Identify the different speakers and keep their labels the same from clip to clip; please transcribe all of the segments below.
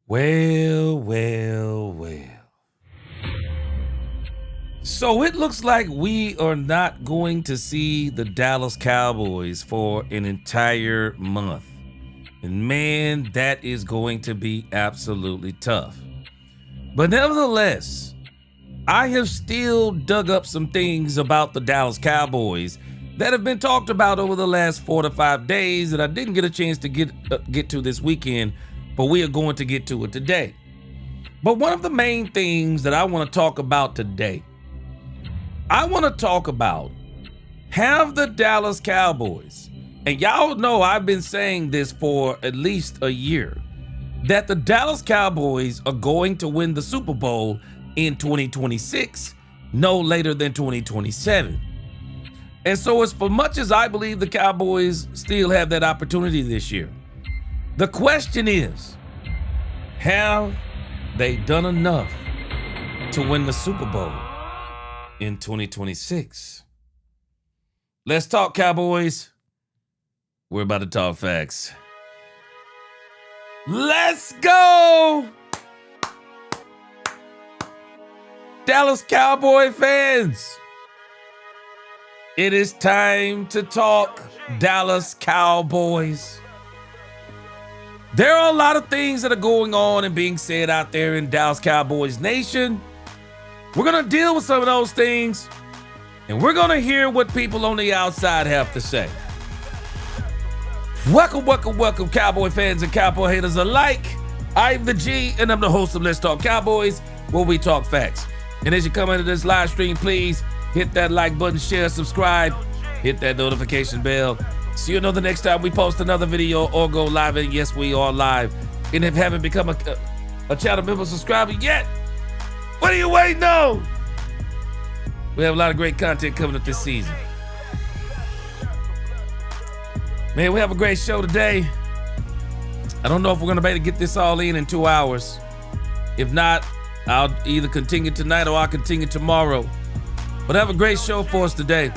Speaker 1: Well, well, well. So it looks like we are not going to see the Dallas Cowboys for an entire month. And man, that is going to be absolutely tough. But nevertheless, I have still dug up some things about the Dallas Cowboys that have been talked about over the last 4 to 5 days that I didn't get a chance to get to this weekend, but we are going to get to it today. But one of the main things that I want to talk about today, I want to talk about, have the Dallas Cowboys, and y'all know I've been saying this for at least a year, that the Dallas Cowboys are going to win the Super Bowl in 2026, no later than 2027. And so as for much as I believe the Cowboys still have that opportunity this year, the question is, have they done enough to win the Super Bowl in 2026? Let's talk Cowboys. We're about to talk facts. Let's go! Dallas Cowboy fans, it is time to talk Dallas Cowboys. There are a lot of things that are going on and being said out there in Dallas Cowboys Nation. We're going to deal with some of those things, and we're going to hear what people on the outside have to say. Welcome, welcome, welcome, Cowboy fans and Cowboy haters alike. I'm the G, and I'm the host of Let's Talk Cowboys, where we talk facts. And as you come into this live stream, please hit that like button, share, subscribe, hit that notification bell, so you know the next time we post another video or go live. And yes, we are live. And if you haven't become a channel member subscriber yet, what are you waiting on? We have a lot of great content coming up this season. Man, we have a great show today. I don't know if we're gonna be able to get this all in 2 hours. If not, I'll either continue tonight or I'll continue tomorrow. But I have a great show for us today.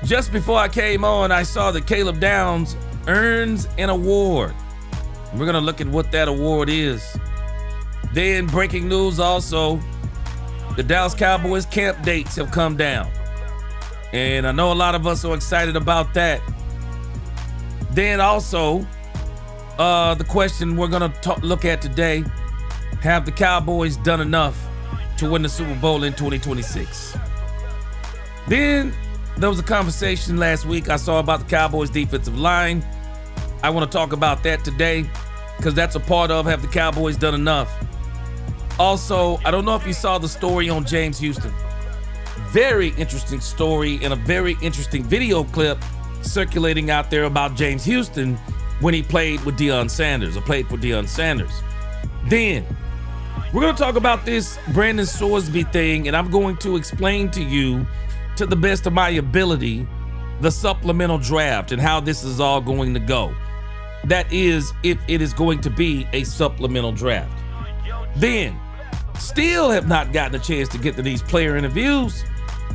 Speaker 1: Just before I came on, I saw that Caleb Downs earns an award. We're gonna look at what that award is. Then breaking news also, the Dallas Cowboys camp dates have come down. And I know a lot of us are excited about that. Then also, the question we're gonna look at today, have the Cowboys done enough to win the Super Bowl in 2026? Then there was a conversation last week I saw about the Cowboys defensive line. I want to talk about that today because that's a part of, have the Cowboys done enough? Also, I don't know if you saw the story on James Houston. Very interesting story and a very interesting video clip circulating out there about James Houston when he played with Deion Sanders, or played for Deion Sanders. Then we're going to talk about this Brandon Sorsby thing, and I'm going to explain to you, to the best of my ability, the supplemental draft and how this is all going to go. That is, if it is going to be a supplemental draft. Then, still have not gotten a chance to get to these player interviews.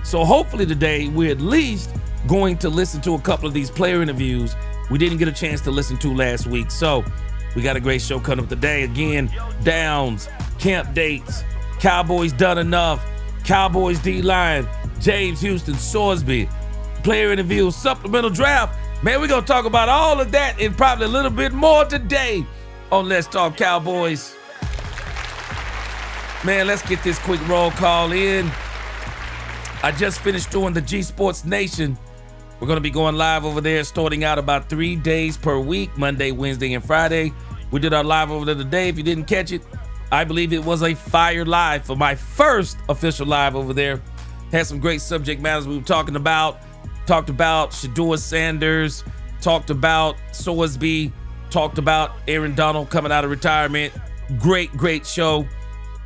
Speaker 1: So hopefully today we're at least going to listen to a couple of these player interviews we didn't get a chance to listen to last week. So we got a great show coming up today. Again, Downs, camp dates, Cowboys done enough, Cowboys D Line, James Houston, Sorsby, player interviews, supplemental draft. Man, we're going to talk about all of that and probably a little bit more today on Let's Talk Cowboys. Man, let's get this quick roll call in. I just finished doing the G Sports Nation. We're going to be going live over there, starting out about 3 days per week, Monday, Wednesday, and Friday. We did our live over there today. If you didn't catch it, I believe it was a fire live for my first official live over there. Had some great subject matters we were talking about. Talked about Shedeur Sanders, talked about Sorsby, talked about Aaron Donald coming out of retirement. Great, great show.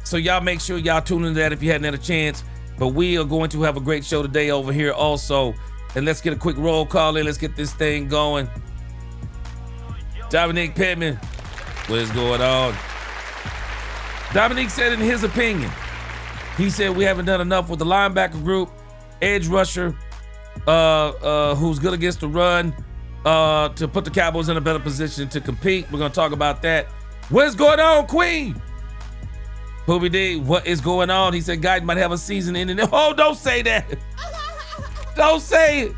Speaker 1: So y'all make sure y'all tune into that if you hadn't had a chance. But we are going to have a great show today over here also. And let's get a quick roll call in. Let's get this thing going. Dominique Pittman, what is going on? Dominique said in his opinion, he said we haven't done enough with the linebacker group, edge rusher, who's good against the run, to put the Cowboys in a better position to compete. We're going to talk about that. What's going on, Queen? Poobie D, what is going on? He said, guys might have a season ending. Oh, don't say that. Don't say it.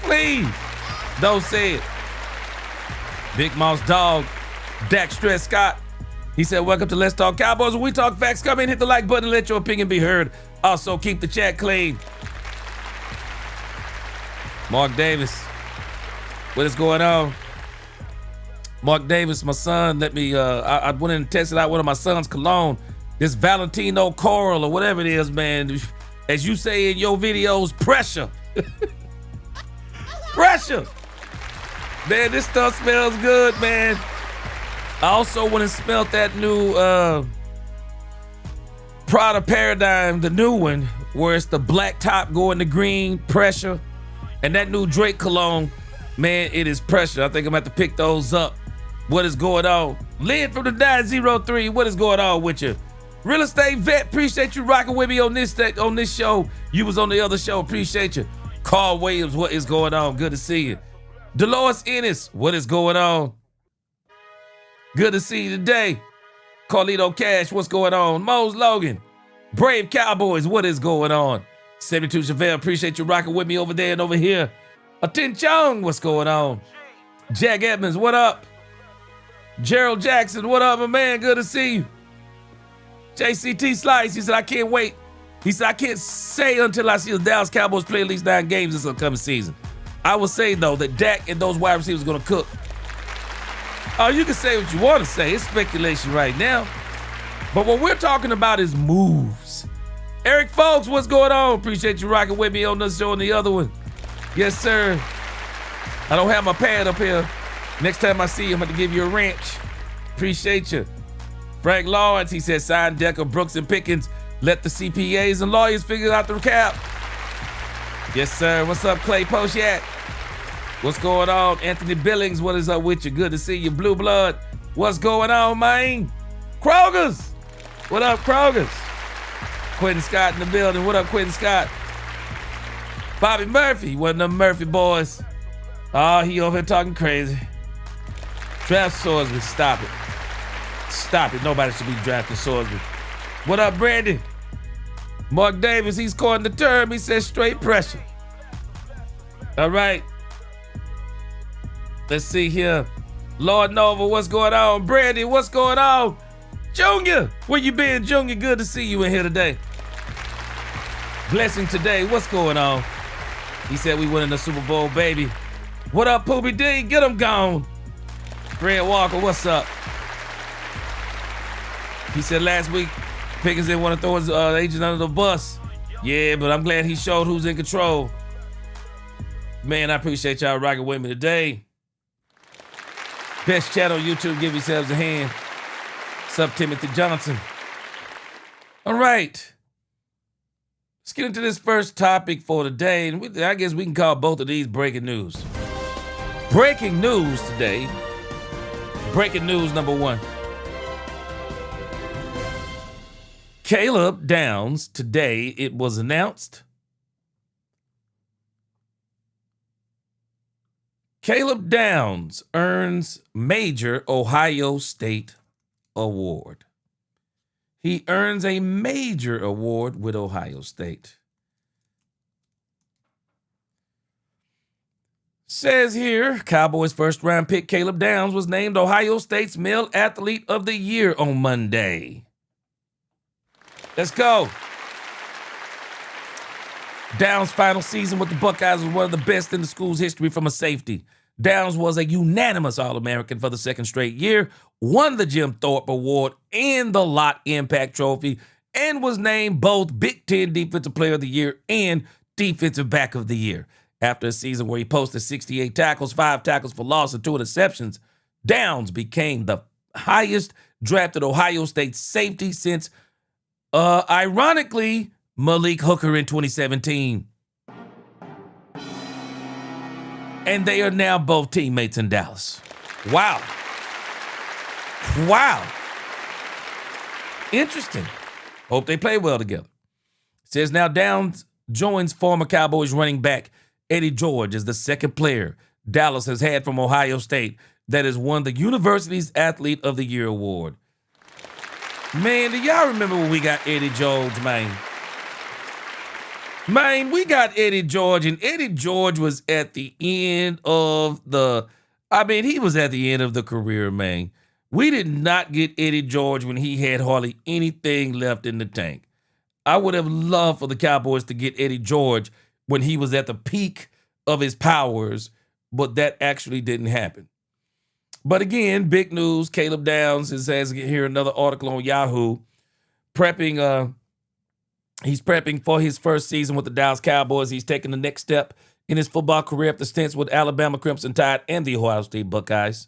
Speaker 1: Please. Don't say it. Big Mouse Dog, Dak Stress Scott. He said, welcome to Let's Talk Cowboys. When we talk facts, come in, hit the like button, and let your opinion be heard. Also, keep the chat clean. Mark Davis, what is going on? Mark Davis, my son, let me, I went in and tested out one of my son's cologne. This Valentino Coral or whatever it is, man. As you say in your videos, pressure. Pressure. Man, this stuff smells good, man. I also went and smelled that new Prada Paradigm, the new one, where it's the black top going to green, pressure. And that new Drake cologne, man, it is pressure. I think I'm gonna have to pick those up. What is going on? Lynn from the 903, what is going on with you? Real estate vet, appreciate you rocking with me on this show. You was on the other show, appreciate you. Carl Williams, what is going on? Good to see you. Dolores Ennis, what is going on? Good to see you today. Carlito Cash, what's going on? Mose Logan, Brave Cowboys, what is going on? 72 Chevelle, appreciate you rocking with me over there and over here. Atin Chung, what's going on? Jack Edmonds, what up? Gerald Jackson, what up, my man? Good to see you. JCT Slice, he said, I can't wait. He said, I can't say until I see the Dallas Cowboys play at least 9 games this upcoming season. I will say, though, that Dak and those wide receivers are going to cook. Oh, you can say what you want to say. It's speculation right now. But what we're talking about is moves. Eric Folks, what's going on? Appreciate you rocking with me on this show and the other one. Yes, sir. I don't have my pad up here. Next time I see you, I'm going to give you a wrench. Appreciate you. Frank Lawrence, he said, sign Decker, Brooks, and Pickens. Let the CPAs and lawyers figure out the cap. Yes, sir. What's up, Clay Poshat? What's going on? Anthony Billings, what is up with you? Good to see you. Blue Blood, what's going on, man? Kroger's. What up, Kroger's? Quentin Scott in the building. What up, Quentin Scott? Bobby Murphy, one of them Murphy boys. Oh, he over here talking crazy. Draft Swordsman, stop it. Stop it. Nobody should be drafting Swordsman. What up, Brandon? Mark Davis, he's coined the term. He says straight pressure. All right. Let's see here. Lord Nova, what's going on? Brandon, what's going on? Junior, where you been, Junior? Good to see you in here today. Blessing today, what's going on? He said we winning the Super Bowl, baby. What up, Poobie D? Get him gone. Fred Walker, what's up? He said last week, Pickens didn't want to throw his agent under the bus. Yeah, but I'm glad he showed who's in control. Man, I appreciate y'all rocking with me today. Best chat on YouTube, give yourselves a hand. What's up, Timothy Johnson? All right. Let's get into this first topic for today. And I guess we can call both of these breaking news. Breaking news today. Breaking news number 1. Caleb Downs, today it was announced. Caleb Downs earns major Ohio State award. He earns a major award with Ohio State. Says here, Cowboys first round pick Caleb Downs was named Ohio State's Male Athlete of the Year on Monday. Let's go. Downs' final season with the Buckeyes was one of the best in the school's history from a safety. Downs was a unanimous All-American for the second straight year, won the Jim Thorpe Award and the Lott Impact Trophy, and was named both Big Ten Defensive Player of the Year and Defensive Back of the Year. After a season where he posted 68 tackles, 5 tackles for loss, and 2 interceptions, Downs became the highest drafted Ohio State safety since, ironically, Malik Hooker in 2017. And they are now both teammates in Dallas. Wow. Wow. Interesting. Hope they play well together. It says now Downs joins former Cowboys running back Eddie George as the second player Dallas has had from Ohio State that has won the University's Athlete of the Year award. Man, do y'all remember when we got Eddie George, man? Man, we got Eddie George, and Eddie George was at the end of he was at the end of the career, man. We did not get Eddie George when he had hardly anything left in the tank. I would have loved for the Cowboys to get Eddie George when he was at the peak of his powers, but that actually didn't happen. But again, big news. Caleb Downs has here another article on Yahoo. He's prepping for his first season with the Dallas Cowboys. He's taking the next step in his football career after stints with Alabama Crimson Tide and the Ohio State Buckeyes.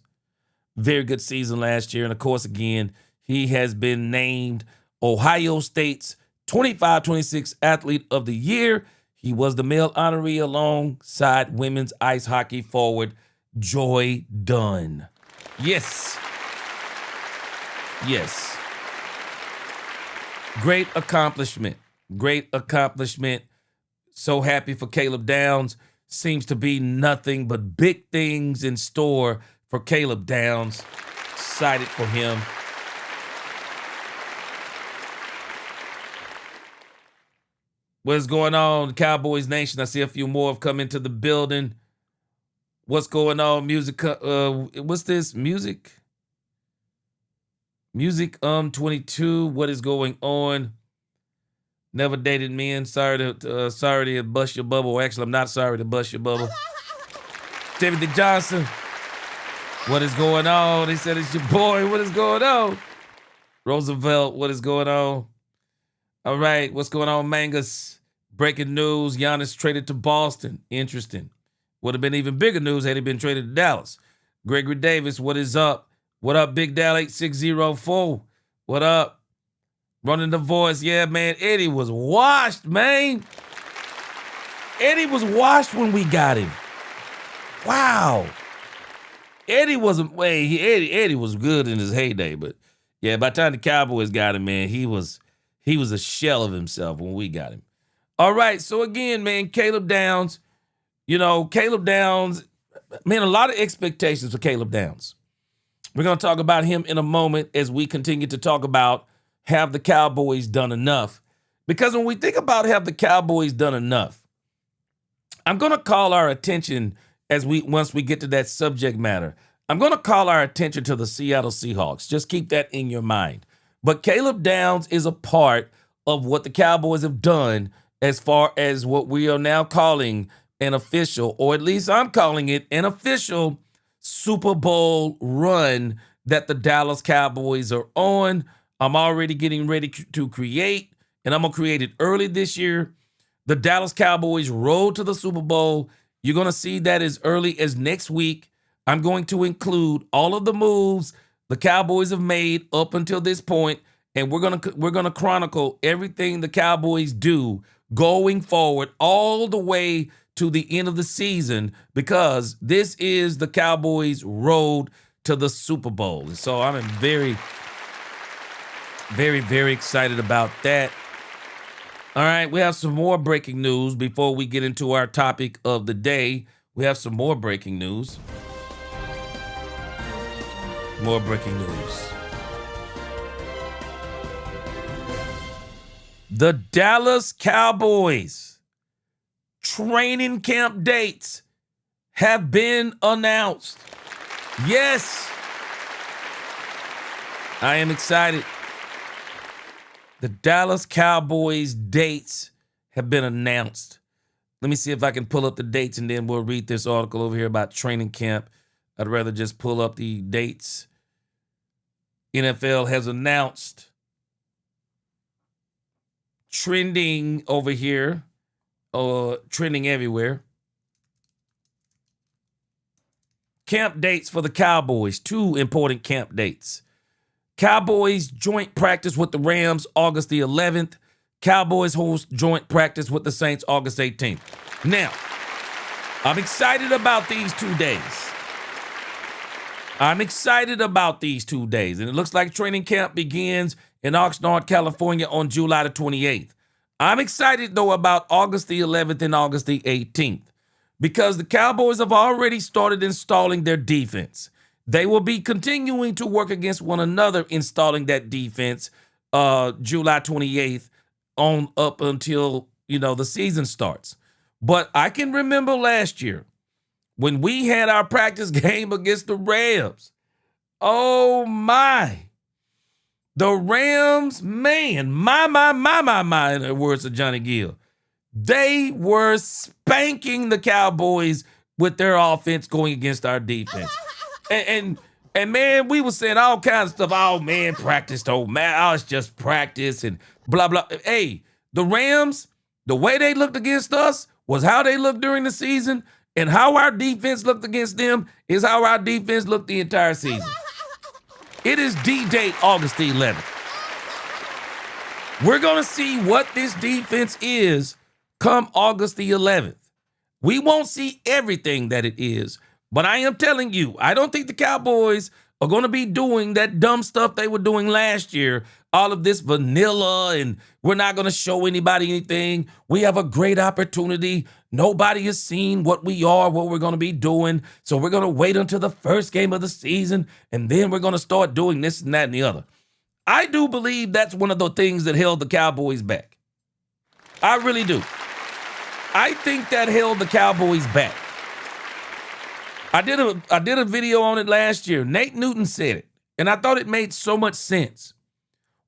Speaker 1: Very good season last year. And of course, again, he has been named Ohio State's 25-26 Athlete of the Year. He was the male honoree alongside women's ice hockey forward Joy Dunn. Yes. Yes. Great accomplishment. Great accomplishment. So happy for Caleb Downs. Seems to be nothing but big things in store for Caleb Downs. Excited for him. What's going on, Cowboys Nation? I see a few more have come into the building. What's going on, music? What's this? Music 22. What is going on? Never dated men. Sorry to bust your bubble. Actually, I'm not sorry to bust your bubble. Timothy Johnson. What is going on? They said it's your boy. What is going on? Roosevelt. What is going on? All right. What's going on, Mangus? Breaking news. Giannis traded to Boston. Interesting. Would have been even bigger news had he been traded to Dallas. Gregory Davis. What is up? What up, Big Dal 8604? What up? Running the voice. Yeah, man. Eddie was washed, man. Eddie was washed when we got him. Wow. Eddie wasn't Eddie was good in his heyday, but yeah, by the time the Cowboys got him, man, he was a shell of himself when we got him. All right, so again, man, Caleb Downs, Caleb Downs, man, a lot of expectations for Caleb Downs. We're going to talk about him in a moment as we continue to talk about have the Cowboys done enough? Because when we think about have the Cowboys done enough, I'm going to call our attention once we get to that subject matter. I'm going to call our attention to the Seattle Seahawks. Just keep that in your mind. But Caleb Downs is a part of what the Cowboys have done as far as what we are now calling an official, or at least I'm calling it an official Super Bowl run that the Dallas Cowboys are on. I'm already getting ready to create, and I'm going to create it early this year. The Dallas Cowboys road to the Super Bowl. You're going to see that as early as next week. I'm going to include all of the moves the Cowboys have made up until this point, and we're going to chronicle everything the Cowboys do going forward all the way to the end of the season, because this is the Cowboys' road to the Super Bowl. And so I'm very, very, very excited about that. All right, we have some more breaking news before we get into our topic of the day. We have some more breaking news. More breaking news. The Dallas Cowboys training camp dates have been announced. Yes, I am excited. The Dallas Cowboys dates have been announced. Let me see if I can pull up the dates, and then we'll read this article over here about training camp. I'd rather just pull up the dates. NFL has announced, trending over here, trending everywhere. Camp dates for the Cowboys. 2 important camp dates. Cowboys joint practice with the Rams August the 11th. Cowboys host joint practice with the Saints August 18th. Now, I'm excited about these 2 days. And it looks like training camp begins in Oxnard, California on July the 28th. I'm excited, though, about August the 11th and August the 18th, because the Cowboys have already started installing their defense. They will be continuing to work against one another, installing that defense July 28th on up until, the season starts. But I can remember last year when we had our practice game against the Rams. Oh, my. The Rams, man, my, in the words of Johnny Gill. They were spanking the Cowboys with their offense going against our defense. And man, we were saying all kinds of stuff. Oh, man, practice don't matter. Oh, it's just practice and blah, blah. Hey, the Rams, the way they looked against us was how they looked during the season, and how our defense looked against them is how our defense looked the entire season. It is D-Day, August the 11th. We're going to see what this defense is come August the 11th. We won't see everything that it is, but I am telling you, I don't think the Cowboys are going to be doing that dumb stuff they were doing last year. All of this vanilla, and we're not going to show anybody anything. We have a great opportunity. Nobody has seen what we are, what we're going to be doing. So we're going to wait until the first game of the season, and then we're going to start doing this and that and the other. I do believe that's one of the things that held the Cowboys back. I really do. I think that held the Cowboys back. I did a video on it last year. Nate Newton said it, and I thought it made so much sense.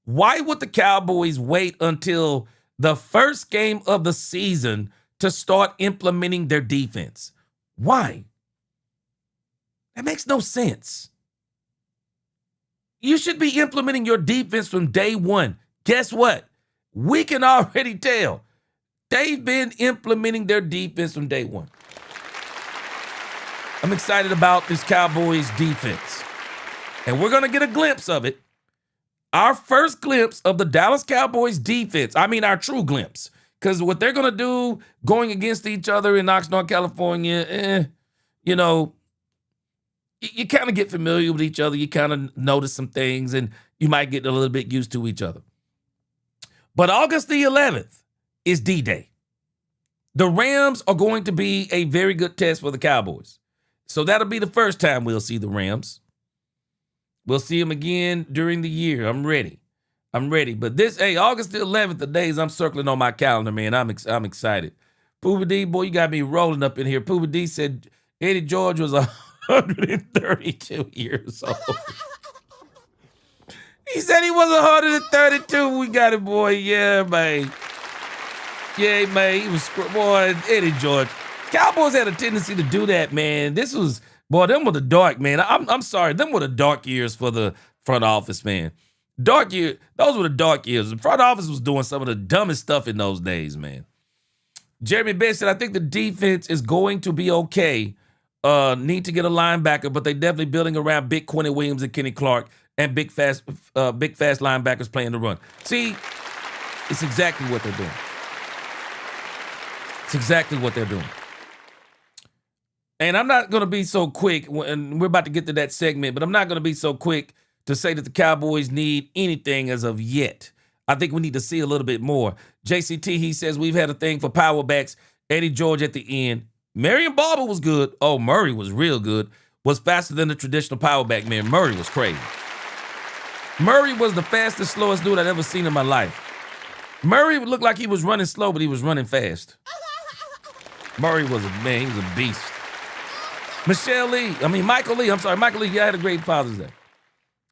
Speaker 1: Why would the Cowboys wait until the first game of the season to start implementing their defense? Why? That makes no sense. You should be implementing your defense from day one. Guess what? We can already tell. They've been implementing their defense from day one. I'm excited about this Cowboys defense. And we're going to get a glimpse of it. Our first glimpse of the Dallas Cowboys defense. I mean, our true glimpse. Because what they're going to do going against each other in Oxnard, California, you kind of get familiar with each other. You kind of notice some things, and you might get a little bit used to each other. But August the 11th is D-Day. The Rams are going to be a very good test for the Cowboys. So that'll be the first time we'll see the Rams. We'll see them again during the year. I'm ready. But August the 11th, the days I'm circling on my calendar, man. I'm excited. Pooba D, boy, you got me rolling up in here. Pooba D said Eddie George was 132 years old. He said he was 132. We got it, boy. Yeah, man. Yeah, man. He was, boy, Eddie George. Cowboys had a tendency to do that, man. Them were the dark, man. I'm sorry. Them were the dark years for the front office, man. Those were the dark years. The front office was doing some of the dumbest stuff in those days, man. Jeremy Best said, I think the defense is going to be okay. Need to get a linebacker, but they definitely building around big Quentin Williams and Kenny Clark and big fast linebackers playing the run. See, it's exactly what they're doing. It's exactly what they're doing. And I'm not going to be so quick, and we're about to get to that segment, but I'm not going to be so quick to say that the Cowboys need anything as of yet. I think we need to see a little bit more. JCT, he says, we've had a thing for power backs. Eddie George at the end. Marion Barber was good. Oh, Murray was real good. Was faster than the traditional power back, man. Murray was crazy. Murray was the fastest, slowest dude I'd ever seen in my life. Murray looked like he was running slow, but he was running fast. Murray was a man. He was a beast. Michael Lee, yeah, I had a great Father's Day.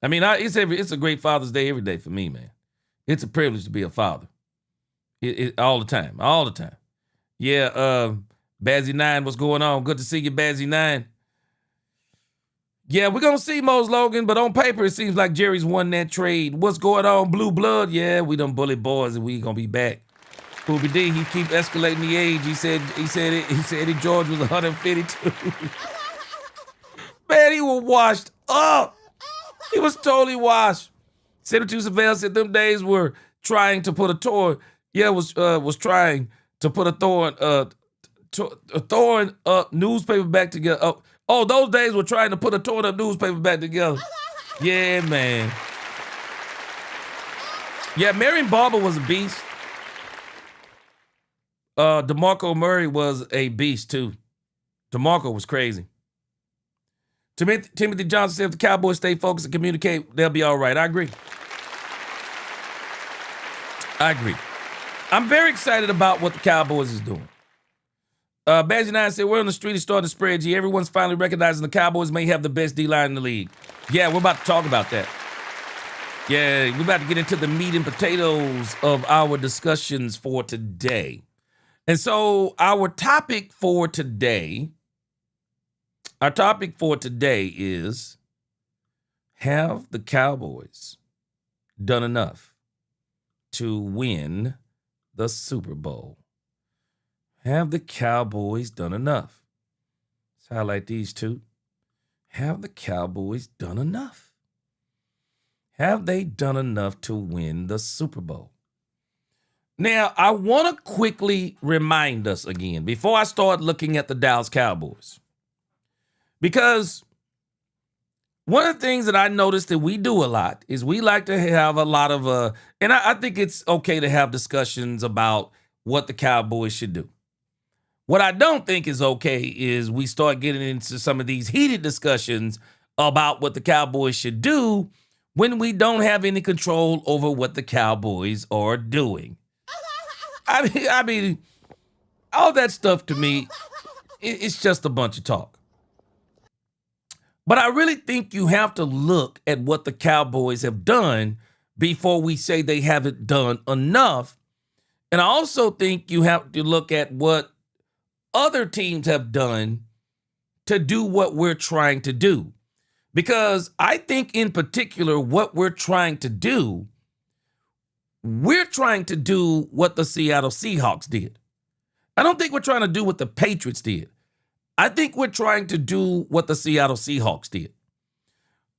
Speaker 1: I mean, it's a great Father's Day every day for me, man. It's a privilege to be a father. All the time. Yeah, Bazzy 9, what's going on? Good to see you, Bazzy 9. Yeah, we're going to see Mose Logan, but on paper, it seems like Jerry's won that trade. What's going on, Blue Blood? Yeah, we done bully boys, and we going to be back. Poobie D, he keep escalating the age. He said Eddie George was 152. Man, he was washed up. He was totally washed. Senator Savelle said them days were trying to put a thorn. Yeah, was trying to put a thorn up newspaper back together. Oh, those days were trying to put a torn up newspaper back together. Yeah, man. Yeah, Marion Barber was a beast. DeMarco Murray was a beast too. DeMarco was crazy. Timothy Johnson said if the Cowboys stay focused and communicate, they'll be all right. I agree. I'm very excited about what the Cowboys is doing. Badger 9 said, we're on the street is starting to spread. G. Everyone's finally recognizing the Cowboys may have the best D-line in the league. Yeah, we're about to talk about that. Yeah, we're about to get into the meat and potatoes of our discussions for today. And so our topic for today is, have the Cowboys done enough to win the Super Bowl? Have the Cowboys done enough? Let's highlight these two. Have the Cowboys done enough? Have they done enough to win the Super Bowl? Now, I want to quickly remind us again, before I start looking at the Dallas Cowboys, because one of the things that I noticed that we do a lot is we like to have a lot of, and I think it's okay to have discussions about what the Cowboys should do. What I don't think is okay is we start getting into some of these heated discussions about what the Cowboys should do when we don't have any control over what the Cowboys are doing. I mean, all that stuff to me, it's just a bunch of talk. But I really think you have to look at what the Cowboys have done before we say they haven't done enough. And I also think you have to look at what other teams have done to do what we're trying to do. Because I think in particular, what we're trying to do, we're trying to do what the Seattle Seahawks did. I don't think we're trying to do what the Patriots did. I think we're trying to do what the Seattle Seahawks did.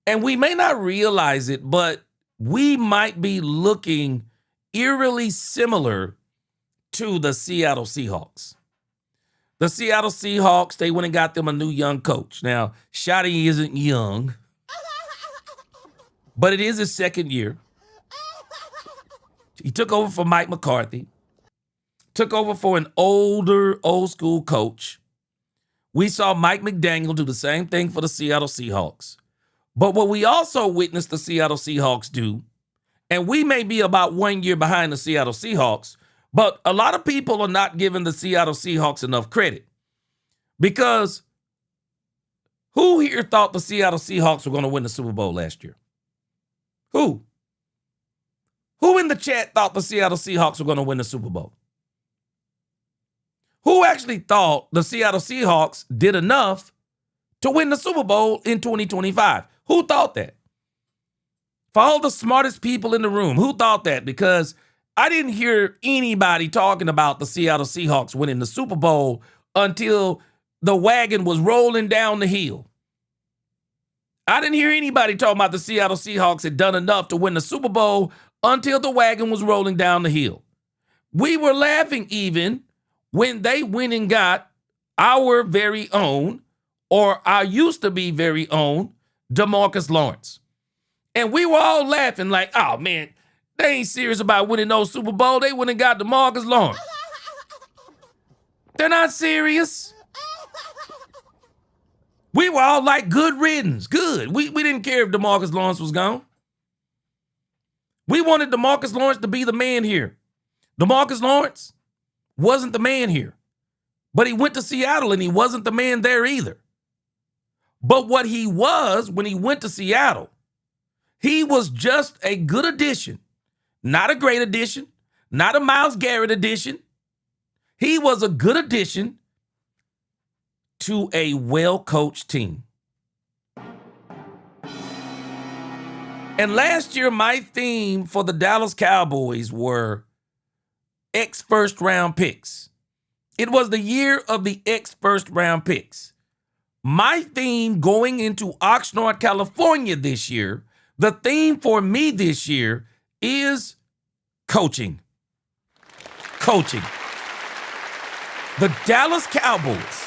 Speaker 1: And we may not realize it, but we might be looking eerily similar to the Seattle Seahawks. The Seattle Seahawks, they went and got them a new young coach. Now, Shotty isn't young, but it is his second year. He took over for Mike McCarthy, took over for an older, old school coach. We saw Mike McDaniel do the same thing for the Seattle Seahawks. But what we also witnessed the Seattle Seahawks do, and we may be about 1 year behind the Seattle Seahawks, but a lot of people are not giving the Seattle Seahawks enough credit. Because who here thought the Seattle Seahawks were going to win the Super Bowl last year? Who? Who in the chat thought the Seattle Seahawks were going to win the Super Bowl? Who actually thought the Seattle Seahawks did enough to win the Super Bowl in 2025? Who thought that? For all the smartest people in the room, who thought that? Because I didn't hear anybody talking about the Seattle Seahawks winning the Super Bowl until the wagon was rolling down the hill. I didn't hear anybody talking about the Seattle Seahawks had done enough to win the Super Bowl until the wagon was rolling down the hill. We were laughing even when they went and got our very own, or our used to be very own, DeMarcus Lawrence. And we were all laughing like, oh man, they ain't serious about winning no Super Bowl. They went and got DeMarcus Lawrence. They're not serious. We were all like, good riddance, good. We didn't care if DeMarcus Lawrence was gone. We wanted DeMarcus Lawrence to be the man here. DeMarcus Lawrence wasn't the man here. But he went to Seattle and he wasn't the man there either. But what he was when he went to Seattle, he was just a good addition. Not a great addition. Not a Myles Garrett addition. He was a good addition to a well-coached team. And last year, my theme for the Dallas Cowboys were ex-first-round picks. It was the year of the ex-first-round picks. My theme going into Oxnard, California this year, the theme for me this year is coaching. Coaching. The Dallas Cowboys,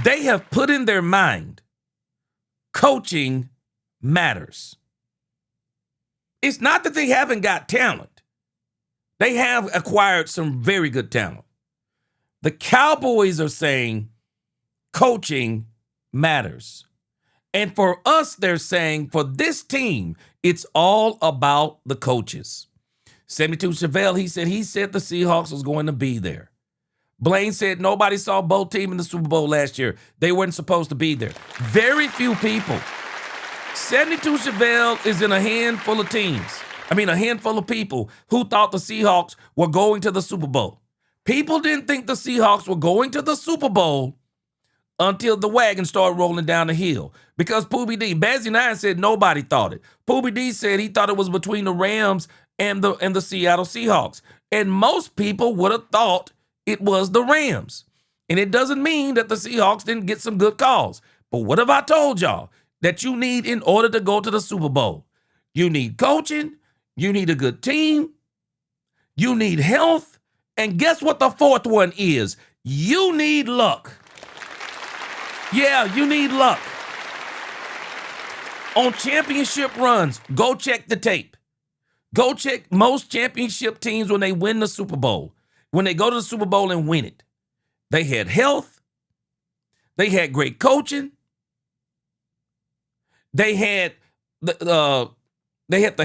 Speaker 1: they have put in their mind coaching matters. It's not that they haven't got talent. They have acquired some very good talent. The Cowboys are saying coaching matters. And for us, they're saying for this team, it's all about the coaches. 72 Chevelle, he said the Seahawks was going to be there. Blaine said nobody saw both teams in the Super Bowl last year. They weren't supposed to be there. Very few people. 72 Chevelle is in a handful of a handful of people who thought the Seahawks were going to the Super Bowl. People didn't think the Seahawks were going to the Super Bowl until the wagon started rolling down the hill. Because Poobie D, Bazzy 9 said nobody thought it. Poobie D said he thought it was between the Rams and the Seattle Seahawks. And most people would have thought it was the Rams. And it doesn't mean that the Seahawks didn't get some good calls. But what have I told y'all that you need in order to go to the Super Bowl? You need coaching. You need a good team. You need health. And guess what the fourth one is? You need luck. Yeah, you need luck. On championship runs, go check the tape. Go check most championship teams when they win the Super Bowl. When they go to the Super Bowl and win it. They had health. They had great coaching. They had the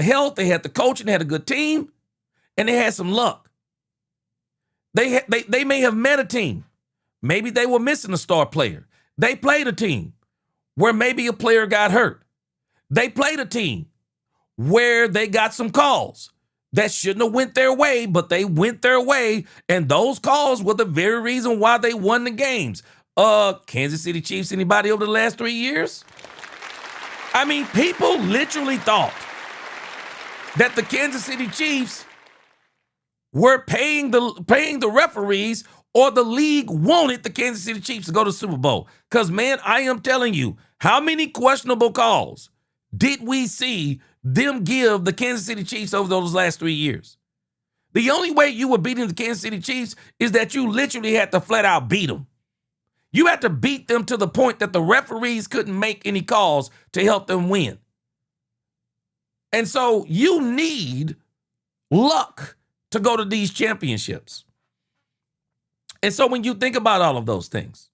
Speaker 1: health. They had the coaching. They had a good team. And they had some luck. They may have met a team. Maybe they were missing a star player. They played a team where maybe a player got hurt. They played a team where they got some calls that shouldn't have went their way, but they went their way, and those calls were the very reason why they won the games. Kansas City Chiefs, anybody over the last 3 years? I mean, people literally thought that the Kansas City Chiefs were paying the referees, or the league wanted the Kansas City Chiefs to go to the Super Bowl. Because, man, I am telling you, how many questionable calls did we see them give the Kansas City Chiefs over those last 3 years? The only way you were beating the Kansas City Chiefs is that you literally had to flat out beat them. You had to beat them to the point that the referees couldn't make any calls to help them win. And so you need luck to go to these championships. And so when you think about all of those things,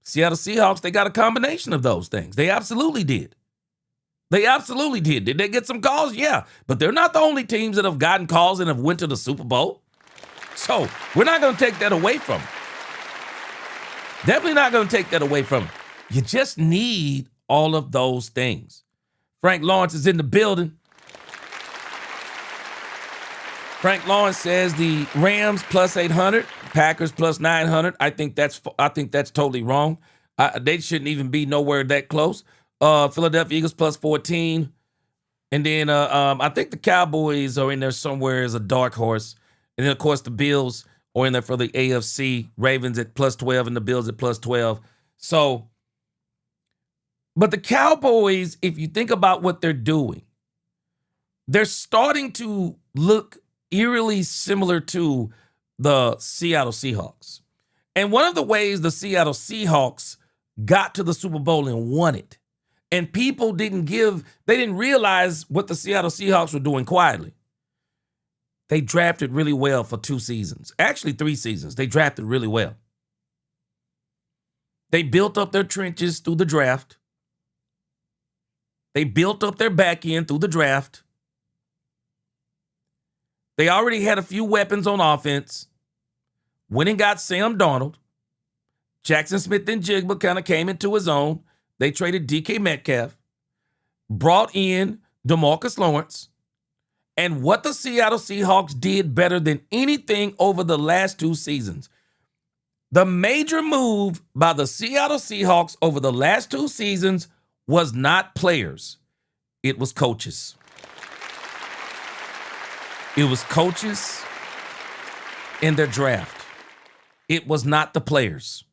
Speaker 1: Seattle Seahawks, they got a combination of those things. They absolutely did. They absolutely did. Did they get some calls? Yeah. But they're not the only teams that have gotten calls and have went to the Super Bowl. So we're not going to take that away from them. Definitely not going to take that away from them. You just need all of those things. Frank Lawrence is in the building. Frank Lawrence says the Rams plus 800, Packers plus 900. I think that's totally wrong. They shouldn't even be nowhere that close. Philadelphia Eagles plus 14. And then I think the Cowboys are in there somewhere as a dark horse. And then, of course, the Bills are in there for the AFC. Ravens at plus 12 and the Bills at plus 12. So, but the Cowboys, if you think about what they're doing, they're starting to look eerily similar to the Seattle Seahawks. And one of the ways the Seattle Seahawks got to the Super Bowl and won it, and people didn't realize what the Seattle Seahawks were doing quietly. They drafted really well for 2 seasons. Actually, 3 seasons. They drafted really well. They built up their trenches through the draft. They built up their back end through the draft. They already had a few weapons on offense. Went and got Sam Darnold. Jackson Smith and Jigba kind of came into his own. They traded DK Metcalf. Brought in DeMarcus Lawrence. And what the Seattle Seahawks did better than anything over the last 2 seasons. The major move by the Seattle Seahawks over the last 2 seasons was not players. It was coaches. It was coaches in their draft. It was not the players.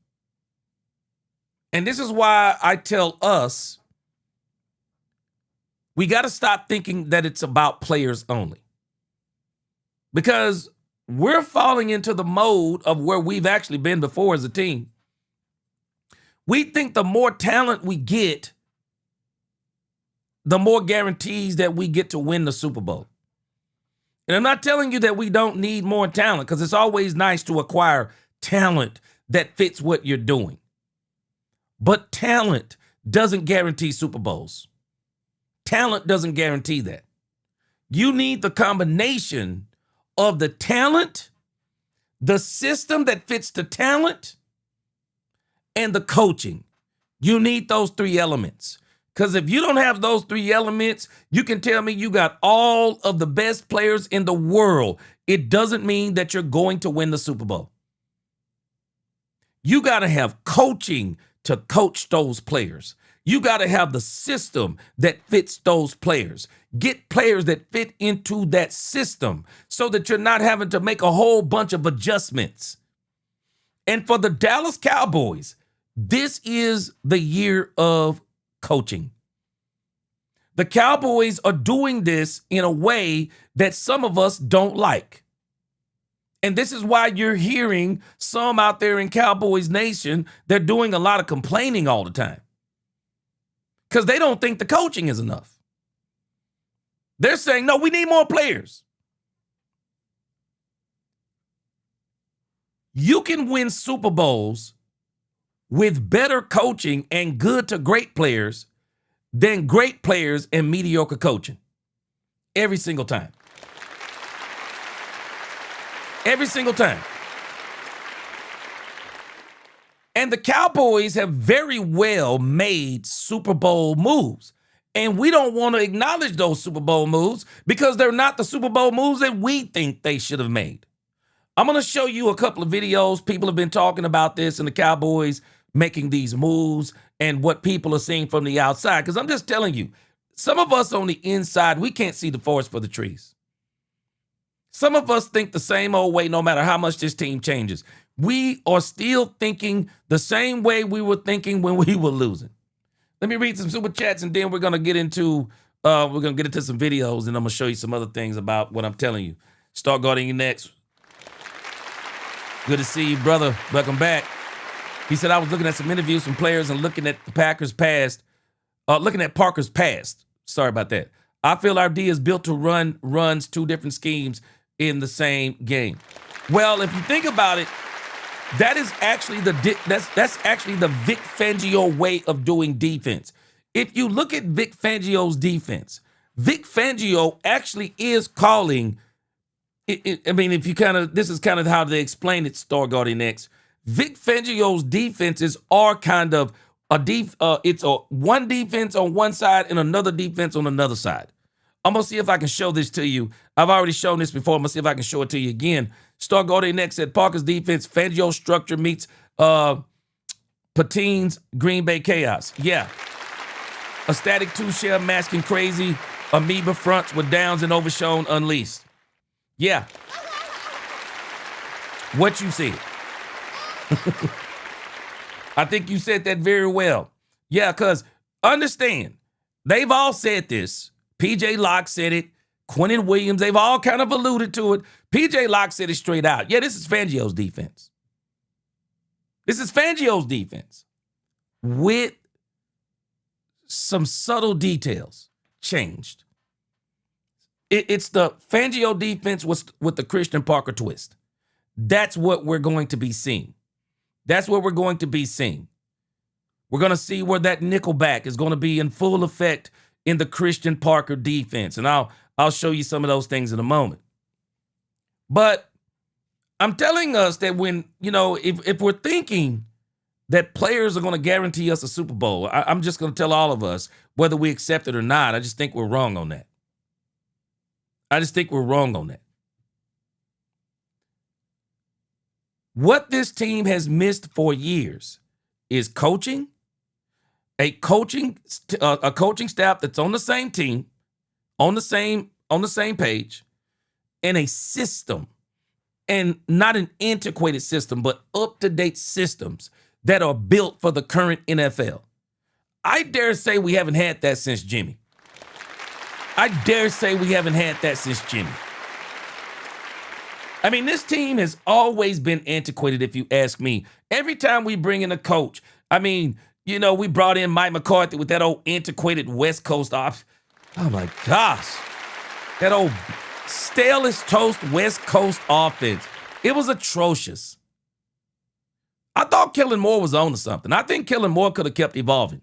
Speaker 1: And this is why I tell us, we got to stop thinking that it's about players only. Because we're falling into the mode of where we've actually been before as a team. We think the more talent we get, the more guarantees that we get to win the Super Bowl. And I'm not telling you that we don't need more talent, because it's always nice to acquire talent that fits what you're doing. But talent doesn't guarantee Super Bowls. Talent doesn't guarantee that. You need the combination of the talent, the system that fits the talent, and the coaching. You need those three elements. Because if you don't have those three elements, you can tell me you got all of the best players in the world. It doesn't mean that you're going to win the Super Bowl. You got to have coaching to coach those players. You got to have the system that fits those players. Get players that fit into that system so that you're not having to make a whole bunch of adjustments. And for the Dallas Cowboys, this is the year of coaching. The Cowboys are doing this in a way that some of us don't like. And this is why you're hearing some out there in Cowboys Nation, they're doing a lot of complaining all the time. Because they don't think the coaching is enough. They're saying, no, we need more players. You can win Super Bowls with better coaching and good to great players than great players and mediocre coaching. Every single time. Every single time. And the Cowboys have very well made Super Bowl moves. And we don't want to acknowledge those Super Bowl moves because they're not the Super Bowl moves that we think they should have made. I'm going to show you a couple of videos. People have been talking about this and the Cowboys making these moves and what people are seeing from the outside. Because I'm just telling you, some of us on the inside, we can't see the forest for the trees. Some of us think the same old way no matter how much this team changes. We are still thinking the same way we were thinking when we were losing. Let me read some super chats and then we're gonna get into some videos and I'm gonna show you some other things about what I'm telling you. Start guarding you next. Good to see you, brother. Welcome back. He said, I was looking at some interviews from players and looking at the Packers past, looking at Parker's past. Sorry about that. I feel our D is built to runs two different schemes in the same game. Well, if you think about it, that is actually that's actually the Vic Fangio way of doing defense. If you look at Vic Fangio's defense, Vic Fangio actually is calling. I mean, if you this is kind of how they explain it. Star Guardian X. Vic Fangio's defenses are kind of it's a one defense on one side and another defense on another side. I'm going to see if I can show this to you. I've already shown this before. I'm going to see if I can show it to you again. Star Guardian X said Parker's defense, Fangio structure meets Patine's Green Bay chaos. Yeah. A static two-shell masking crazy amoeba fronts with downs and overshown unleashed. Yeah. What you said. I think you said that very well. Yeah, because understand, they've all said this. PJ Locke said it. Quentin Williams, they've all kind of alluded to it. PJ Locke said it straight out. Yeah, this is Fangio's defense. This is Fangio's defense with some subtle details changed. It's the Fangio defense with the Christian Parker twist. That's what we're going to be seeing. That's what we're going to be seeing. We're going to see where that nickelback is going to be in full effect in the Christian Parker defense. And I'll show you some of those things in a moment. But I'm telling us that when, if we're thinking that players are going to guarantee us a Super Bowl, I'm just going to tell all of us, whether we accept it or not, I just think we're wrong on that. I just think we're wrong on that. What this team has missed for years is coaching, a coaching staff that's on the same team, on the same page, and a system, and not an antiquated system, but up-to-date systems that are built for the current NFL. I dare say we haven't had that since Jimmy. I dare say we haven't had that since Jimmy. I mean, this team has always been antiquated, if you ask me. Every time we bring in a coach, I mean, we brought in Mike McCarthy with that old antiquated West Coast option. Oh, my gosh. That old stale as toast West Coast offense. It was atrocious. I thought Kellen Moore was on to something. I think Kellen Moore could have kept evolving.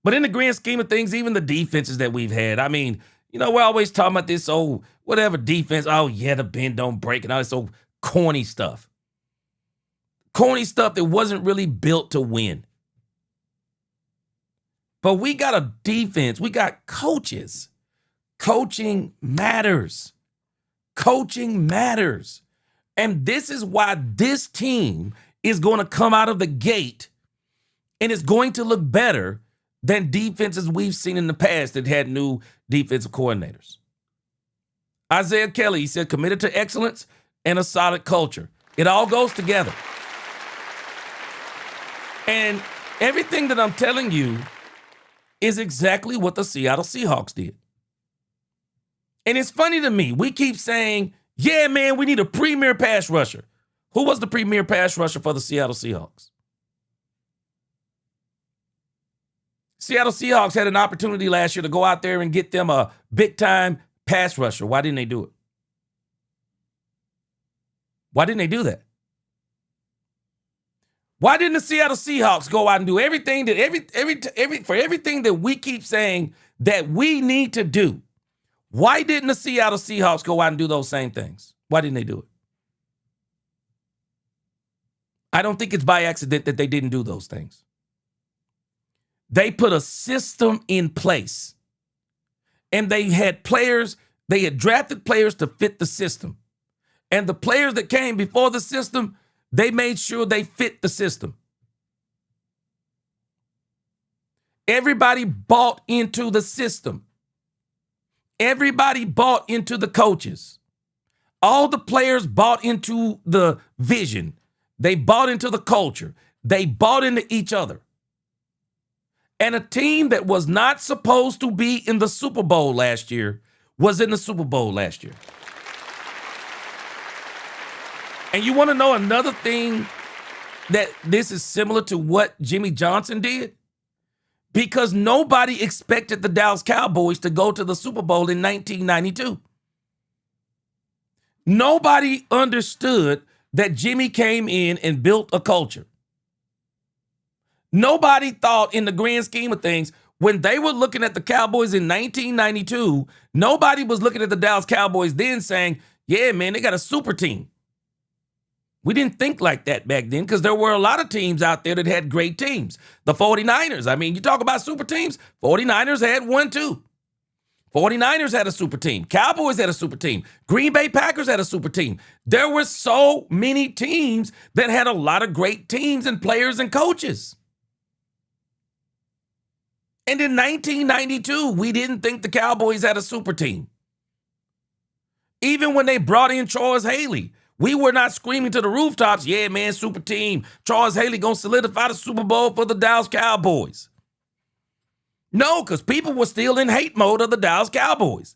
Speaker 1: But in the grand scheme of things, even the defenses that we've had, I mean, we're always talking about this, whatever defense, the bend don't break and all this old corny stuff. Corny stuff that wasn't really built to win. But we got a defense. We got coaches. Coaching matters. Coaching matters. And this is why this team is going to come out of the gate and it's going to look better than defenses we've seen in the past that had new defensive coordinators. Isaiah Kelly, he said, committed to excellence and a solid culture. It all goes together. And everything that I'm telling you is exactly what the Seattle Seahawks did. And it's funny to me. We keep saying, yeah, man, we need a premier pass rusher. Who was the premier pass rusher for the Seattle Seahawks? Seattle Seahawks had an opportunity last year to go out there and get them a big-time pass rusher. Why didn't they do it? Why didn't they do that? Why didn't the Seattle Seahawks go out and do everything that everything that we keep saying that we need to do? Why didn't the Seattle Seahawks go out and do those same things? Why didn't they do it? I don't think it's by accident that they didn't do those things. They put a system in place. And they had drafted players to fit the system. And the players that came before the system, they made sure they fit the system. Everybody bought into the system. Everybody bought into the coaches. All the players bought into the vision. They bought into the culture. They bought into each other. And a team that was not supposed to be in the Super Bowl last year was in the Super Bowl last year. And you want to know another thing that this is similar to what Jimmy Johnson did? Because nobody expected the Dallas Cowboys to go to the Super Bowl in 1992. Nobody understood that Jimmy came in and built a culture. Nobody thought in the grand scheme of things, when they were looking at the Cowboys in 1992, nobody was looking at the Dallas Cowboys then saying, yeah, man, they got a super team. We didn't think like that back then because there were a lot of teams out there that had great teams. The 49ers, I mean, you talk about super teams, 49ers had one too. 49ers had a super team. Cowboys had a super team. Green Bay Packers had a super team. There were so many teams that had a lot of great teams and players and coaches. And in 1992, we didn't think the Cowboys had a super team. Even when they brought in Charles Haley, we were not screaming to the rooftops, yeah, man, super team. Charles Haley going to solidify the Super Bowl for the Dallas Cowboys. No, because people were still in hate mode of the Dallas Cowboys.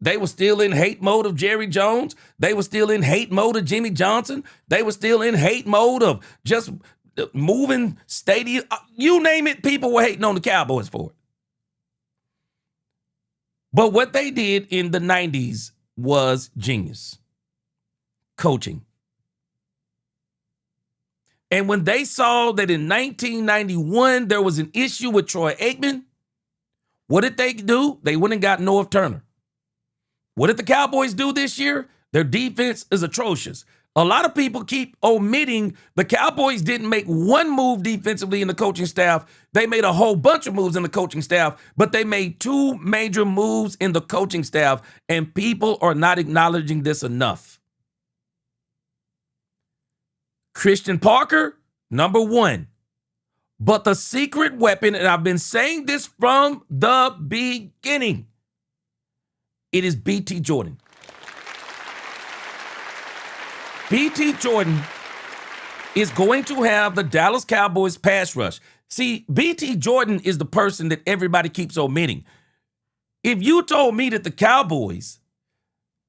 Speaker 1: They were still in hate mode of Jerry Jones. They were still in hate mode of Jimmy Johnson. They were still in hate mode of just moving stadium. You name it, people were hating on the Cowboys for it. But what they did in the 90s was genius. Coaching. And when they saw that in 1991 there was an issue with Troy Aikman, what did they do? They went and got Norv Turner. What did the Cowboys do this year? Their defense is atrocious. A lot of people keep omitting the Cowboys didn't make one move defensively in the coaching staff. They made a whole bunch of moves in the coaching staff, but they made two major moves in the coaching staff, and people are not acknowledging this enough. Christian Parker, number one. But the secret weapon, and I've been saying this from the beginning, it is BT Jordan. BT Jordan is going to have the Dallas Cowboys pass rush. See, BT Jordan is the person that everybody keeps omitting. If you told me that the Cowboys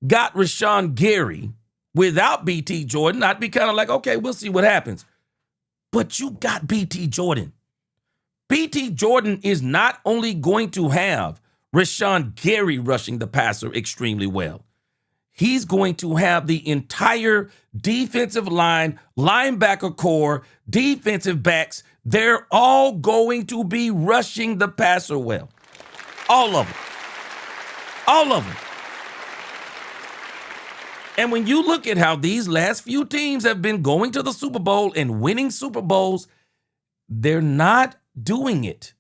Speaker 1: got Rashawn Gary without BT Jordan, I'd be kind of like, okay, we'll see what happens. But you got BT Jordan. BT Jordan is not only going to have Rashawn Gary rushing the passer extremely well, he's going to have the entire defensive line, linebacker core, defensive backs. They're all going to be rushing the passer well. All of them. All of them. And when you look at how these last few teams have been going to the Super Bowl and winning Super Bowls, they're not doing it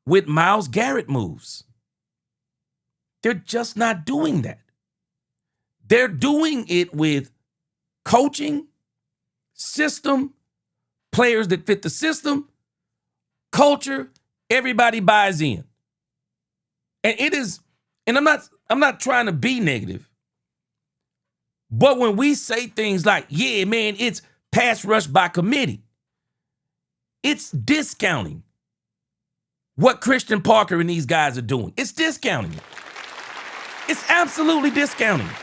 Speaker 1: with Myles Garrett moves. They're just not doing that. They're doing it with coaching, system, players that fit the system, culture, everybody buys in. And it is, and I'm not trying to be negative, but when we say things like, yeah, man, it's pass rush by committee, it's discounting what Christian Parker and these guys are doing. It's discounting it. It's absolutely discounting it.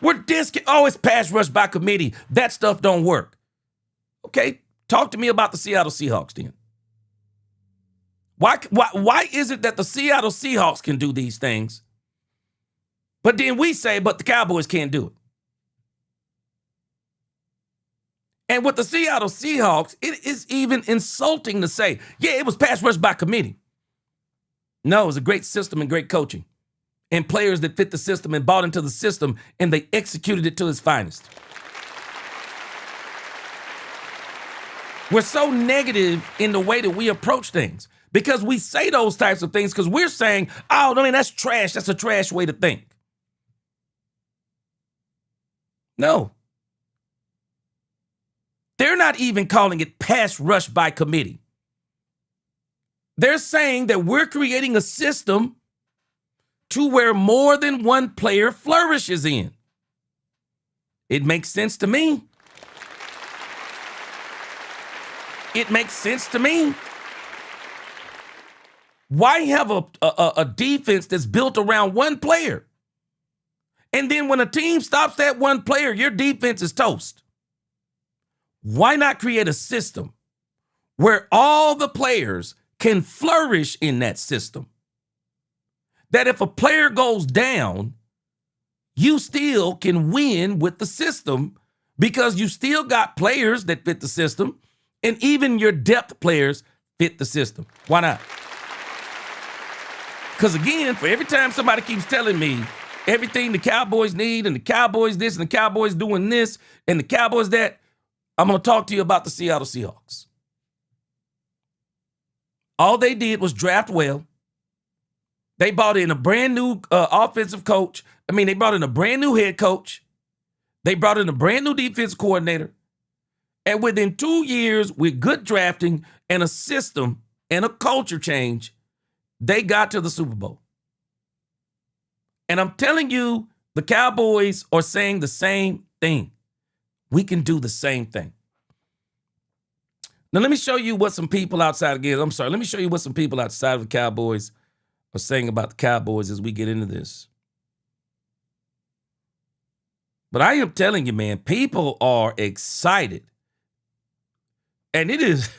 Speaker 1: It's pass rush by committee. That stuff don't work. Okay, talk to me about the Seattle Seahawks then. Why is it that the Seattle Seahawks can do these things, but then we say, but the Cowboys can't do it? And with the Seattle Seahawks, it is even insulting to say, yeah, it was pass rush by committee. No, it was a great system and great coaching and players that fit the system and bought into the system, and they executed it to its finest. We're so negative in the way that we approach things because we say those types of things because we're saying, oh, I mean, that's trash. That's a trash way to think. No. They're not even calling it pass rush by committee. They're saying that we're creating a system to where more than one player flourishes in. It makes sense to me. It makes sense to me. Why have a defense that's built around one player? And then when a team stops that one player, your defense is toast. Why not create a system where all the players can flourish in that system? That if a player goes down, you still can win with the system because you still got players that fit the system, and even your depth players fit the system. Why not? Because again, for every time somebody keeps telling me everything the Cowboys need and the Cowboys this and the Cowboys doing this and the Cowboys that, I'm going to talk to you about the Seattle Seahawks. All they did was draft well. They brought in a brand new offensive coach. They brought in a brand new head coach. They brought in a brand new defense coordinator. And within 2 years, with good drafting and a system and a culture change, they got to the Super Bowl. And I'm telling you, the Cowboys are saying the same thing. We can do the same thing. Now, let me show you what some people outside let me show you what some people outside of the Cowboys are saying about the Cowboys as we get into this. But I am telling you, man, people are excited. And it is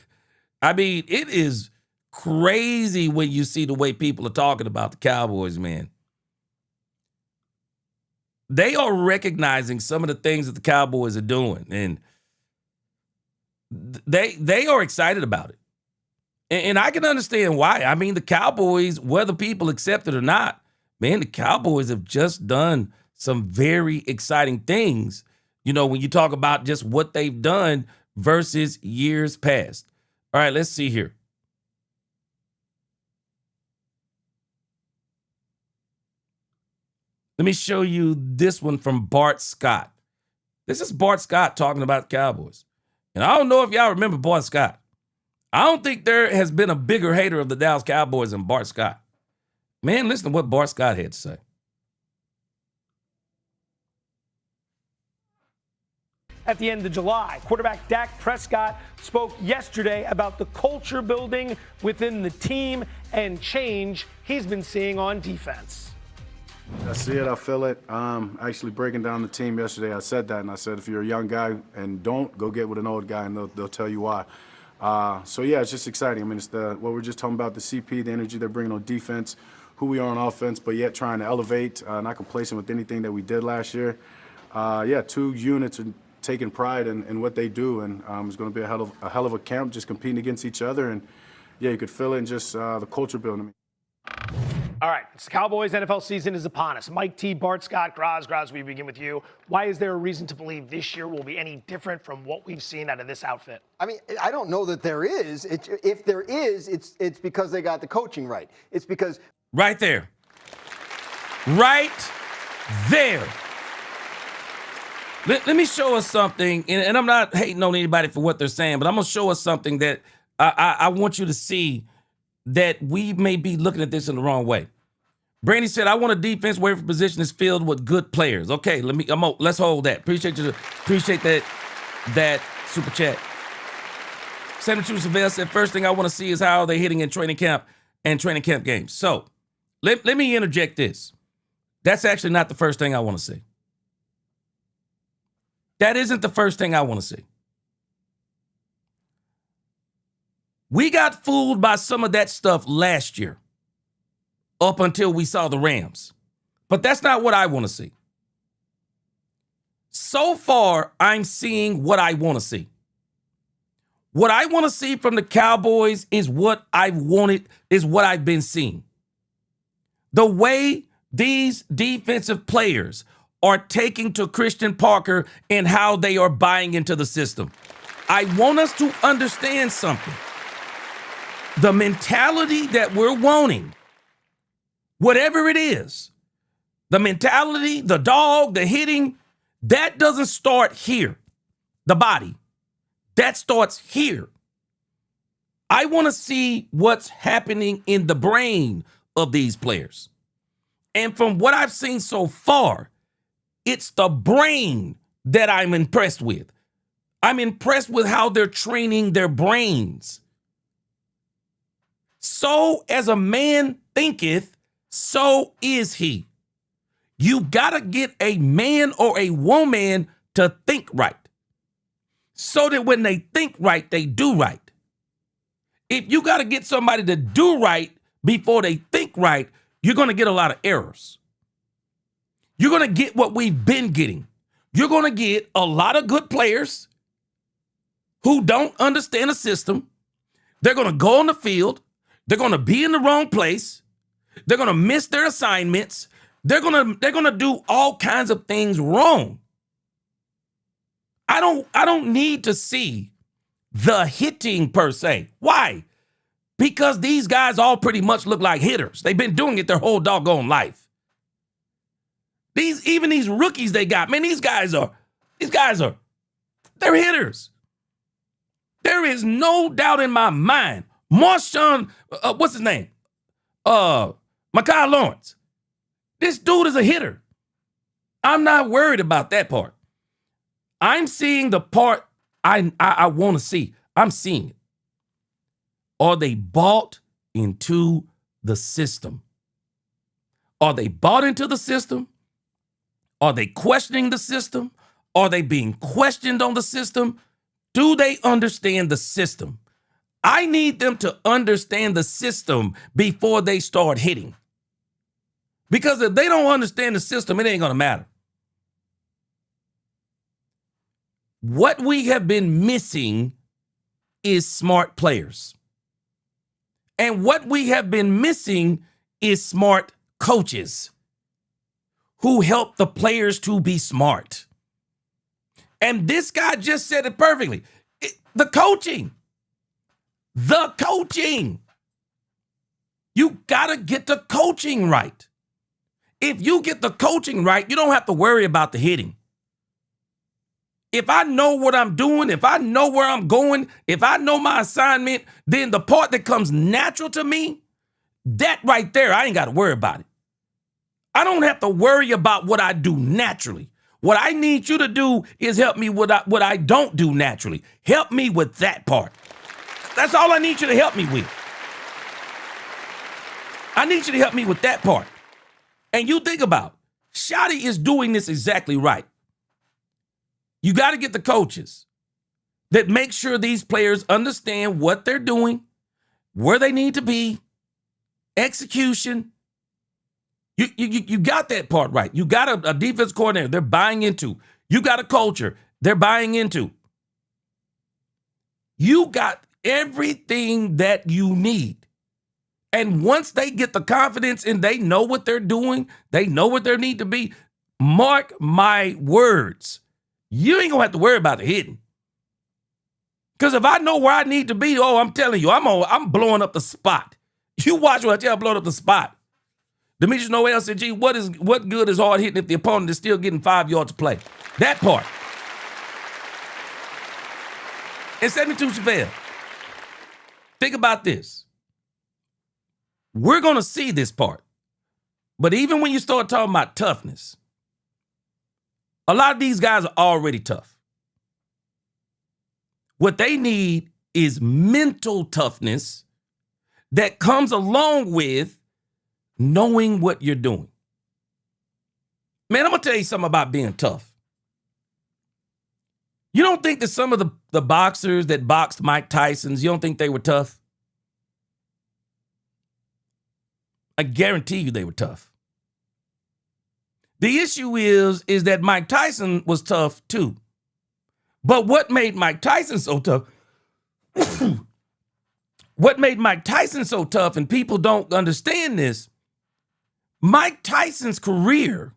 Speaker 1: crazy when you see the way people are talking about the Cowboys, man. They are recognizing some of the things that the Cowboys are doing, and they are excited about it. And I can understand why. The Cowboys, whether people accept it or not, man, the Cowboys have just done some very exciting things, when you talk about just what they've done versus years past. All right, let's see here. Let me show you this one from Bart Scott. This is Bart Scott talking about the Cowboys. And I don't know if y'all remember Bart Scott. I don't think there has been a bigger hater of the Dallas Cowboys than Bart Scott. Man, listen to what Bart Scott had to say.
Speaker 2: At the end of July, quarterback Dak Prescott spoke yesterday about the culture building within the team and change he's been seeing on defense.
Speaker 3: I see it, I feel it. Actually breaking down the team yesterday, I said that, and I said if you're a young guy and don't, go get with an old guy, and they'll tell you why. So yeah, it's just exciting. It's what we're just talking about, the CP, the energy they're bringing on defense, who we are on offense, but yet trying to elevate, not complacent with anything that we did last year. Yeah, 2 units are taking pride in what they do, and it's going to be a hell of a camp, just competing against each other, and yeah, you could feel it in just the culture building.
Speaker 2: All right, it's Cowboys NFL season is upon us. Mike T, Bart Scott, Graz, we begin with you. Why is there a reason to believe this year will be any different from what we've seen out of this outfit?
Speaker 4: I mean, I don't know that there is. If there is, it's because they got the coaching right. It's because
Speaker 1: right there. Right there. Let me show us something, and I'm not hating on anybody for what they're saying, but I'm going to show us something that I want you to see that we may be looking at this in the wrong way. Brandy said, I want a defense where every position is filled with good players. Okay, let's hold that. Appreciate that super chat. Senator Savelle said, first thing I want to see is how they're hitting in training camp and training camp games. So let me interject this. That's actually not the first thing I want to see. That isn't the first thing I want to see. We got fooled by some of that stuff last year up until we saw the Rams. But that's not what I want to see. So far, I'm seeing what I want to see. What I want to see from the Cowboys is what I wanted, is what I've been seeing. The way these defensive players are taking to Christian Parker and how they are buying into the system. I want us to understand something. The mentality that we're wanting, whatever it is, the mentality, the dog, the hitting, that doesn't start here. The body, that starts here. I want to see what's happening in the brain of these players. And from what I've seen so far, it's the brain that I'm impressed with. I'm impressed with how they're training their brains. So as a man thinketh, so is he. You gotta get a man or a woman to think right, so that when they think right, they do right. If you gotta get somebody to do right before they think right, you're gonna get a lot of errors. You're gonna get what we've been getting. You're gonna get a lot of good players who don't understand the system. They're gonna go on the field. They're going to be in the wrong place. They're going to miss their assignments. They're going to do all kinds of things wrong. I don't need to see the hitting per se. Why? Because these guys all pretty much look like hitters. They've been doing it their whole doggone life. Even these rookies they got, man, these guys are, they're hitters. There is no doubt in my mind. Marshawn, what's his name? Mekhi Lawrence. This dude is a hitter. I'm not worried about that part. I'm seeing the part I want to see. I'm seeing it. Are they bought into the system? Are they bought into the system? Are they questioning the system? Are they being questioned on the system? Do they understand the system? I need them to understand the system before they start hitting. Because if they don't understand the system, it ain't going to matter. What we have been missing is smart players. And what we have been missing is smart coaches who help the players to be smart. And this guy just said it perfectly. The coaching. The coaching. You got to get the coaching right. If you get the coaching right, you don't have to worry about the hitting. If I know what I'm doing, if I know where I'm going, if I know my assignment, then the part that comes natural to me, that right there, I ain't got to worry about it. I don't have to worry about what I do naturally. What I need you to do is help me with what I don't do naturally. Help me with that part. That's all I need you to help me with. I need you to help me with that part. And you think about, Shotty is doing this exactly right. You got to get the coaches that make sure these players understand what they're doing, where they need to be, execution, You got that part right. You got a defense coordinator they're buying into. You got a culture they're buying into. You got everything that you need. And once they get the confidence and they know what they're doing, they know what they need to be, mark my words, you ain't gonna have to worry about the hitting. Because if I know where I need to be, I'm telling you, I'm blowing up the spot. You watch what I tell you, I'm blowing up the spot. Demetrius Noel said, gee, what good is hard hitting if the opponent is still getting 5 yards to play? That part. And 72 Chevelle, think about this. We're going to see this part. But even when you start talking about toughness, a lot of these guys are already tough. What they need is mental toughness that comes along with knowing what you're doing. Man, I'm going to tell you something about being tough. You don't think that some of the boxers that boxed Mike Tyson's, you don't think they were tough? I guarantee you they were tough. The issue is that Mike Tyson was tough too. But what made Mike Tyson so tough? What made Mike Tyson so tough, and people don't understand this, Mike Tyson's career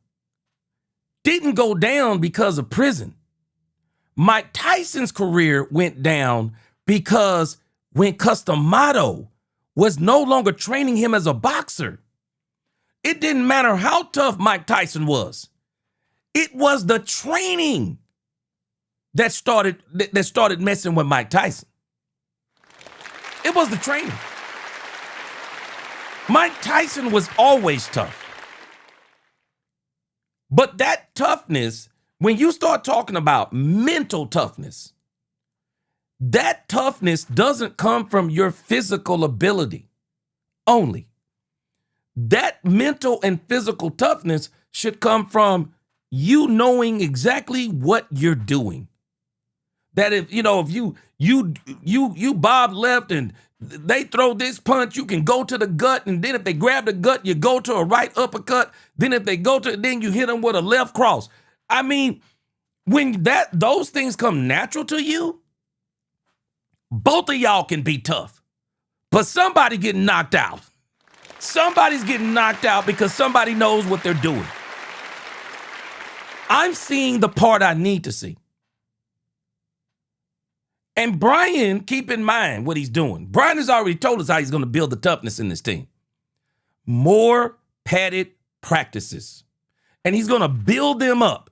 Speaker 1: didn't go down because of prison. Mike Tyson's career went down because when Customato was no longer training him as a boxer, it didn't matter how tough Mike Tyson was. It was the training that started messing with Mike Tyson. It was the training. Mike Tyson was always tough. But that toughness, when you start talking about mental toughness, that toughness doesn't come from your physical ability only. That mental and physical toughness should come from you knowing exactly what you're doing. That if you bob left and they throw this punch, you can go to the gut, and then if they grab the gut, you go to a right uppercut. Then if they then you hit them with a left cross. I mean, when those things come natural to you, both of y'all can be tough. But somebody getting knocked out. Somebody's getting knocked out because somebody knows what they're doing. I'm seeing the part I need to see. And Brian, keep in mind what he's doing. Brian has already told us how he's going to build the toughness in this team. More padded practices. And he's going to build them up.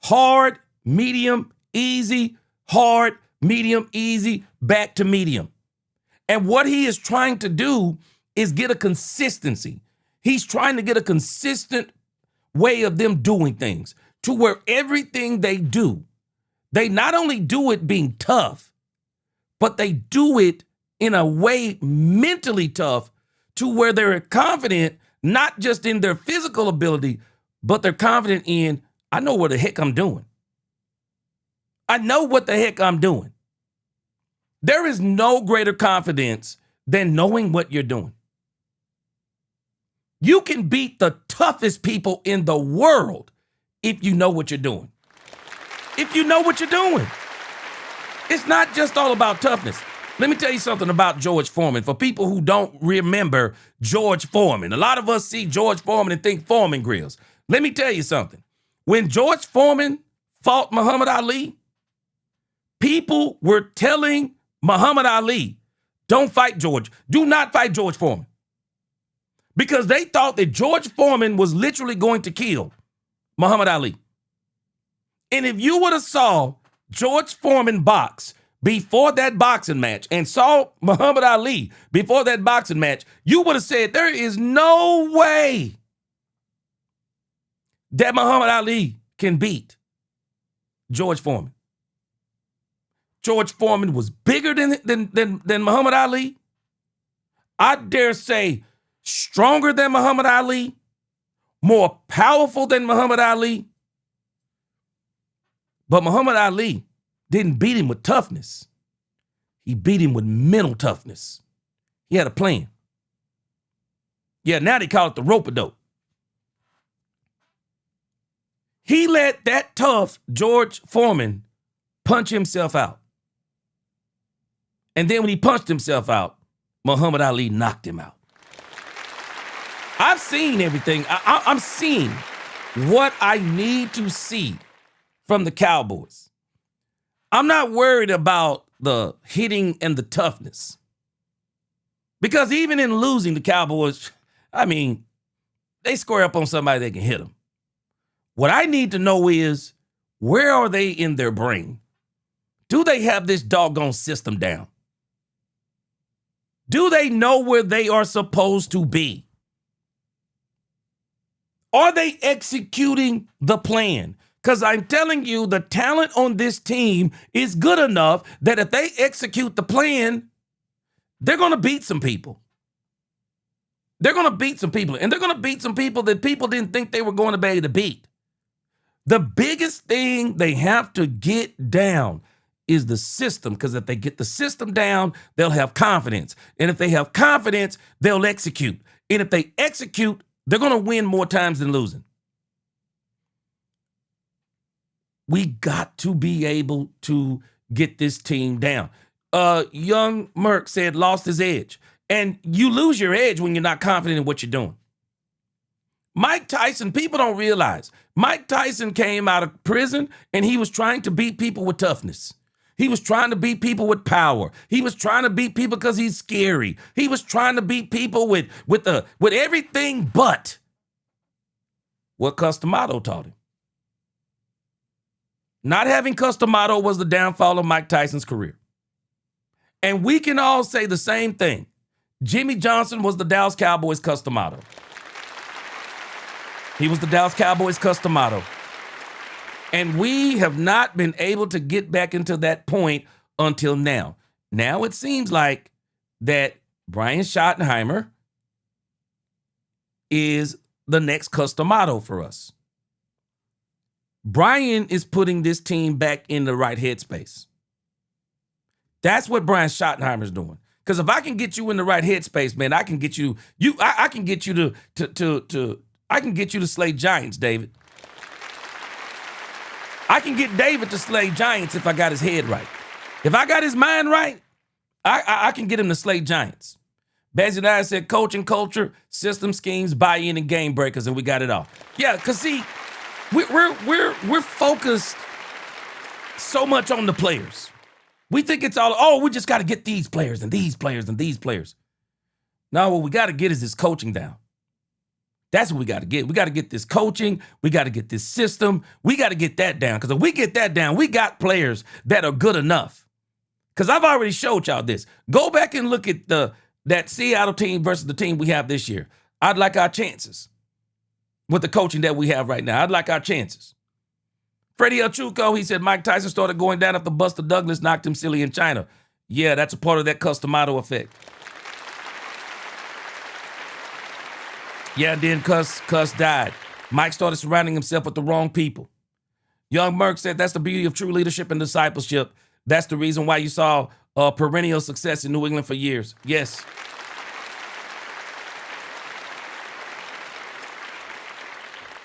Speaker 1: Hard, medium, easy, hard, medium, easy, back to medium. And what he is trying to do is get a consistency. He's trying to get a consistent way of them doing things to where everything they do, they not only do it being tough, but they do it in a way mentally tough to where they're confident, not just in their physical ability, but they're confident in, I know what the heck I'm doing. I know what the heck I'm doing. There is no greater confidence than knowing what you're doing. You can beat the toughest people in the world if you know what you're doing. If you know what you're doing. It's not just all about toughness. Let me tell you something about George Foreman. For people who don't remember George Foreman, a lot of us see George Foreman and think Foreman grills. Let me tell you something. When George Foreman fought Muhammad Ali, people were telling Muhammad Ali, don't fight George. Do not fight George Foreman. Because they thought that George Foreman was literally going to kill Muhammad Ali. And if you would have saw George Foreman box before that boxing match and saw Muhammad Ali before that boxing match, you would have said there is no way that Muhammad Ali can beat George Foreman. George Foreman was bigger than Muhammad Ali. I dare say stronger than Muhammad Ali, more powerful than Muhammad Ali. But Muhammad Ali didn't beat him with toughness. He beat him with mental toughness. He had a plan. Yeah, now they call it the rope-a-dope. He let that tough George Foreman punch himself out. And then when he punched himself out, Muhammad Ali knocked him out. I've seen everything. I'm seeing what I need to see from the Cowboys. I'm not worried about the hitting and the toughness. Because even in losing, the Cowboys, I mean, they square up on somebody that can hit them. What I need to know is, where are they in their brain? Do they have this doggone system down? Do they know where they are supposed to be? Are they executing the plan? Because I'm telling you, the talent on this team is good enough that if they execute the plan, they're going to beat some people. They're going to beat some people, and they're going to beat some people that people didn't think they were going to be able to beat. The biggest thing they have to get down is the system, because if they get the system down, they'll have confidence. And if they have confidence, they'll execute. And if they execute, they're going to win more times than losing. We got to be able to get this team down. Young Merck said lost his edge. And you lose your edge when you're not confident in what you're doing. Mike Tyson, people don't realize, Mike Tyson came out of prison and he was trying to beat people with toughness. He was trying to beat people with power. He was trying to beat people because he's scary. He was trying to beat people with everything but what Customato taught him. Not having Customato was the downfall of Mike Tyson's career. And we can all say the same thing. Jimmy Johnson was the Dallas Cowboys Customato. He was the Dallas Cowboys Customato. And we have not been able to get back into that point until now. Now it seems like that Brian Schottenheimer is the next Customato for us. Brian is putting this team back in the right headspace. That's what Brian Schottenheimer's doing. Because if I can get you in the right headspace, man, I can get you. I can get you I can get you to slay giants, David. I can get David to slay giants if I got his head right. If I got his mind right, I can get him to slay giants. Bazzy and I said coaching culture, system schemes, buy-in, and game breakers, and we got it all. Yeah, because see, we're focused so much on the players. We think it's all, we just got to get these players and these players and these players. No, what we got to get is this coaching down. That's what we got to get. We got to get this coaching. We got to get this system. We got to get that down. Because if we get that down, we got players that are good enough. Because I've already showed y'all this. Go back and look at that Seattle team versus the team we have this year. I'd like our chances with the coaching that we have right now. I'd like our chances. Freddie Elchuco, he said Mike Tyson started going down after Buster Douglas knocked him silly in China. Yeah, that's a part of that Customato effect. Yeah, then Cuss died. Mike started surrounding himself with the wrong people. Young Merck said that's the beauty of true leadership and discipleship. That's the reason why you saw perennial success in New England for years. Yes.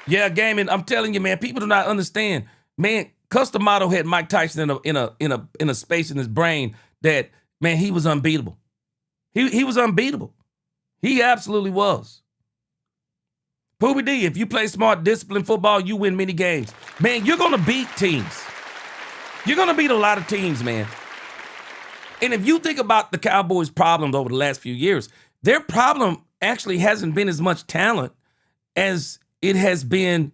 Speaker 1: Yeah, Gaming, I'm telling you, man, people do not understand. Man, Customato had Mike Tyson in a space in his brain that, man, he was unbeatable. He was unbeatable. He absolutely was. Poobie D, if you play smart, disciplined football, you win many games. Man, you're going to beat teams. You're going to beat a lot of teams, man. And if you think about the Cowboys' problems over the last few years, their problem actually hasn't been as much talent as it has been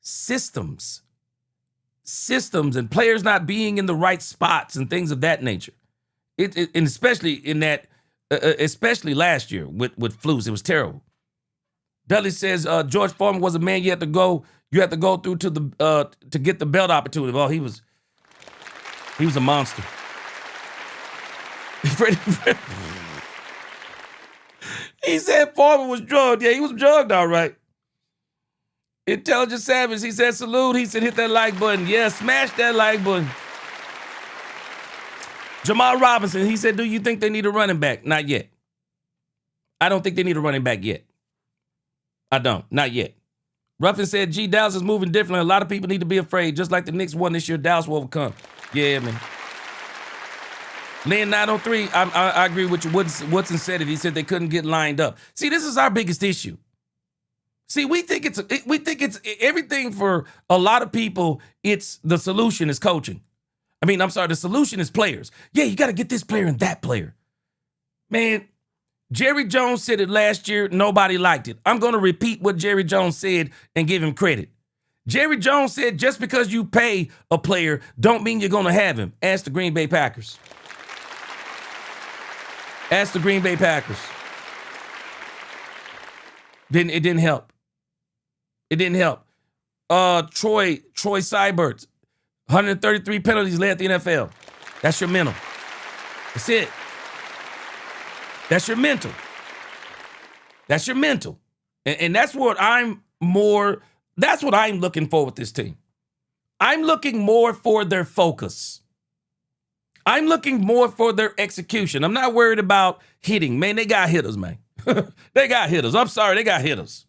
Speaker 1: systems and players not being in the right spots and things of that nature. And especially in that, especially last year with Flus, it was terrible. Dudley says George Foreman was a man you had to go through to get the belt opportunity. Well, he was a monster. He said Foreman was drugged. Yeah, he was drugged, all right. Intelligent Savage, he said salute. He said hit that like button. Yeah, smash that like button. Jamal Robinson, he said, do you think they need a running back? Not yet. I don't think they need a running back yet. I don't. Not yet. Ruffin said, G, Dallas is moving differently. A lot of people need to be afraid. Just like the Knicks won this year, Dallas will overcome. Yeah, man. Lynn 903, I agree with you. Woodson said it. He said they couldn't get lined up. See, this is our biggest issue. See, we think it's everything for a lot of people. It's the solution is coaching. The solution is players. Yeah, you got to get this player and that player. Man, Jerry Jones said it last year. Nobody liked it. I'm going to repeat what Jerry Jones said and give him credit. Jerry Jones said just because you pay a player don't mean you're going to have him. Ask the Green Bay Packers. Ask the Green Bay Packers. It didn't help. It didn't help. Troy Seibert, 133 penalties led the NFL. That's your mental. That's it. That's your mental. That's your mental. And that's what I'm looking for with this team. I'm looking more for their focus. I'm looking more for their execution. I'm not worried about hitting. Man, they got hitters, man. They got hitters. I'm sorry, they got hitters.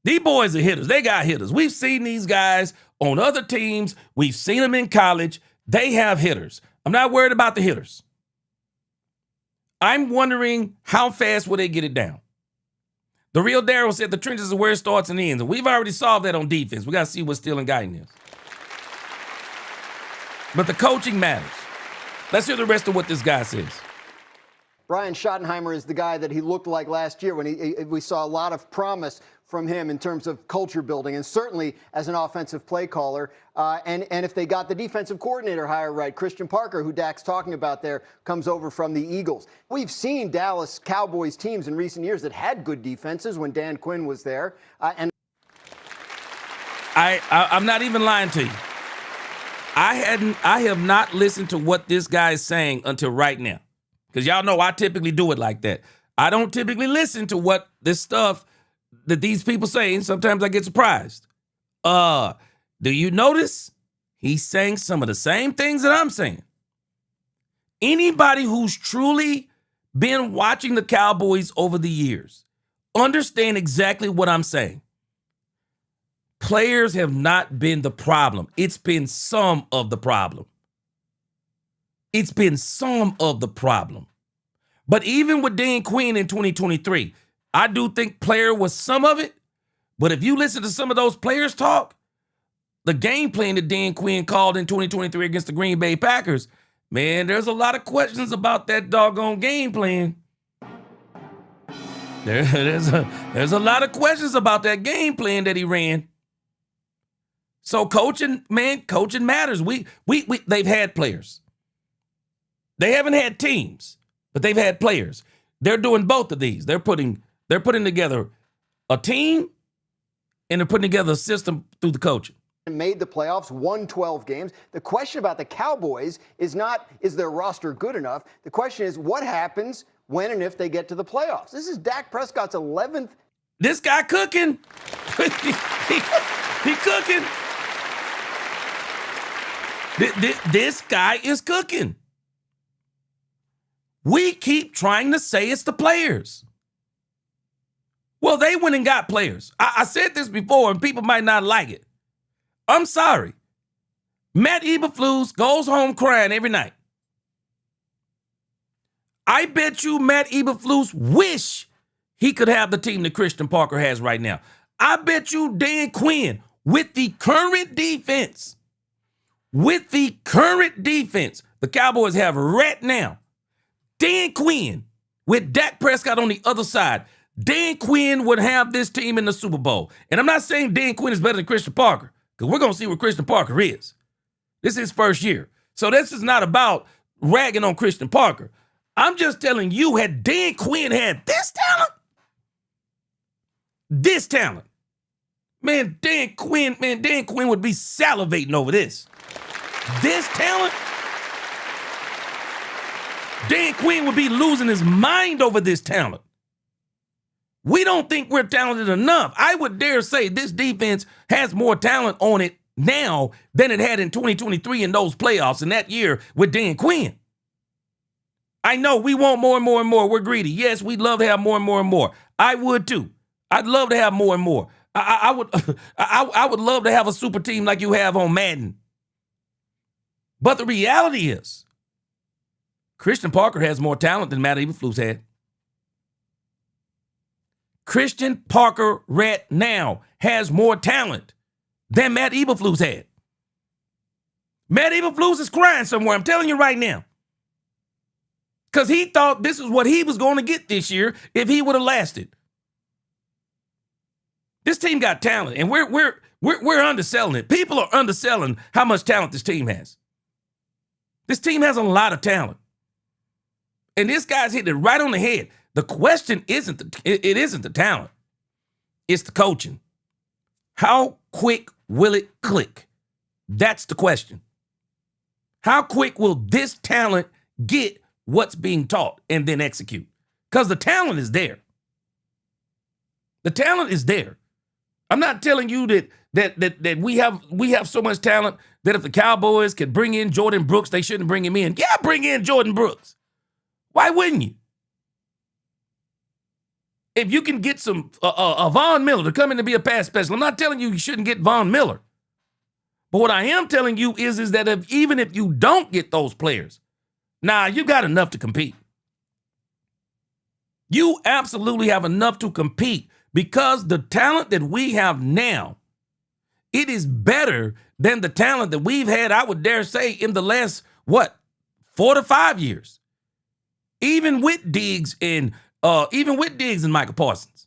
Speaker 1: These boys are hitters. They got hitters. We've seen these guys on other teams. We've seen them in college. They have hitters. I'm not worried about the hitters. I'm wondering how fast will they get it down. The real Daryl said the trenches are where it starts and ends. And we've already solved that on defense. We got to see what's still and guiding this. But the coaching matters. Let's hear the rest of what this guy says.
Speaker 4: Brian Schottenheimer is the guy that he looked like last year when we saw a lot of promise from him in terms of culture building and certainly as an offensive play caller. And if they got the defensive coordinator hire right, Christian Parker, who Dak's talking about there, comes over from the Eagles. We've seen Dallas Cowboys teams in recent years that had good defenses when Dan Quinn was there. I'm
Speaker 1: not even lying to you. I have not listened to what this guy is saying until right now. Because y'all know I typically do it like that. I don't typically listen to what this stuff that these people say, and sometimes I get surprised. Do you notice? He's saying some of the same things that I'm saying. Anybody who's truly been watching the Cowboys over the years understand exactly what I'm saying. Players have not been the problem. It's been some of the problem. It's been some of the problem. But even with Dan Quinn in 2023, I do think player was some of it. But if you listen to some of those players talk, the game plan that Dan Quinn called in 2023 against the Green Bay Packers, man, there's a lot of questions about that doggone game plan. There's a lot of questions about that game plan that he ran. So coaching matters. They've had players. They haven't had teams, but they've had players. They're doing both of these. They're putting together a team and they're putting together a system through the coaching.
Speaker 4: Made the playoffs, won 12 games. The question about the Cowboys is not, is their roster good enough? The question is, what happens when and if they get to the playoffs? This is Dak Prescott's 11th.
Speaker 1: This guy cooking. he cooking. This guy is cooking. We keep trying to say it's the players. Well, they went and got players. I said this before, and people might not like it. I'm sorry. Matt Eberflus goes home crying every night. I bet you Matt Eberflus wish he could have the team that Christian Parker has right now. I bet you Dan Quinn, with the current defense, the Cowboys have right now, Dan Quinn, with Dak Prescott on the other side, Dan Quinn would have this team in the Super Bowl. And I'm not saying Dan Quinn is better than Christian Parker, because we're going to see what Christian Parker is. This is his first year. So this is not about ragging on Christian Parker. I'm just telling you, had Dan Quinn had this talent, man, Dan Quinn would be salivating over this. This talent, Dan Quinn would be losing his mind over this talent. We don't think we're talented enough. I would dare say this defense has more talent on it now than it had in 2023 in those playoffs in that year with Dan Quinn. I know we want more and more and more. We're greedy. Yes, we'd love to have more and more and more. I would too. I'd love to have more and more. I would I would love to have a super team like you have on Madden. But the reality is, Christian Parker has more talent than Matt Eberflus had. Christian Parker right now has more talent than Matt Eberflus had. Matt Eberflus is crying somewhere, I'm telling you right now. Because he thought this is what he was going to get this year if he would have lasted. This team got talent, and we're underselling it. People are underselling how much talent this team has. This team has a lot of talent. And this guy's hit it right on the head. The question isn't the talent. It's the coaching. How quick will it click? That's the question. How quick will this talent get what's being taught and then execute? Because the talent is there. The talent is there. I'm not telling you that we have so much talent that if the Cowboys could bring in Jordan Brooks, they shouldn't bring him in. Yeah, bring in Jordan Brooks. Why wouldn't you? If you can get some Von Miller to come in to be a pass specialist, I'm not telling you shouldn't get Von Miller. But what I am telling you is that even if you don't get those players, you got enough to compete. You absolutely have enough to compete because the talent that we have now, it is better than the talent that we've had, I would dare say, in the last, 4 to 5 years. Even with Diggs and Michael Parsons.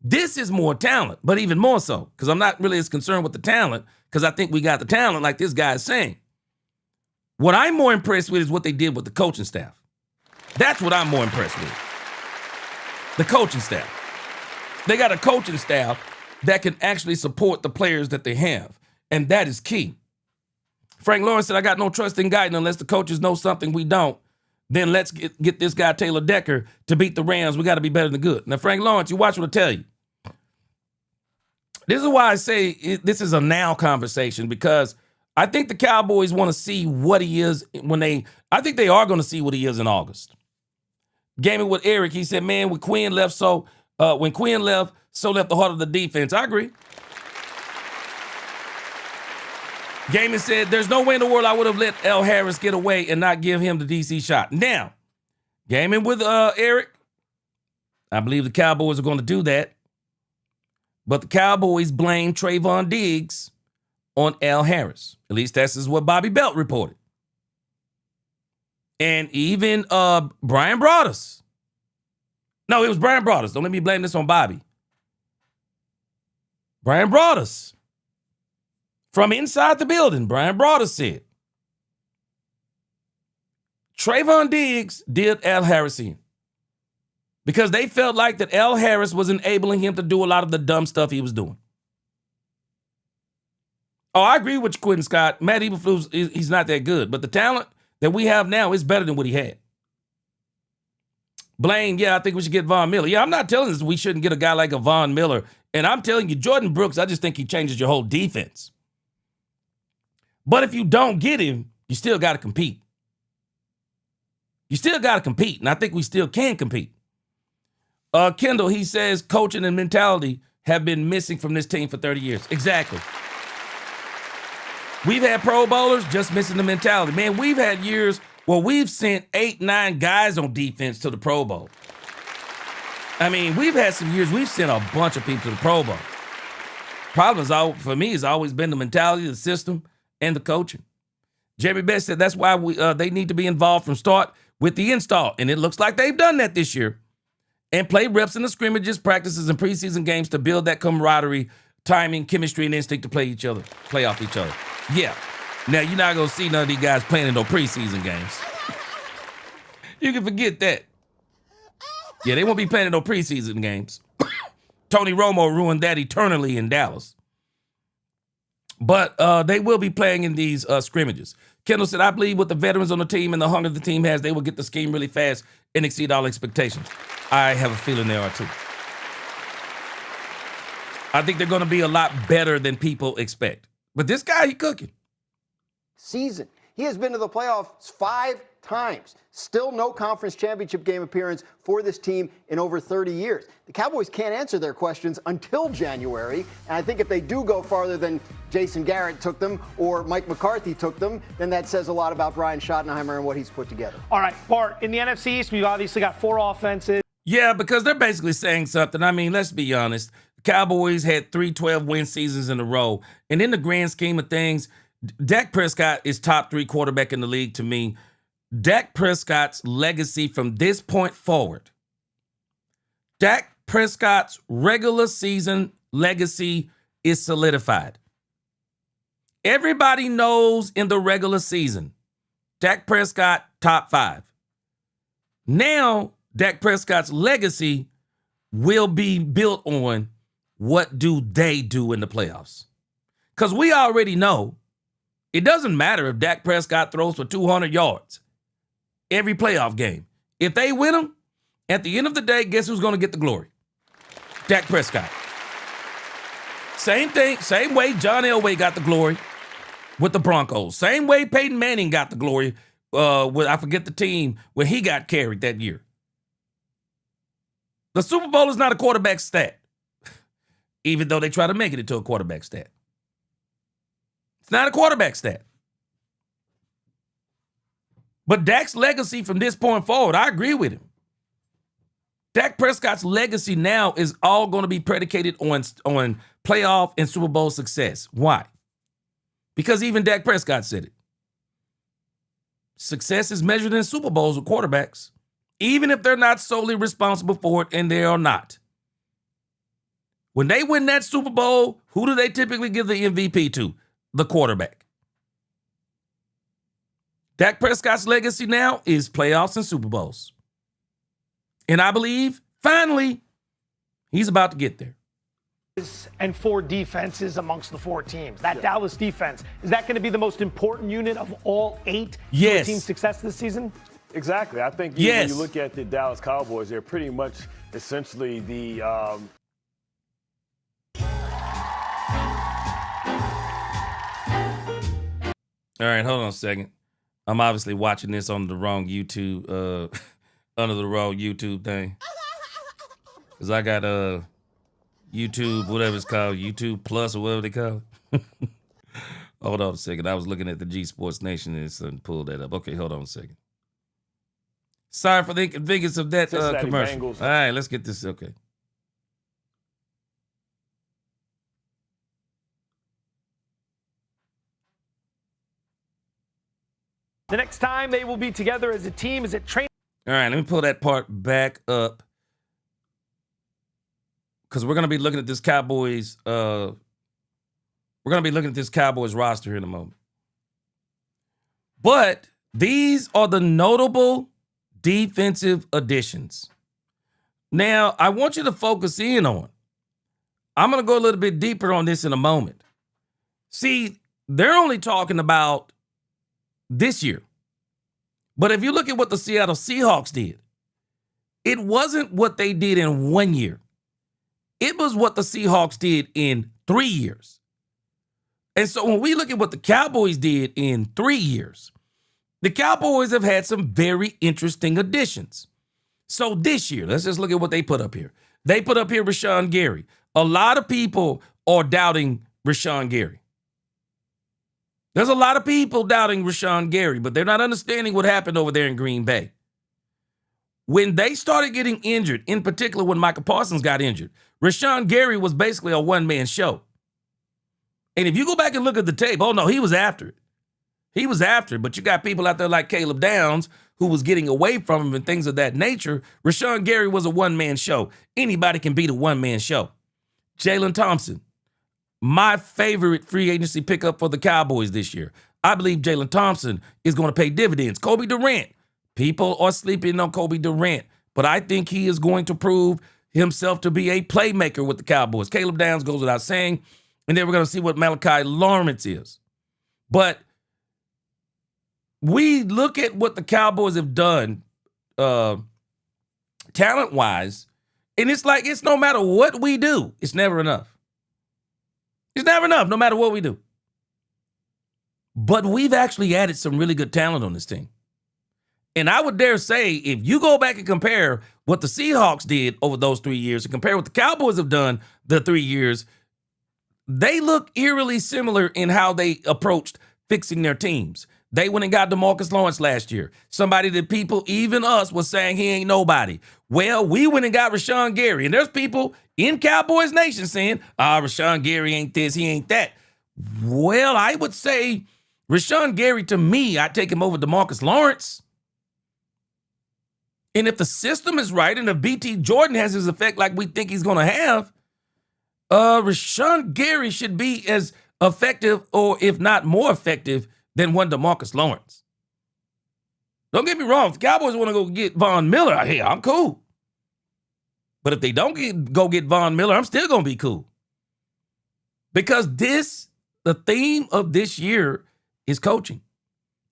Speaker 1: This is more talent, but even more so, because I'm not really as concerned with the talent, because I think we got the talent like this guy is saying. What I'm more impressed with is what they did with the coaching staff. That's what I'm more impressed with. The coaching staff. They got a coaching staff that can actually support the players that they have, and that is key. Frank Lawrence said, I got no trust in Guyton unless the coaches know something we don't. Then let's get this guy, Taylor Decker, to beat the Rams. We got to be better than good. Now, Frank Lawrence, you watch what I tell you. This is why I say this is a now conversation, because I think the Cowboys want to see what he is I think they are going to see what he is in August. Gaming with Eric, he said, man, when Quinn left, so left the heart of the defense. I agree. Gaming said, there's no way in the world I would have let L. Harris get away and not give him the DC shot. Now, Gaming with Eric, I believe the Cowboys are going to do that. But the Cowboys blame Trayvon Diggs on L. Harris. At least that's what Bobby Belt reported. And even Brian Broaddus. No, it was Brian Broaddus. Don't let me blame this on Bobby. Brian Broaddus. From inside the building, Brian Broaddus said, Trayvon Diggs did L. Harris in because they felt like that L. Harris was enabling him to do a lot of the dumb stuff he was doing. Oh, I agree with you, Quentin Scott. Matt Eberflus, he's not that good, but the talent that we have now is better than what he had. Blaine, yeah, I think we should get Von Miller. Yeah, I'm not telling us we shouldn't get a guy like a Von Miller. And I'm telling you, Jordan Brooks, I just think he changes your whole defense. But if you don't get him, you still got to compete. You still got to compete, and I think we still can compete. Kendall, he says coaching and mentality have been missing from this team for 30 years. Exactly. We've had Pro Bowlers just missing the mentality. Man, we've had years where we've sent 8, 9 guys on defense to the Pro Bowl. I mean, we've had some years we've sent a bunch of people to the Pro Bowl. Problem for me has always been the mentality, the system, and the coaching. Jeremy Best said that's why they need to be involved from start with the install. And it looks like they've done that this year. And play reps in the scrimmages, practices, and preseason games to build that camaraderie, timing, chemistry, and instinct to play off each other. Yeah. Now, you're not going to see none of these guys playing in no preseason games. You can forget that. Yeah, they won't be playing in no preseason games. Tony Romo ruined that eternally in Dallas. But they will be playing in these scrimmages. Kendall said, I believe with the veterans on the team and the hunger the team has, they will get the scheme really fast and exceed all expectations. I have a feeling they are too. I think they're going to be a lot better than people expect. But this guy, he cooking.
Speaker 4: Season. He has been to the playoffs 5 times. Still no conference championship game appearance for this team in over 30 years. The Cowboys can't answer their questions until January, and I think if they do go farther than Jason Garrett took them or Mike McCarthy took them, then that says a lot about Brian Schottenheimer and what he's put together.
Speaker 2: All right, Bart, in the NFC East, we've obviously got 4 offenses.
Speaker 1: Yeah, because they're basically saying something. I mean, let's be honest. The Cowboys had 3 12-win seasons in a row, and in the grand scheme of things, Dak Prescott is top 3 quarterback in the league to me. Dak Prescott's legacy from this point forward, Dak Prescott's regular season legacy is solidified. Everybody knows in the regular season, Dak Prescott, top 5. Now, Dak Prescott's legacy will be built on what do they do in the playoffs. Because we already know it doesn't matter if Dak Prescott throws for 200 yards every playoff game. If they win them, at the end of the day, guess who's going to get the glory? Dak Prescott. Same thing, same way John Elway got the glory with the Broncos. Same way Peyton Manning got the glory with, I forget the team, where he got carried that year. The Super Bowl is not a quarterback stat, even though they try to make it into a quarterback stat. It's not a quarterback stat. But Dak's legacy from this point forward, I agree with him. Dak Prescott's legacy now is all going to be predicated on playoff and Super Bowl success. Why? Because even Dak Prescott said it. Success is measured in Super Bowls with quarterbacks, even if they're not solely responsible for it, and they are not. When they win that Super Bowl, who do they typically give the MVP to? The quarterback. Dak Prescott's legacy now is playoffs and Super Bowls. And I believe, finally, he's about to get there.
Speaker 2: And 4 defenses amongst the 4 teams. That Dallas defense, is that going to be the most important unit of all 8
Speaker 1: Yes.
Speaker 2: team success this season?
Speaker 5: Exactly. I think when you look at the Dallas Cowboys, they're pretty much essentially the
Speaker 1: All right, hold on a second. I'm obviously watching this on the wrong YouTube, under the wrong YouTube thing. Because I got YouTube, whatever it's called, YouTube Plus or whatever they call it. Hold on a second. I was looking at the G Sports Nation and pulled that up. Okay, hold on a second. Sorry for the inconvenience of that commercial.
Speaker 5: Bengals.
Speaker 1: All right, let's get this. Okay.
Speaker 2: The next time they will be together as a team is at training.
Speaker 1: All right, let me pull that part back up. Because we're going to be looking at this Cowboys, roster here in a moment. But these are the notable defensive additions. Now, I want you to focus in on. I'm going to go a little bit deeper on this in a moment. See, they're only talking about this year. But if you look at what the Seattle Seahawks did, it wasn't what they did in 1 year. It was what the Seahawks did in 3 years. And so when we look at what the Cowboys did in 3 years, the Cowboys have had some very interesting additions. So this year, let's just look at what they put up here. They put up here Rashawn Gary. A lot of people are doubting Rashawn Gary. There's a lot of people doubting Rashawn Gary, but they're not understanding what happened over there in Green Bay. When they started getting injured, in particular when Michael Parsons got injured, Rashawn Gary was basically a one-man show. And if you go back and look at the tape, oh no, he was after it. He was after it, but you got people out there like Caleb Downs who was getting away from him and things of that nature. Rashawn Gary was a one-man show. Anybody can beat a one-man show. Jalen Thompson, my favorite free agency pickup for the Cowboys this year. I believe Jalen Thompson is going to pay dividends. Kobe Durant. People are sleeping on Kobe Durant, but I think he is going to prove himself to be a playmaker with the Cowboys. Caleb Downs goes without saying, and then we're going to see what Malachi Lawrence is. But we look at what the Cowboys have done talent-wise, and it's like it's no matter what we do, it's never enough. It's never enough, no matter what we do. But we've actually added some really good talent on this team. And I would dare say, if you go back and compare what the Seahawks did over those 3 years and compare what the Cowboys have done the 3 years, they look eerily similar in how they approached fixing their teams. They went and got DeMarcus Lawrence last year. Somebody that people, even us, was saying he ain't nobody. Well, we went and got Rashawn Gary. And there's people in Cowboys Nation saying, Rashawn Gary ain't this, he ain't that. Well, I would say Rashawn Gary, to me, I'd take him over DeMarcus Lawrence. And if the system is right and if BT Jordan has his effect like we think he's going to have, Rashawn Gary should be as effective, or if not more effective, than one DeMarcus Lawrence. Don't get me wrong. If the Cowboys want to go get Von Miller, hey, I'm cool. But if they don't go get Von Miller, I'm still going to be cool. Because the theme of this year is coaching.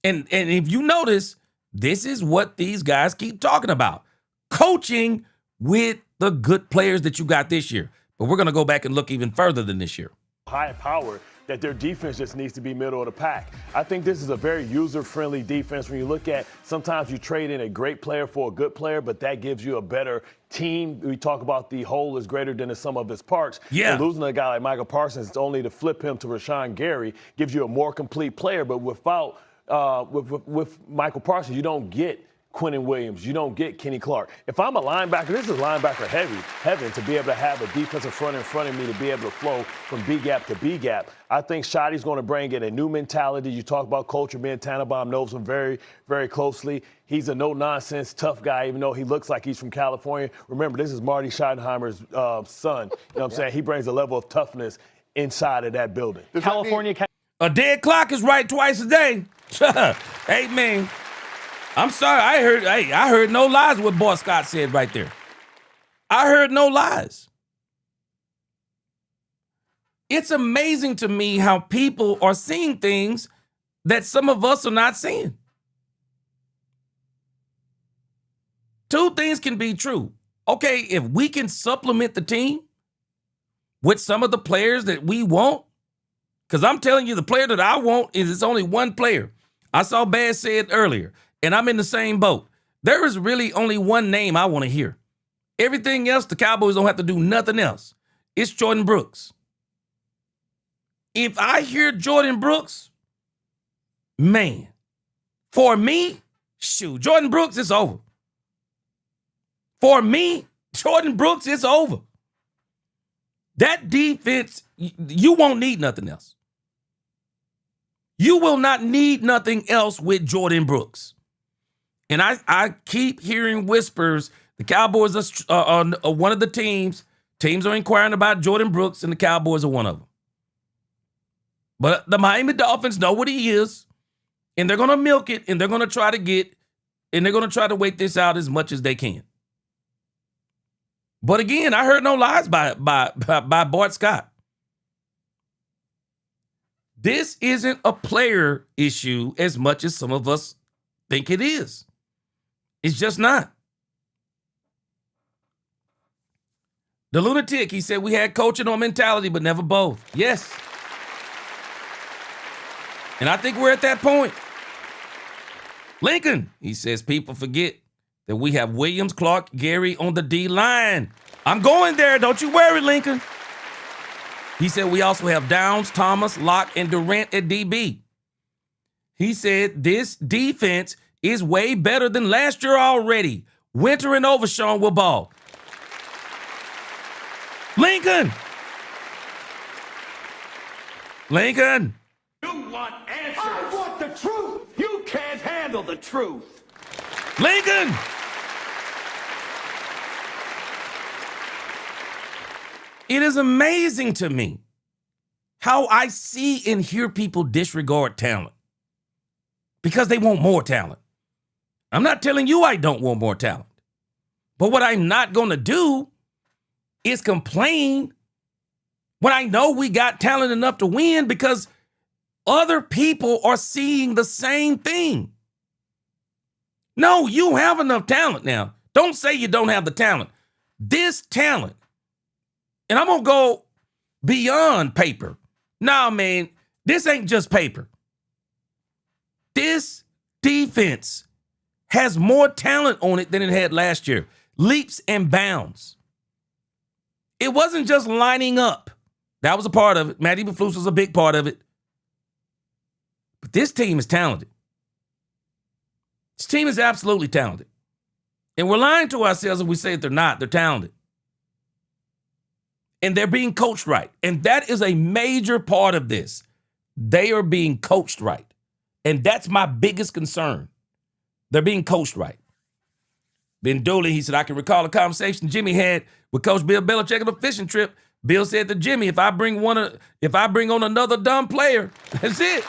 Speaker 1: And if you notice, this is what these guys keep talking about. Coaching with the good players that you got this year. But we're going to go back and look even further than this year.
Speaker 5: High power that their defense just needs to be middle of the pack. I think this is a very user-friendly defense. When you look at, sometimes you trade in a great player for a good player, but that gives you a better team. We talk about the whole is greater than the sum of its parts.
Speaker 1: Yeah.
Speaker 5: And losing a guy like Michael Parsons, it's only to flip him to Rashawn Gary, gives you a more complete player. But without with Michael Parsons, you don't get Quinnen Williams. You don't get Kenny Clark. If I'm a linebacker, this is linebacker heaven to be able to have a defensive front in front of me to be able to flow from B gap to B gap. I think Shotty's going to bring in a new mentality. You talk about culture. Me and Tannenbaum knows him very, very closely. He's a no-nonsense, tough guy, even though he looks like he's from California. Remember, this is Marty Schottenheimer's son. You know what I'm saying? He brings a level of toughness inside of that building.
Speaker 2: California.
Speaker 1: A dead clock is right twice a day. Hey, man. I'm sorry. I heard no lies what Boy Scott said right there. I heard no lies. It's amazing to me how people are seeing things that some of us are not seeing. Two things can be true. Okay, if we can supplement the team with some of the players that we want, because I'm telling you, the player that I want is it's only one player. I saw Baz say it earlier, and I'm in the same boat. There is really only one name I want to hear. Everything else, the Cowboys don't have to do nothing else. It's Jordan Brooks. If I hear Jordan Brooks, man, for me, shoot, Jordan Brooks, it's over. For me, Jordan Brooks, it's over. That defense, you won't need nothing else. You will not need nothing else with Jordan Brooks. And I keep hearing whispers. The Cowboys are one of the teams. Teams are inquiring about Jordan Brooks, and the Cowboys are one of them. But the Miami Dolphins know what he is, and they're going to milk it, and they're going to try to wait this out as much as they can. But again, I heard no lies by Bart Scott. This isn't a player issue as much as some of us think it is. It's just not. The lunatic, he said we had coaching or mentality, but never both. Yes. And I think we're at that point. Lincoln, he says people forget that we have Williams, Clark, Gary on the D line. I'm going there. Don't you worry, Lincoln. He said we also have Downs, Thomas, Locke, and Durant at DB. He said this defense is way better than last year already. Winter and Overshawn will ball. Lincoln. Lincoln.
Speaker 6: You want answers. I want the truth. You can't handle the truth.
Speaker 1: Lincoln. It is amazing to me how I see and hear people disregard talent because they want more talent. I'm not telling you I don't want more talent. But what I'm not going to do is complain when I know we got talent enough to win because other people are seeing the same thing. No, you have enough talent now. Don't say you don't have the talent. This talent, and I'm going to go beyond paper. Nah, man, this ain't just paper. This defense has more talent on it than it had last year. Leaps and bounds. It wasn't just lining up. That was a part of it. Matt Eberflus was a big part of it. But this team is talented. This team is absolutely talented. And we're lying to ourselves if we say that they're not. They're talented. And they're being coached right. And that is a major part of this. They are being coached right. And that's my biggest concern. They're being coached right. Ben Dooley, he said, I can recall a conversation Jimmy had with Coach Bill Belichick on a fishing trip. Bill said to Jimmy, if I bring on another dumb player, that's it.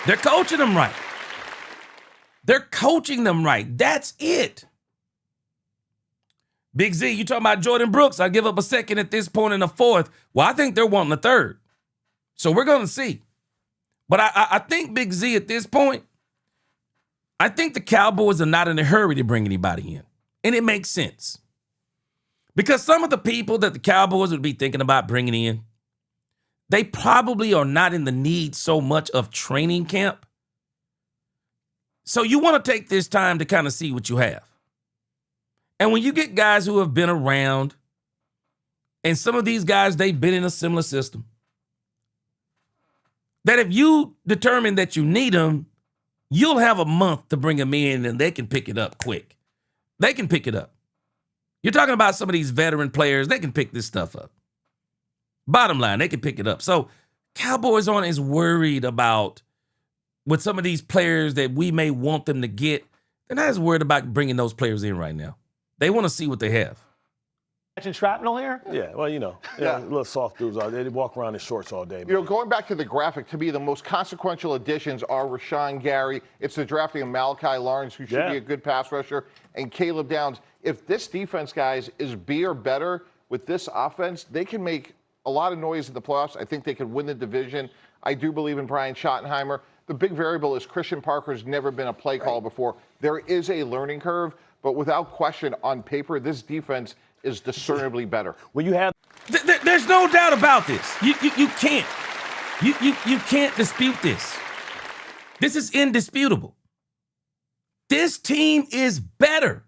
Speaker 1: They're coaching them right. They're coaching them right. That's it. Big Z, you talking about Jordan Brooks. I give up a second at this point in the fourth. Well, I think they're wanting a third. So we're going to see. But I think, Big Z, at this point, I think the Cowboys are not in a hurry to bring anybody in. And it makes sense. Because some of the people that the Cowboys would be thinking about bringing in, they probably are not in the need so much of training camp. So you want to take this time to kind of see what you have. And when you get guys who have been around, and some of these guys, they've been in a similar system, that if you determine that you need them, you'll have a month to bring them in and they can pick it up quick. They can pick it up. You're talking about some of these veteran players, they can pick this stuff up. Bottom line, they can pick it up. So Cowboys aren't as worried about with some of these players that we may want them to get. They're not as worried about bringing those players in right now. They want to see what they have.
Speaker 2: Catching shrapnel here?
Speaker 5: Yeah, well, little soft dudes out there. They walk around in shorts all day.
Speaker 7: Going back to the graphic, to me, the most consequential additions are Rashawn Gary. It's the drafting of Malachi Lawrence, who should be a good pass rusher, and Caleb Downs. If this defense, guys, is B or better with this offense, they can make a lot of noise in the playoffs. I think they could win the division. I do believe in Brian Schottenheimer. The big variable is Christian Parker's never been a play caller before. There is a learning curve, but without question, on paper, this defense is discernibly better.
Speaker 5: When you have,
Speaker 1: there's no doubt about this. You can't. You can't dispute this. This is indisputable. This team is better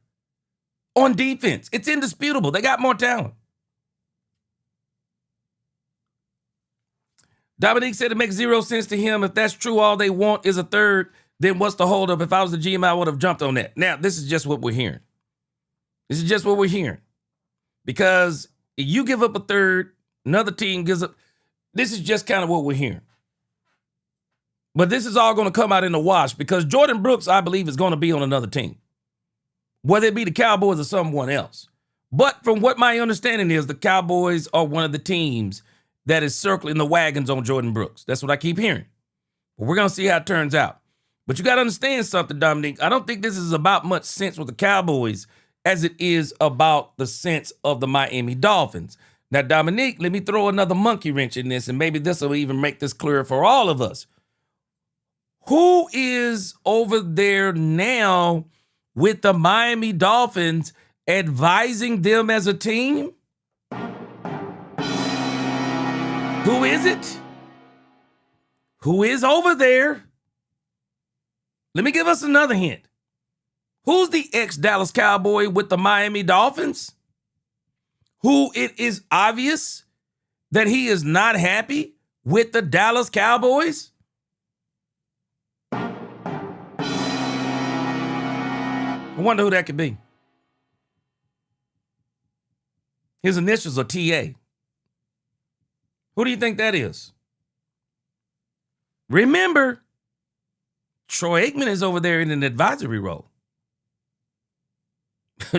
Speaker 1: on defense. It's indisputable. They got more talent. Dominique said it makes zero sense to him. If that's true, all they want is a third, then what's the holdup? If I was the GM, I would have jumped on that. Now, this is just what we're hearing. This is just what we're hearing. Because you give up a third, another team gives up. This is just kind of what we're hearing. But this is all going to come out in the wash because Jordan Brooks, I believe, is going to be on another team. Whether it be the Cowboys or someone else. But from what my understanding is, the Cowboys are one of the teams that is circling the wagons on Jordan Brooks. That's what I keep hearing. But we're going to see how it turns out. But you got to understand something, Dominique. I don't think this is about much sense with the Cowboys as it is about the sense of the Miami Dolphins. Now, Dominique, let me throw another monkey wrench in this, and maybe this will even make this clearer for all of us. Who is over there now with the Miami Dolphins advising them as a team? Who is it? Who is over there? Let me give us another hint. Who's the ex-Dallas Cowboy with the Miami Dolphins? Who it is obvious that he is not happy with the Dallas Cowboys? I wonder who that could be. His initials are TA. Who do you think that is? Remember, Troy Aikman is over there in an advisory role.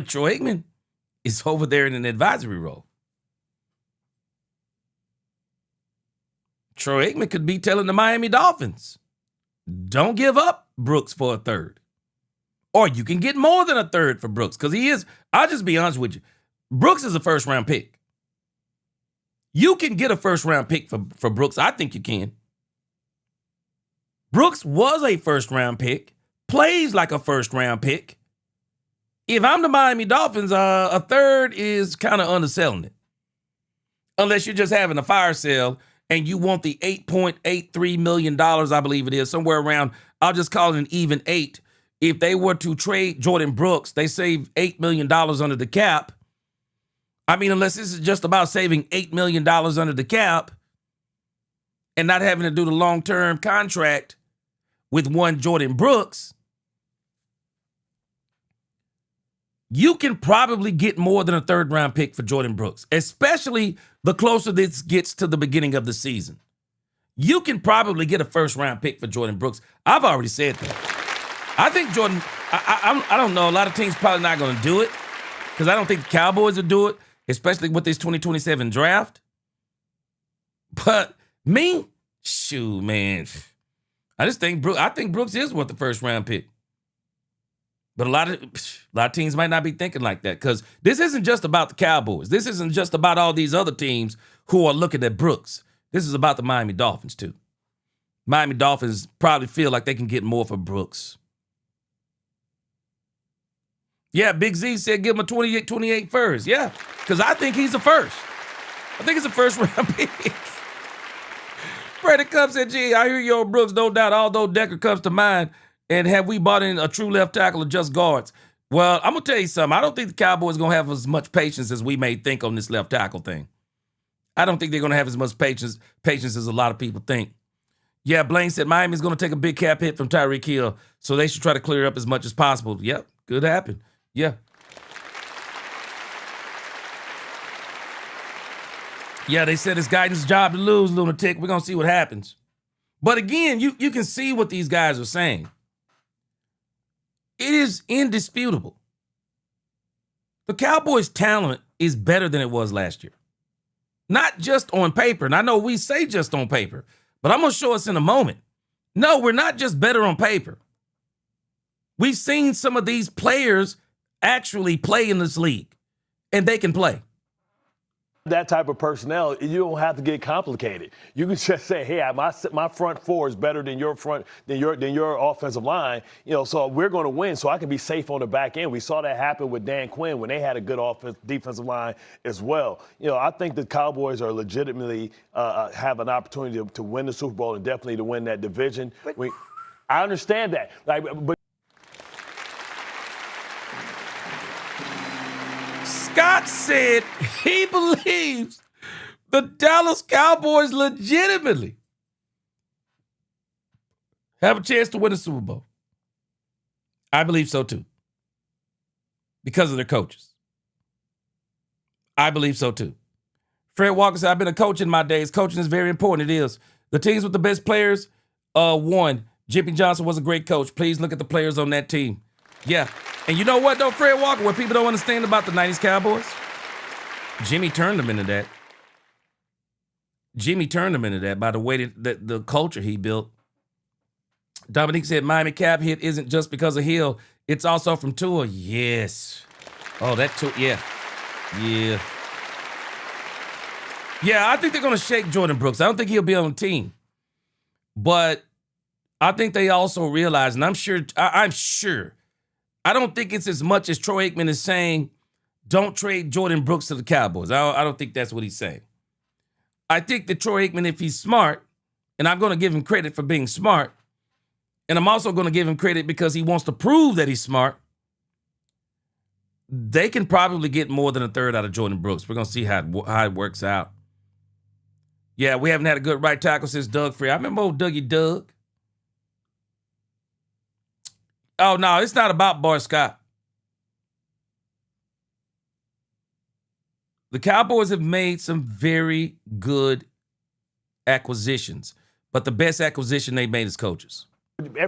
Speaker 1: Troy Aikman is over there in an advisory role. Troy Aikman could be telling the Miami Dolphins, don't give up Brooks for a third. Or you can get more than a third for Brooks because he is, I'll just be honest with you, Brooks is a first-round pick. You can get a first-round pick for Brooks. I think you can. Brooks was a first-round pick, plays like a first-round pick. If I'm the Miami Dolphins, a third is kind of underselling it. Unless you're just having a fire sale and you want the $8.83 million, I believe it is, somewhere around, I'll just call it an even 8. If they were to trade Jordan Brooks, they save $8 million under the cap. I mean, unless this is just about saving $8 million under the cap and not having to do the long-term contract with one Jordan Brooks, you can probably get more than a third-round pick for Jordan Brooks, especially the closer this gets to the beginning of the season. You can probably get a first-round pick for Jordan Brooks. I've already said that. I think Jordan, I don't know, a lot of teams probably not going to do it because I don't think the Cowboys will do it, especially with this 2027 draft. But me, shoot, man, I think Brooks is worth the first-round pick. But a lot of teams might not be thinking like that because this isn't just about the Cowboys. This isn't just about all these other teams who are looking at Brooks. This is about the Miami Dolphins, too. Miami Dolphins probably feel like they can get more for Brooks. Yeah, Big Z said give him a 28 first. Yeah, because I think he's a first. I think it's a first-round pick. Brandon Cup said, gee, I hear you on Brooks, no doubt, although Decker comes to mind. And have we bought in a true left tackle or just guards? Well, I'm going to tell you something. I don't think the Cowboys are going to have as much patience as we may think on this left tackle thing. I don't think they're going to have as much patience as a lot of people think. Yeah, Blaine said Miami's going to take a big cap hit from Tyreek Hill, so they should try to clear up as much as possible. Yep, could happen. Yeah. Yeah, they said it's Guyton's job to lose, lunatic. We're going to see what happens. But again, you can see what these guys are saying. It is indisputable. The Cowboys' talent is better than it was last year. Not just on paper. And I know we say just on paper, but I'm going to show us in a moment. No, we're not just better on paper. We've seen some of these players actually play in this league, and they can play.
Speaker 5: That type of personnel, you don't have to get complicated. You can just say, "Hey, my front four is better than your offensive line." So we're going to win. So I can be safe on the back end. We saw that happen with Dan Quinn when they had a good defensive line as well. I think the Cowboys are legitimately have an opportunity to win the Super Bowl and definitely to win that division. I understand that, but.
Speaker 1: Scott said he believes the Dallas Cowboys legitimately have a chance to win the Super Bowl. I believe so too. Because of their coaches. I believe so too. Fred Walker said, I've been a coach in my days. Coaching is very important. It is. The teams with the best players won. Jimmy Johnson was a great coach. Please look at the players on that team. Yeah. And you know what, though, Fred Walker, what people don't understand about the 90s Cowboys? Jimmy turned them into that. Jimmy turned them into that by the way that the culture he built. Dominique said Miami cap hit isn't just because of Hill. It's also from Tua. Yes. Oh, that Tua. Yeah. Yeah. Yeah, I think they're going to shake Jordan Brooks. I don't think he'll be on the team. But I think they also realize, and I'm sure, I don't think it's as much as Troy Aikman is saying, don't trade Jordan Brooks to the Cowboys. I don't think that's what he's saying. I think that Troy Aikman, if he's smart, and I'm going to give him credit for being smart, and I'm also going to give him credit because he wants to prove that he's smart, they can probably get more than a third out of Jordan Brooks. We're going to see how it works out. Yeah, we haven't had a good right tackle since Doug Free. I remember old Dougie Doug. Oh, no, it's not about Bart Scott. The Cowboys have made some very good acquisitions, but the best acquisition they made is coaches.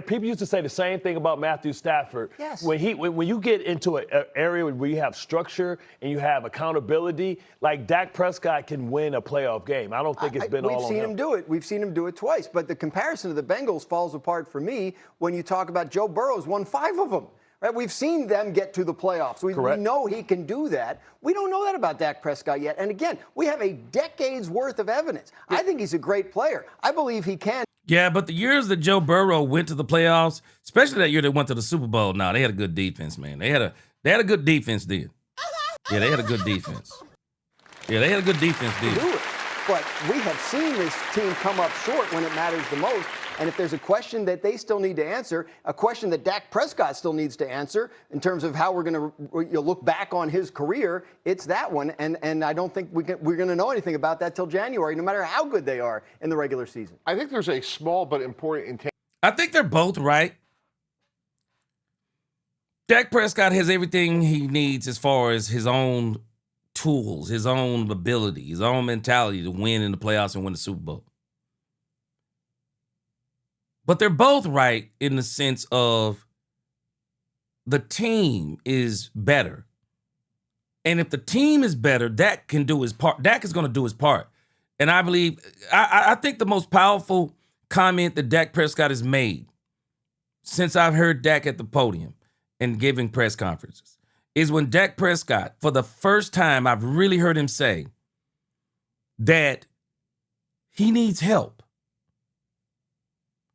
Speaker 5: People used to say the same thing about Matthew Stafford.
Speaker 4: Yes.
Speaker 5: When you get into an area where you have structure and you have accountability, like Dak Prescott can win a playoff game. I don't think it's been all on him.
Speaker 4: We've seen him do it. We've seen him do it twice. But the comparison to the Bengals falls apart for me when you talk about Joe Burrow's won 5 of them. Right? We've seen them get to the playoffs. We know he can do that. We don't know that about Dak Prescott yet. And again, we have a decade's worth of evidence. I think he's a great player. I believe he can.
Speaker 1: Yeah, but the years that Joe Burrow went to the playoffs, especially that year they went to the Super Bowl, they had a good defense, man. They had a good defense then. Yeah, they had a good defense. Yeah, they had a good defense then.
Speaker 4: but we have seen this team come up short when it matters the most. And if there's a question that they still need to answer, a question that Dak Prescott still needs to answer in terms of how we're going to look back on his career, it's that one. And I don't think we're going to know anything about that till January, no matter how good they are in the regular season.
Speaker 7: I think there's a small but important
Speaker 1: I think they're both right. Dak Prescott has everything he needs as far as his own tools, his own ability, his own mentality to win in the playoffs and win the Super Bowl. But they're both right in the sense of the team is better. And if the team is better, Dak can do his part. Dak is going to do his part. And I believe, I think the most powerful comment that Dak Prescott has made since I've heard Dak at the podium and giving press conferences is when Dak Prescott, for the first time, I've really heard him say that he needs help.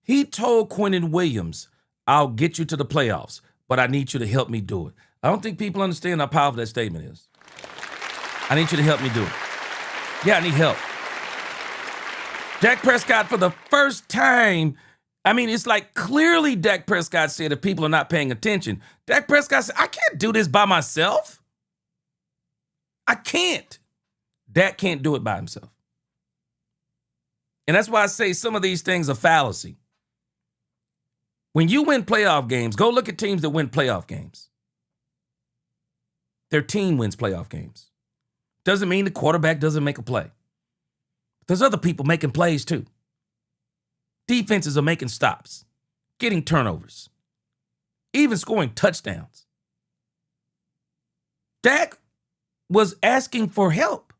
Speaker 1: He told Quinnen Williams, I'll get you to the playoffs, but I need you to help me do it. I don't think people understand how powerful that statement is. I need you to help me do it. Yeah, I need help. Dak Prescott, for the first time, I mean, it's like clearly Dak Prescott said if people are not paying attention, Dak Prescott said, I can't do this by myself. I can't. Dak can't do it by himself. And that's why I say some of these things are fallacy. When you win playoff games, go look at teams that win playoff games. Their team wins playoff games. Doesn't mean the quarterback doesn't make a play. There's other people making plays too. Defenses are making stops, getting turnovers, even scoring touchdowns. Dak was asking for help.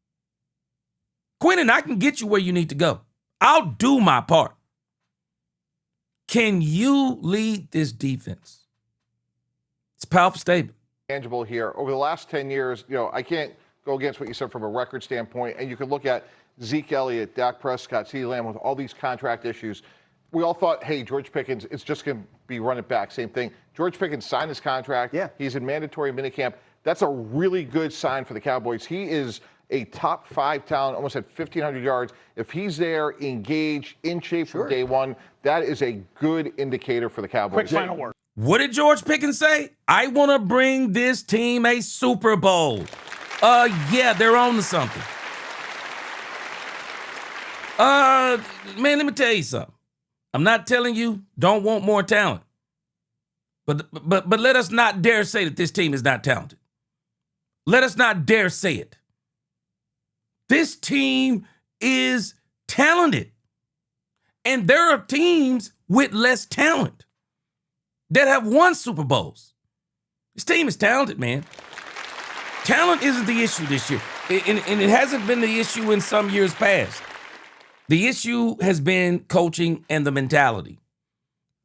Speaker 1: Quinnen, I can get you where you need to go. I'll do my part. Can you lead this defense? It's a powerful statement.
Speaker 7: Tangible here. Over the last 10 years, I can't go against what you said from a record standpoint, and you can look at Zeke Elliott, Dak Prescott, CeeDee Lamb with all these contract issues. We all thought, hey, George Pickens, it's just going to be running back. Same thing. George Pickens signed his contract. Yeah. He's in mandatory minicamp. That's a really good sign for the Cowboys. He is a top 5 talent, almost at 1,500 yards. If he's there, engaged, in shape from day one, that is a good indicator for the Cowboys.
Speaker 2: Quick final word.
Speaker 1: What did George Pickens say? I want to bring this team a Super Bowl. Yeah, they're on to something. Man, let me tell you something. I'm not telling you don't want more talent. But let us not dare say that this team is not talented. Let us not dare say it. This team is talented. And there are teams with less talent that have won Super Bowls. This team is talented, man. Talent isn't the issue this year. And it hasn't been the issue in some years past. The issue has been coaching and the mentality.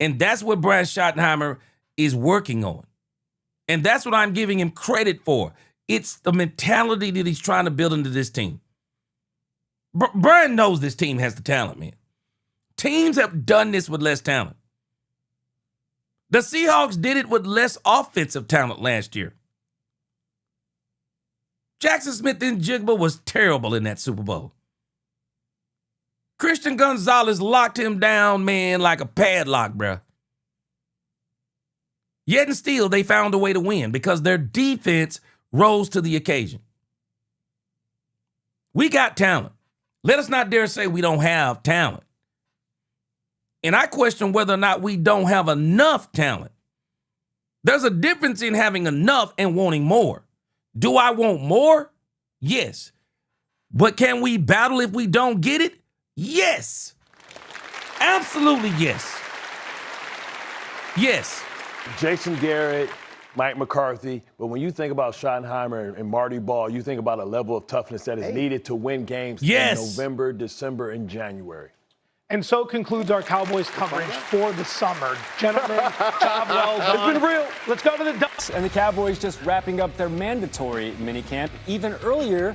Speaker 1: And that's what Brian Schottenheimer is working on. And that's what I'm giving him credit for. It's the mentality that he's trying to build into this team. Brian knows this team has the talent, man. Teams have done this with less talent. The Seahawks did it with less offensive talent last year. Jackson Smith-Njigba was terrible in that Super Bowl. Christian Gonzalez locked him down, man, like a padlock, bruh. Yet and still, they found a way to win because their defense rose to the occasion. We got talent. Let us not dare say we don't have talent. And I question whether or not we don't have enough talent. There's a difference in having enough and wanting more. Do I want more? Yes. But can we battle if we don't get it? Yes. Absolutely yes. Yes.
Speaker 5: Jason Garrett, Mike McCarthy, but when you think about Schottenheimer and Marty Ball, you think about a level of toughness that is needed to win games in November, December, and January.
Speaker 2: And so concludes our Cowboys coverage for the summer. Gentlemen, job well done. It's been real. Let's go to the Ducks.
Speaker 8: And the Cowboys just wrapping up their mandatory minicamp even earlier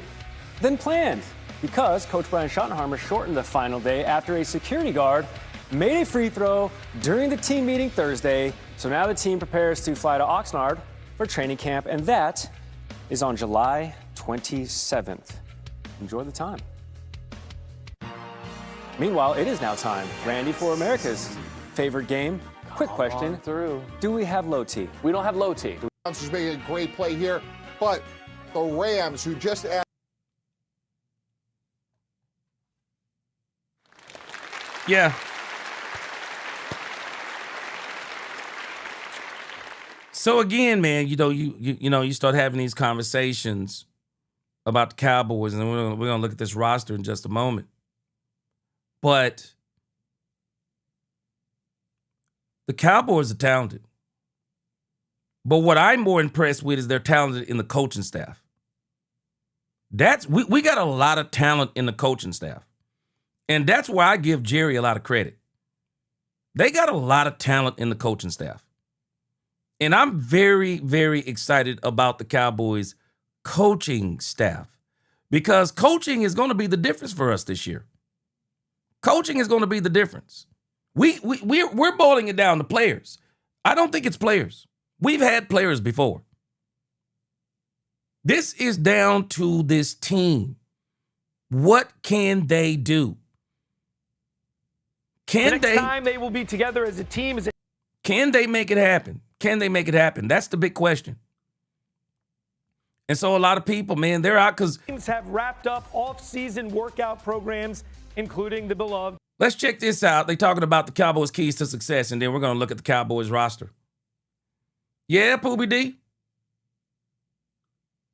Speaker 8: than planned because Coach Brian Schottenheimer shortened the final day after a security guard made a free throw during the team meeting Thursday. So now the team prepares to fly to Oxnard for training camp, and that is on July 27th. Enjoy the time. Meanwhile, it is now time, Randy, for America's favorite game. Quick question. Do we have low T?
Speaker 9: We don't have low T.
Speaker 7: Is making a great play here, but the Rams, who just added.
Speaker 1: Yeah. So again, man, you start having these conversations about the Cowboys, and we're gonna look at this roster in just a moment. But the Cowboys are talented. But what I'm more impressed with is they're talented in the coaching staff. We got a lot of talent in the coaching staff. And that's why I give Jerry a lot of credit. They got a lot of talent in the coaching staff. And I'm very, very excited about the Cowboys coaching staff because coaching is going to be the difference for us this year. Coaching is going to be the difference. We're boiling it down to players. I don't think it's players. We've had players before. This is down to this team. What can they do?
Speaker 2: The next time they will be together as a team.
Speaker 1: Can they make it happen? Can they make it happen? That's the big question. And so a lot of people, man, they're out because
Speaker 2: teams have wrapped up off-season workout programs, including the beloved.
Speaker 1: Let's check this out. They're talking about the Cowboys' keys to success, and then we're going to look at the Cowboys roster. Yeah, Poobie D.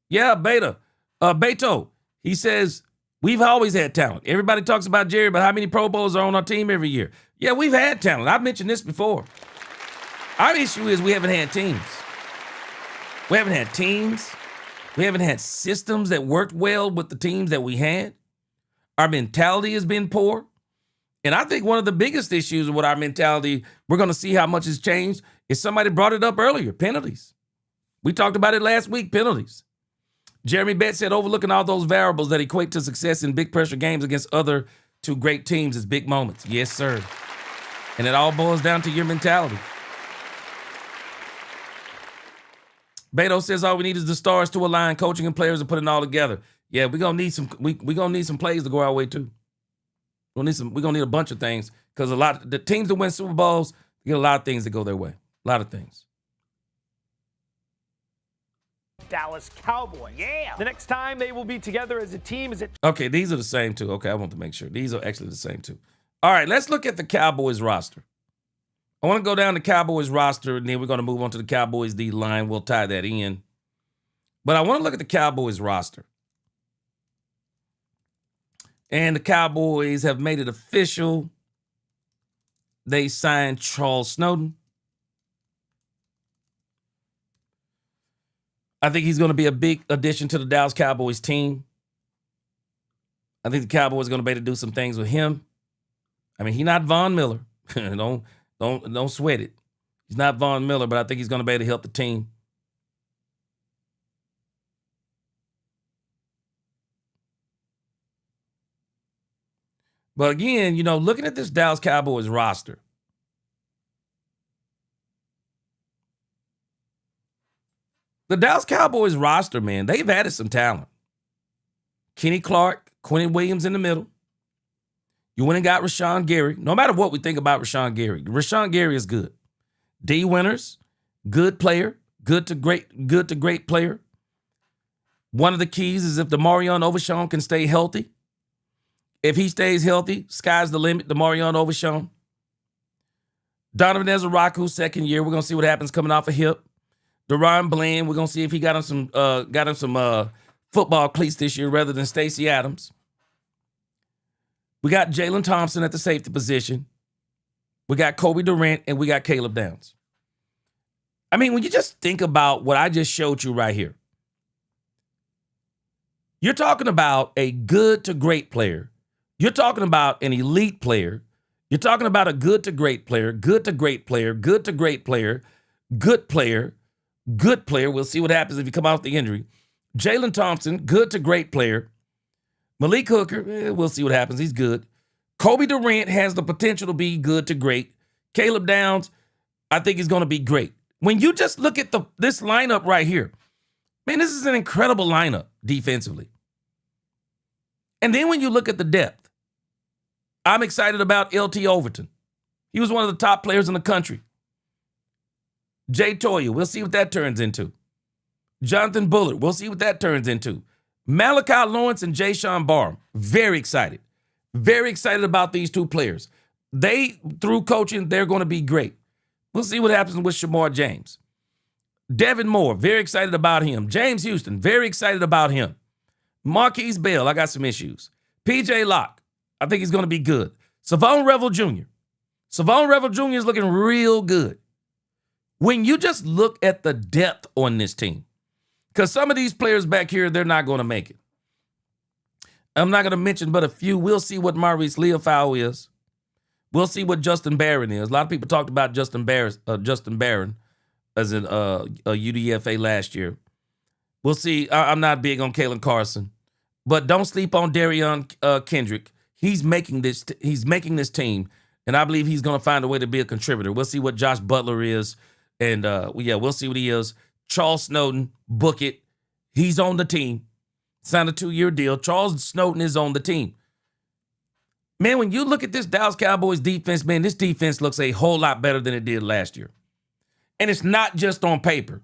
Speaker 1: Yeah, Beto. He says, we've always had talent. Everybody talks about Jerry, but how many Pro Bowls are on our team every year? Yeah, we've had talent. I've mentioned this before. Our issue is we haven't had teams. We haven't had teams. We haven't had systems that worked well with the teams that we had. Our mentality has been poor. And I think one of the biggest issues with our mentality, we're going to see how much has changed, is somebody brought it up earlier, penalties. We talked about it last week, penalties. Jeremy Betts said overlooking all those variables that equate to success in big pressure games against other two great teams is big moments. Yes, sir. And it all boils down to your mentality. Beto says all we need is the stars to align, coaching and players to put it all together. Yeah, we're gonna need some. We're gonna need some plays to go our way too. We're gonna need a bunch of things because the teams that win Super Bowls get a lot of things that go their way. A lot of things.
Speaker 2: Dallas Cowboys. Yeah. The next time they will be together as a team is at.
Speaker 1: Okay, these are the same two. Okay, I want to make sure these are actually the same two. All right, let's look at the Cowboys roster. I want to go down the Cowboys roster, and then we're going to move on to the Cowboys D line. We'll tie that in. But I want to look at the Cowboys roster. And the Cowboys have made it official. They signed Charles Snowden. I think he's going to be a big addition to the Dallas Cowboys team. I think the Cowboys are going to be able to do some things with him. I mean, he's not Von Miller. Don't sweat it. He's not Von Miller, but I think he's going to be able to help the team. But again, looking at this Dallas Cowboys roster, the Dallas Cowboys roster, man, they've added some talent. Kenny Clark, Quentin Williams in the middle. You went and got Rashawn Gary. No matter what we think about Rashawn Gary is good. D Winters, good player, good to great player. One of the keys is if Demarion Overshown can stay healthy. If he stays healthy, sky's the limit. Demarion Overshown. Donovan Ezeraku, second year. We're gonna see what happens coming off a hip. Deron Bland, we're gonna see if he got him some football cleats this year rather than Stacey Adams. We got Jalen Thompson at the safety position. We got Kobe Durant, and we got Caleb Downs. I mean, when you just think about what I just showed you right here, you're talking about a good to great player. You're talking about an elite player. You're talking about a good to great player, good to great player, good to great player, good player, good player. We'll see what happens if you come off the injury. Jalen Thompson, good to great player. Malik Hooker, we'll see what happens. He's good. Kobe Durant has the potential to be good to great. Caleb Downs, I think he's going to be great. When you just look at this lineup right here, man, this is an incredible lineup defensively. And then when you look at the depth, I'm excited about LT Overton. He was one of the top players in the country. Jay Toya, we'll see what that turns into. Jonathan Bullard, we'll see what that turns into. Malachi Lawrence and Jayshon Barham, very excited. Very excited about these two players. They, through coaching, they're going to be great. We'll see what happens with Shamar James. Devin Moore, very excited about him. James Houston, very excited about him. Marquise Bell, I got some issues. PJ Locke, I think he's going to be good. Savon Revel Jr. Savon Revel Jr. is looking real good. When you just look at the depth on this team, because some of these players back here, they're not going to make it. I'm not going to mention but a few. We'll see what Maurice Leofau is. We'll see what Justin Barron is. A lot of people talked about Justin Barron as a UDFA last year. We'll see. I'm not big on Kalen Carson, but don't sleep on Darion Kendrick. He's making this team, and I believe he's going to find a way to be a contributor. We'll see what Josh Butler is, and we'll see what he is. Charles Snowden, book it. He's on the team. Signed a 2-year deal. Charles Snowden is on the team. Man, when you look at this Dallas Cowboys defense, man, this defense looks a whole lot better than it did last year. And it's not just on paper.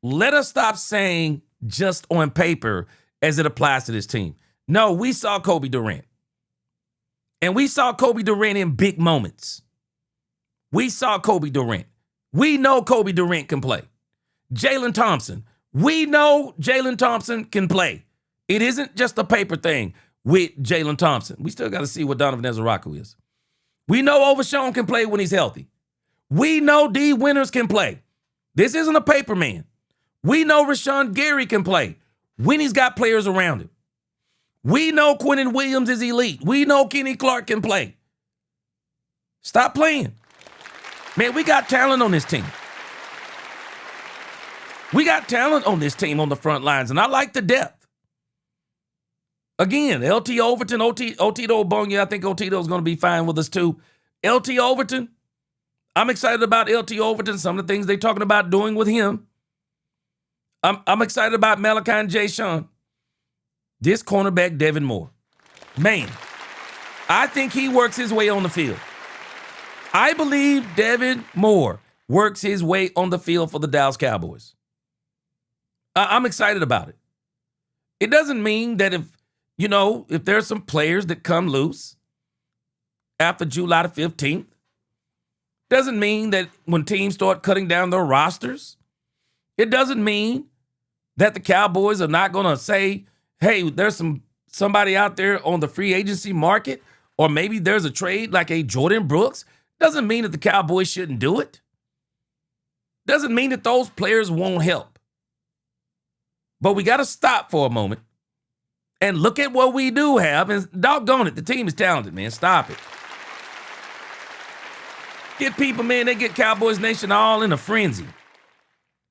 Speaker 1: Let us stop saying just on paper as it applies to this team. No, we saw Kobe Durant. And we saw Kobe Durant in big moments. We saw Kobe Durant. We know Kobe Durant can play. Jalen Thompson. We know Jalen Thompson can play. It isn't just a paper thing with Jalen Thompson. We still got to see what Donovan Ezeraku is. We know Overshown can play when he's healthy. We know D Winters can play. This isn't a paper man. We know Rashawn Gary can play when he's got players around him. We know Quentin Williams is elite. We know Kenny Clark can play. Stop playing. Man, we got talent on this team. We got talent on this team on the front lines, and I like the depth. Again, LT Overton, Otito Ogbonnia, I think Otito is going to be fine with us too. LT Overton, I'm excited about LT Overton, some of the things they're talking about doing with him. I'm excited about Malachi and Jayshon. This cornerback, Devin Moore. Man, I think he works his way on the field. I believe Devin Moore works his way on the field for the Dallas Cowboys. I'm excited about it. It doesn't mean that if there's some players that come loose after July the 15th, doesn't mean that when teams start cutting down their rosters, it doesn't mean that the Cowboys are not going to say, hey, there's somebody out there on the free agency market, or maybe there's a trade like a Jordan Brooks. Doesn't mean that the Cowboys shouldn't do it. Doesn't mean that those players won't help. But we got to stop for a moment and look at what we do have. And doggone it, the team is talented, man. Stop it. Get people, man, they get Cowboys Nation all in a frenzy.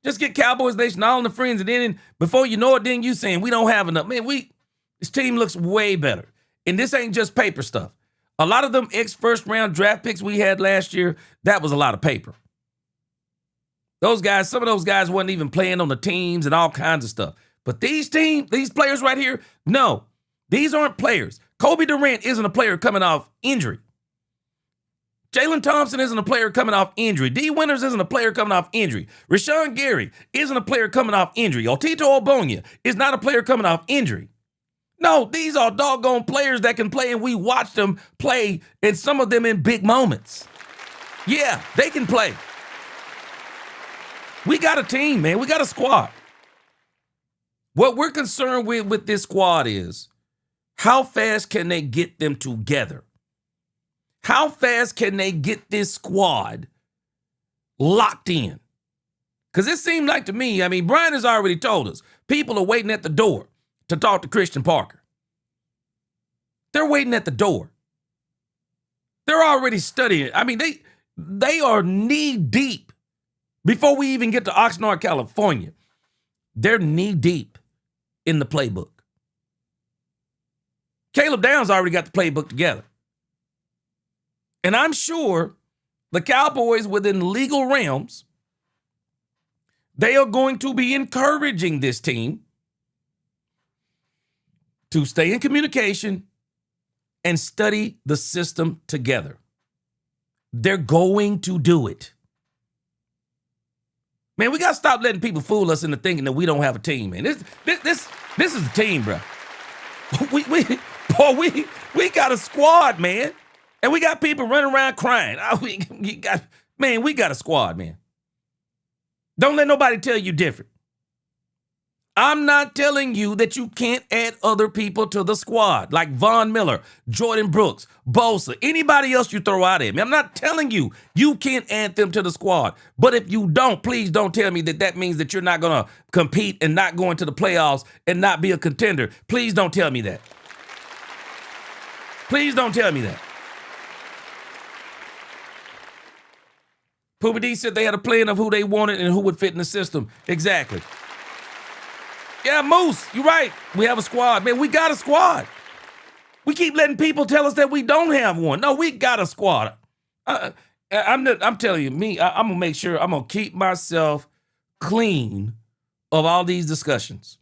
Speaker 1: Just get Cowboys Nation all in a frenzy. Then before you know it, then you saying we don't have enough. Man, this team looks way better. And this ain't just paper stuff. A lot of them first round draft picks we had last year, that was a lot of paper. Some of those guys wasn't even playing on the teams and all kinds of stuff. But these players right here, no, these aren't players. Kobe Durant isn't a player coming off injury. Jalen Thompson isn't a player coming off injury. D Winters isn't a player coming off injury. Rashawn Gary isn't a player coming off injury. Otito Ogbonnia is not a player coming off injury. No, these are doggone players that can play, and we watched them play, and some of them in big moments. Yeah, they can play. We got a team, man. We got a squad. What we're concerned with this squad is how fast can they get them together? How fast can they get this squad locked in? Because it seemed like to me, Brian has already told us, people are waiting at the door to talk to Christian Parker. They're waiting at the door. They're already studying. They are knee deep. Before we even get to Oxnard, California, they're knee deep in the playbook. Caleb Downs already got the playbook together. And I'm sure the Cowboys within legal realms, they are going to be encouraging this team to stay in communication and study the system together. They're going to do it. Man, we got to stop letting people fool us into thinking that we don't have a team, man. This is a team, bro. We got a squad, man. And we got people running around crying. We got a squad, man. Don't let nobody tell you different. I'm not telling you that you can't add other people to the squad, like Von Miller, Jordan Brooks, Bosa, anybody else you throw out at me. I'm not telling you you can't add them to the squad. But if you don't, please don't tell me that means that you're not going to compete and not go into the playoffs and not be a contender. Please don't tell me that. Please don't tell me that. Poopa D said they had a plan of who they wanted and who would fit in the system. Exactly. Yeah, Moose, you're right. We have a squad. Man, we got a squad. We keep letting people tell us that we don't have one. No, we got a squad. I'm telling you, I'm going to make sure I'm going to keep myself clean of all these discussions.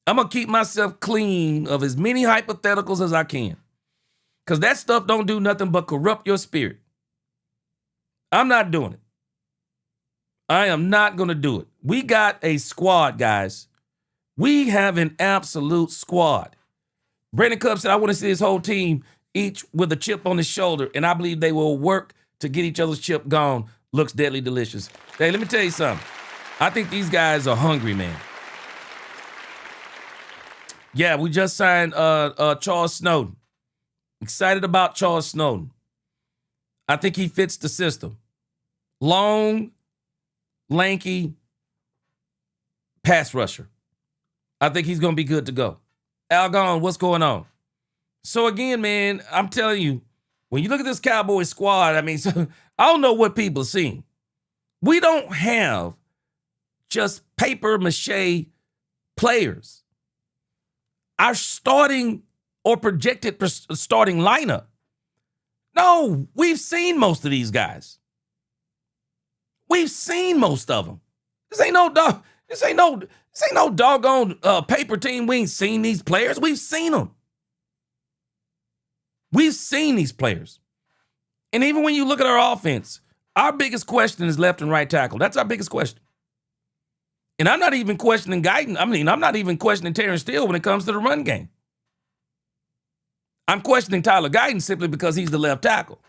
Speaker 1: I'm going to keep myself clean of as many hypotheticals as I can. Because that stuff don't do nothing but corrupt your spirit. I'm not doing it. I am not going to do it. We got a squad, guys. We have an absolute squad. Brandon Cub said, I want to see this whole team each with a chip on his shoulder, and I believe they will work to get each other's chip gone. Looks deadly delicious. Hey, let me tell you something. I think these guys are hungry, man. Yeah, we just signed Charles Snowden. Excited about Charles Snowden. I think he fits the system. Long, lanky pass rusher. I think he's going to be good to go. Algon, what's going on? So again, man, I'm telling you, when you look at this Cowboys squad, I mean, I don't know what people are seeing. We don't have just paper mache players. Our starting or projected starting lineup. No, we've seen most of these guys. We've seen most of them. This ain't no doggone paper team. We ain't seen these players. We've seen them. We've seen these players. And even when you look at our offense, our biggest question is left and right tackle. That's our biggest question. And I'm not even questioning Guyton. I'm not even questioning Terrence Steele when it comes to the run game. I'm questioning Tyler Guyton simply because he's the left tackle.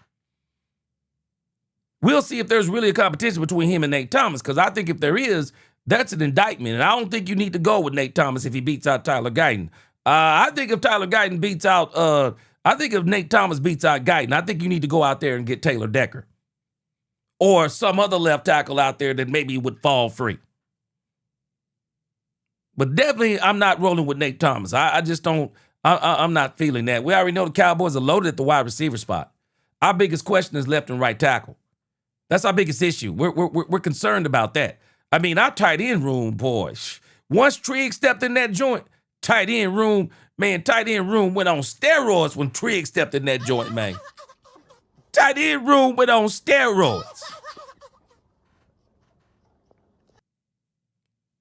Speaker 1: We'll see if there's really a competition between him and Nate Thomas, because I think if there is, that's an indictment. And I don't think you need to go with Nate Thomas if he beats out Tyler Guyton. I think if Nate Thomas beats out Guyton, I think you need to go out there and get Taylor Decker. Or some other left tackle out there that maybe would fall free. But definitely, I'm not rolling with Nate Thomas. I just don't, I'm not feeling that. We already know the Cowboys are loaded at the wide receiver spot. Our biggest question is left and right tackle. That's our biggest issue. We're concerned about that. I mean, our tight end room, boys. Once Trigg stepped in that joint, tight end room went on steroids when Trigg stepped in that joint, man. Tight end room went on steroids.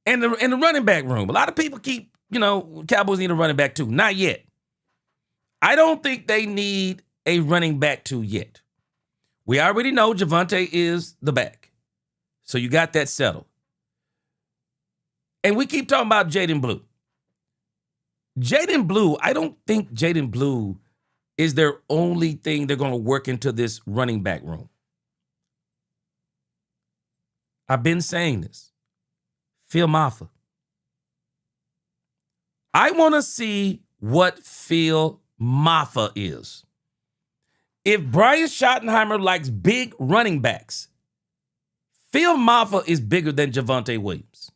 Speaker 1: And the running back room. A lot of people keep, Cowboys need a running back too. Not yet. I don't think they need a running back too yet. We already know Javonte is the back. So you got that settled. And we keep talking about Jaden Blue. Jaden Blue, I don't think Jaden Blue is their only thing they're going to work into this running back room. I've been saying this. Phil Maffa. I want to see what Phil Maffa is. If Brian Schottenheimer likes big running backs, Phil Maffa is bigger than Javonte Williams.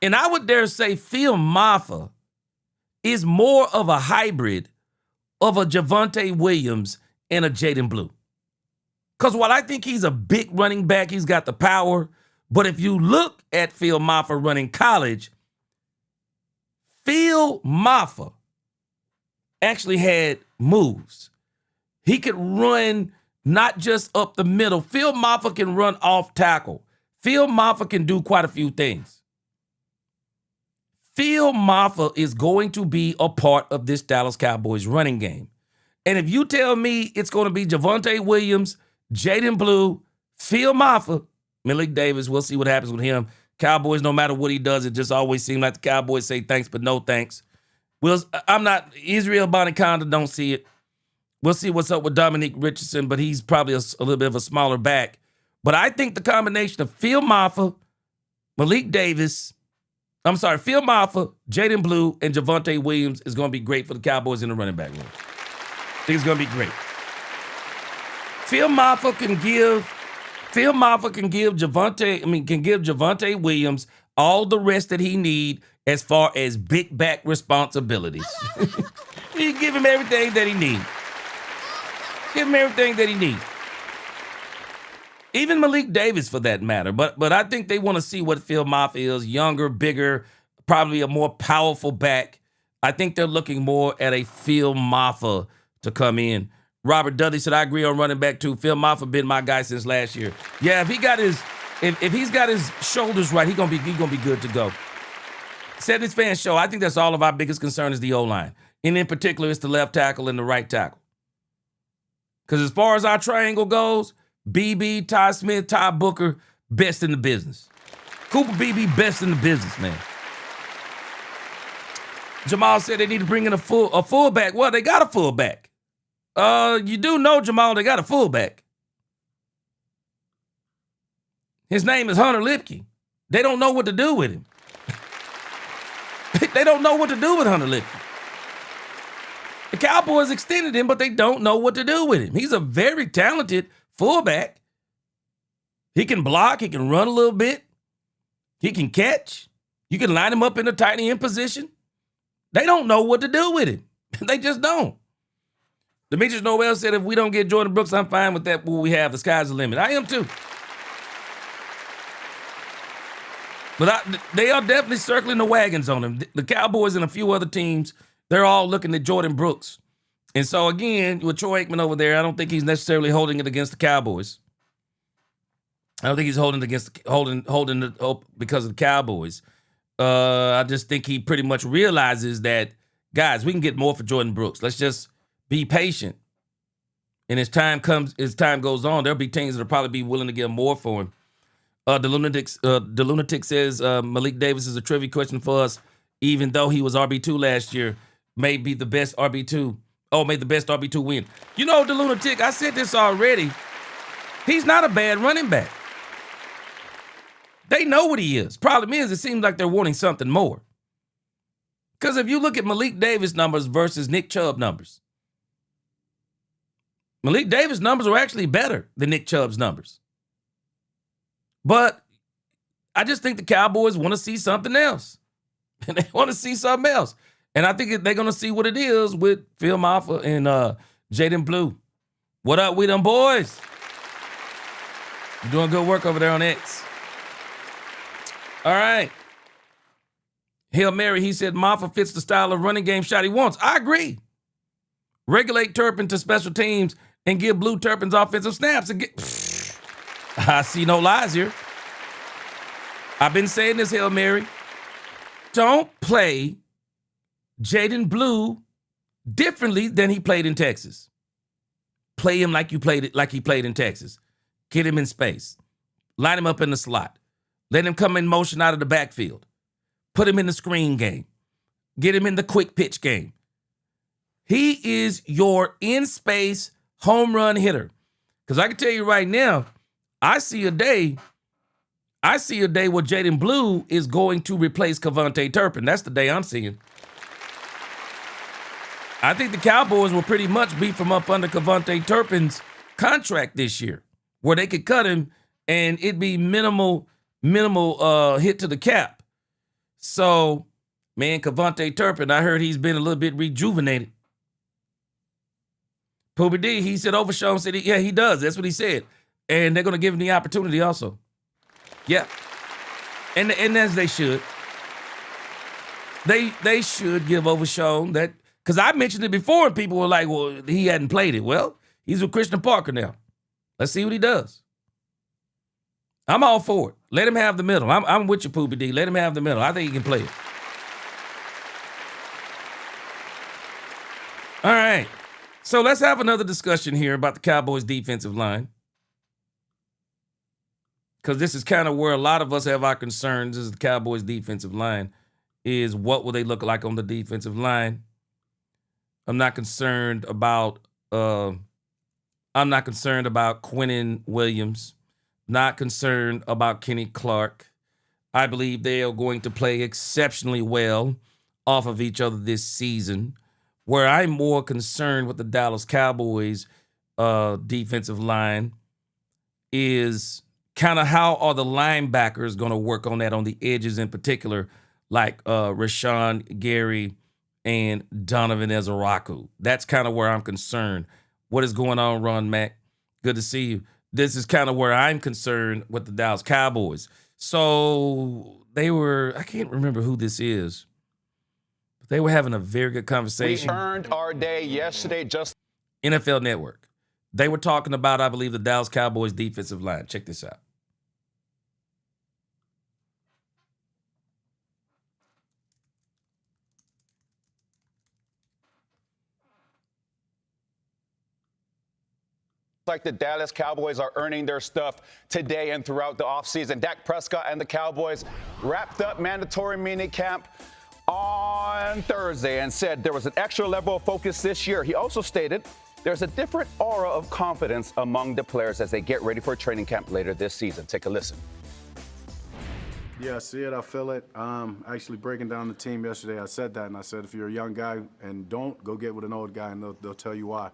Speaker 1: And I would dare say Phil Maffa is more of a hybrid of a Javonte Williams and a Jaden Blue. Because while I think he's a big running back, he's got the power. But if you look at Phil Maffa running college, Phil Maffa actually had moves. He could run not just up the middle. Phil Maffa can run off tackle. Phil Maffa can do quite a few things. Phil Maffa is going to be a part of this Dallas Cowboys running game. And if you tell me it's going to be Javonte Williams, Jaden Blue, Phil Maffa, Malik Davis, we'll see what happens with him. Cowboys, no matter what he does, it just always seems like the Cowboys say thanks, but no thanks. Israel Bonniconda don't see it. We'll see what's up with Dominique Richardson, but he's probably a little bit of a smaller back. But I think the combination of Phil Maffa, Phil Maffa, Jaden Blue, and Javonte Williams is going to be great for the Cowboys in the running back room. I think it's going to be great. Phil Maffa can give Javonte Williams all the rest that he need as far as big back responsibilities. You give him everything that he needs. Give him everything that he needs. Even Malik Davis, for that matter. But I think they want to see what Phil Maffa is. Younger, bigger, probably a more powerful back. I think they're looking more at a Phil Maffa to come in. Robert Dudley said, I agree on running back too. Phil Maffa been my guy since last year. Yeah, if he's got his shoulders right, he's gonna be good to go. Said this fan show, I think that's all of our biggest concern is the O-line. And in particular, it's the left tackle and the right tackle. Because as far as our triangle goes, BB, Ty Smith, Ty Booker, best in the business. Cooper BB, best in the business, man. Jamal said they need to bring in a fullback. Well, they got a fullback. You do know, Jamal, they got a fullback. His name is Hunter Lipke. They don't know what to do with him. They don't know what to do with Hunter Lipke. The Cowboys extended him, but they don't know what to do with him. He's a very talented fullback. He can block. He can run a little bit. He can catch. You can line him up in a tight end position. They don't know what to do with him. They just don't. Demetrius Noel said, if we don't get Jordan Brooks, I'm fine with that. What we have, the sky's the limit. I am too. But they are definitely circling the wagons on him. The Cowboys and a few other teams, they're all looking at Jordan Brooks. And so, again, with Troy Aikman over there, I don't think he's necessarily holding it against the Cowboys. I don't think he's holding it up because of the Cowboys. I just think he pretty much realizes that, guys, we can get more for Jordan Brooks. Let's just be patient. And as time goes on, there'll be teams that'll probably be willing to give more for him. The lunatic says Malik Davis is a trivia question for us, even though he was RB2 last year, may be the best RB2. Oh, made the best RB2 win. You know, the lunatic, I said this already. He's not a bad running back. They know what he is. Problem is, it seems like they're wanting something more. Because if you look at Malik Davis numbers versus Nick Chubb numbers, Malik Davis numbers are actually better than Nick Chubb's numbers. But I just think the Cowboys want to see something else. And they want to see something else. And I think they're going to see what it is with Phil Maffa and Jaden Blue. What up with them boys? You're doing good work over there on X. All right. Hail Mary, he said Maffa fits the style of running game shot he wants. I agree. Regulate Turpin to special teams and give Blue Turpin's offensive snaps. I see no lies here. I've been saying this, Hail Mary. Don't play Jaden Blue differently than he played in Texas. Play him like he played in Texas. Get him in space. Line him up in the slot. Let him come in motion out of the backfield. Put him in the screen game. Get him in the quick pitch game. He is your in-space home run hitter. Because I can tell you right now, I see a day where Jaden Blue is going to replace Cavonte Turpin. That's the day I'm seeing. I think the Cowboys will pretty much be from up under Cavonte Turpin's contract this year, where they could cut him and it'd be minimal hit to the cap. So, man, Cavonte Turpin, I heard he's been a little bit rejuvenated. Poober D, he said Overshown said, yeah, he does. That's what he said. And they're going to give him the opportunity also. Yeah. And as they should. They should give Overshown that. Because I mentioned it before and people were like, well, he hadn't played it. Well, he's with Christian Parker now. Let's see what he does. I'm all for it. Let him have the middle. I'm with you, Poober D. Let him have the middle. I think he can play it. All right. So let's have another discussion here about the Cowboys defensive line. Because this is kind of where a lot of us have our concerns is the Cowboys defensive line is what will they look like on the defensive line. I'm not concerned about Quinnen Williams. Not concerned about Kenny Clark. I believe they are going to play exceptionally well off of each other this season. Where I'm more concerned with the Dallas Cowboys defensive line is kind of how are the linebackers going to work on that on the edges in particular, like Rashawn Gary and Donovan Ezeraku. That's kind of where I'm concerned. What is going on, Ron Mack? Good to see you. This is kind of where I'm concerned with the Dallas Cowboys. So I can't remember who this is. But they were having a very good conversation.
Speaker 9: We earned our day yesterday just
Speaker 1: NFL Network. They were talking about, I believe, the Dallas Cowboys defensive line. Check this out.
Speaker 9: like the Dallas Cowboys are earning their stuff today and throughout the offseason. Dak Prescott and the Cowboys wrapped up mandatory minicamp on Thursday and said there was an extra level of focus this year. He also stated there's a different aura of confidence among the players as they get ready for training camp later this season. Take a listen.
Speaker 3: Yeah, I see it. I feel it. Actually breaking down the team yesterday, I said that, and I said if you're a young guy and don't, go get with an old guy, and they'll tell you why.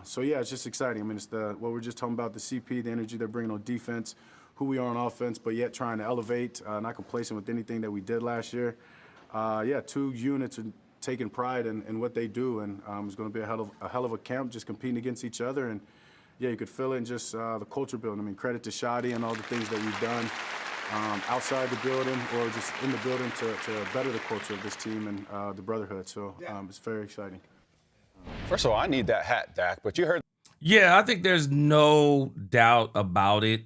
Speaker 3: So, yeah, it's just exciting. I mean, it's what we're just talking about, the CP, the energy they're bringing on defense, who we are on offense, but yet trying to elevate, not complacent with anything that we did last year. Yeah, two units are taking pride in what they do, and it's going to be a hell of a camp, just competing against each other. And, yeah, you could feel it in just the culture building. I mean, credit to Shadi and all the things that we've done outside the building or just in the building to better the culture of this team and the brotherhood. So it's very exciting.
Speaker 9: First of all, I need that hat, Dak, but you heard.
Speaker 1: Yeah, I think there's no doubt about it.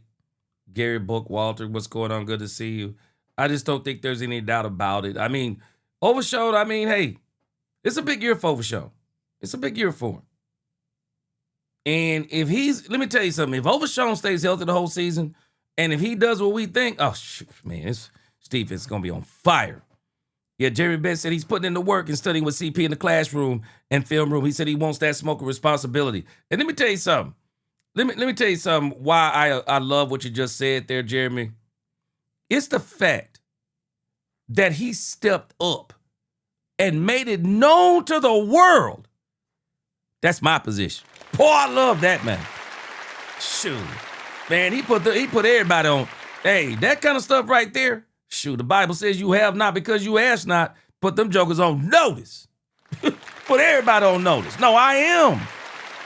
Speaker 1: Gary Bookwalter, what's going on? Good to see you. I just don't think there's any doubt about it. I mean, Overshown, I mean, hey, it's a big year for Overshown. It's a big year for him. And let me tell you something, if Overshown stays healthy the whole season, and if he does what we think, oh, shoot, man, this defense is going to be on fire. Yeah, Jerry Betts said he's putting in the work and studying with CP in the classroom and film room. He said he wants that smoke of responsibility. And let me tell you something. Let me tell you something why I love what you just said there, Jeremy. It's the fact that he stepped up and made it known to the world. That's my position. Boy, I love that, man. Shoot. Man, he put everybody on. Hey, that kind of stuff right there. Shoot, the Bible says you have not because you ask not. Put them jokers on notice. Put everybody on notice. No, I am.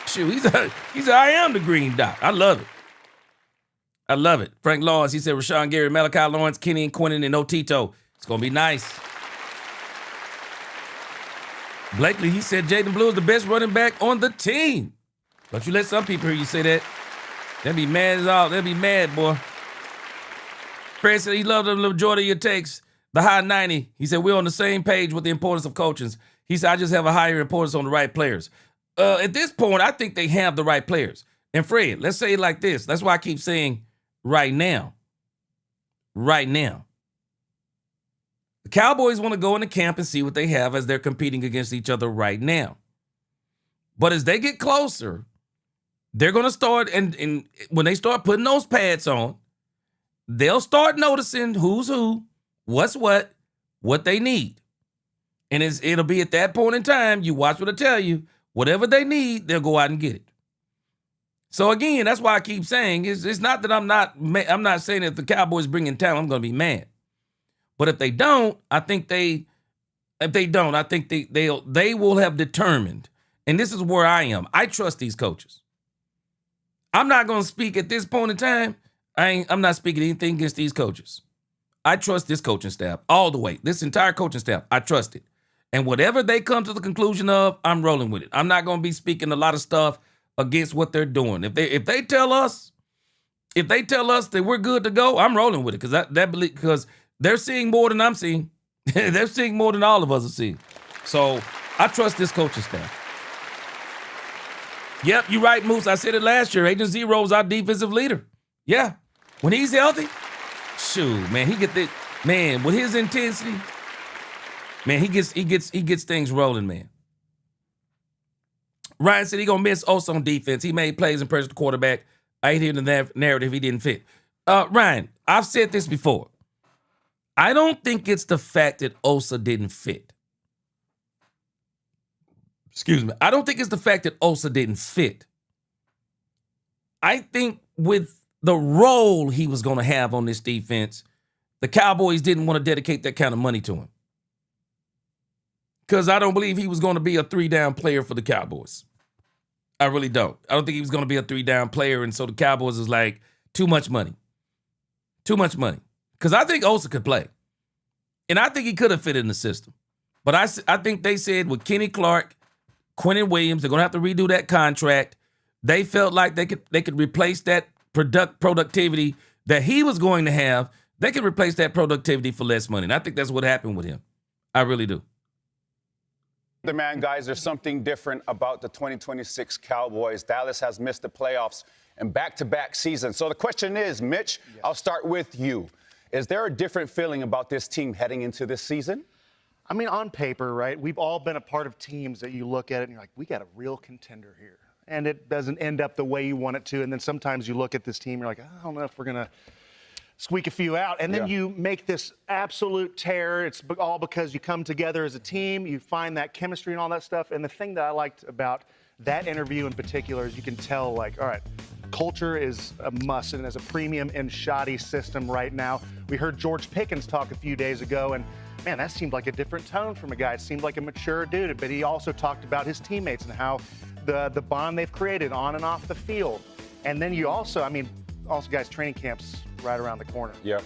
Speaker 1: Shoot, he said, I am the green dot. I love it. I love it. Frank Lawrence, he said Rashawn Gary, Malachi Lawrence, Kenny and Quinnen, and Otito. It's going to be nice. Blakely, he said Jaden Blue is the best running back on the team. Don't you let some people hear you say that. They'll be mad as all. They'll be mad, boy. Fred said he loved the majority of your takes. The high 90. He said, we're on the same page with the importance of coaches. He said, I just have a higher importance on the right players. At this point, I think they have the right players. And Fred, let's say it like this. That's why I keep saying right now. Right now. The Cowboys want to go into camp and see what they have as they're competing against each other right now. But as they get closer, they're going to start, and when they start putting those pads on, they'll start noticing who's who, what's what they need. And it'll be at that point in time, you watch what I tell you, whatever they need, they'll go out and get it. So again, that's why I keep saying, it's not that I'm not saying that if the Cowboys bring in talent, I'm going to be mad. But if they don't, I think they will have determined, and this is where I am. I trust these coaches. I'm not going to speak at this point in time. I'm not speaking anything against these coaches. I trust this coaching staff all the way. This entire coaching staff, I trust it. And whatever they come to the conclusion of, I'm rolling with it. I'm not going to be speaking a lot of stuff against what they're doing. If they tell us that we're good to go, I'm rolling with it because they're seeing more than I'm seeing. They're seeing more than all of us are seeing. So I trust this coaching staff. Yep, you're right, Moose. I said it last year. Agent Zero is our defensive leader. Yeah. When he's healthy, shoot, man, with his intensity, man, he gets things rolling, man. Ryan said he gonna miss Osa on defense. He made plays and pressured the quarterback. I ain't hearing the narrative he didn't fit. Ryan, I've said this before. I don't think it's the fact that Osa didn't fit. Excuse me. I don't think it's the fact that Osa didn't fit. I think with the role he was going to have on this defense, the Cowboys didn't want to dedicate that kind of money to him. Because I don't believe he was going to be a 3-down player for the Cowboys. I really don't. I don't think he was going to be a 3-down player, and so the Cowboys is like, too much money. Too much money. Because I think Osa could play. And I think he could have fit in the system. But I think they said with Kenny Clark, Quentin Williams, they're going to have to redo that contract. They felt like they could replace that productivity that he was going to have. They could replace that productivity for less money. And I think that's what happened with him. I really do.
Speaker 9: The man, guys, there's something different about the 2026 Cowboys. Dallas has missed the playoffs in back-to-back seasons. So the question is, Mitch, yes. I'll start with you. Is there a different feeling about this team heading into this season?
Speaker 10: I mean, on paper, right, we've all been a part of teams that you look at it and you're like, we got a real contender here. And it doesn't end up the way you want it to. And then sometimes you look at this team, you're like, I don't know if we're going to squeak a few out. And then you make this absolute tear. It's all because you come together as a team, you find that chemistry and all that stuff. And the thing that I liked about that interview in particular is you can tell, like, all right, culture is a must and as a premium and shoddy system right now. We heard George Pickens talk a few days ago, and man, that seemed like a different tone from a guy. It seemed like a mature dude, but he also talked about his teammates and how the bond they've created on and off the field. And then you also, guys, training camp's right around the corner.
Speaker 9: Yeah.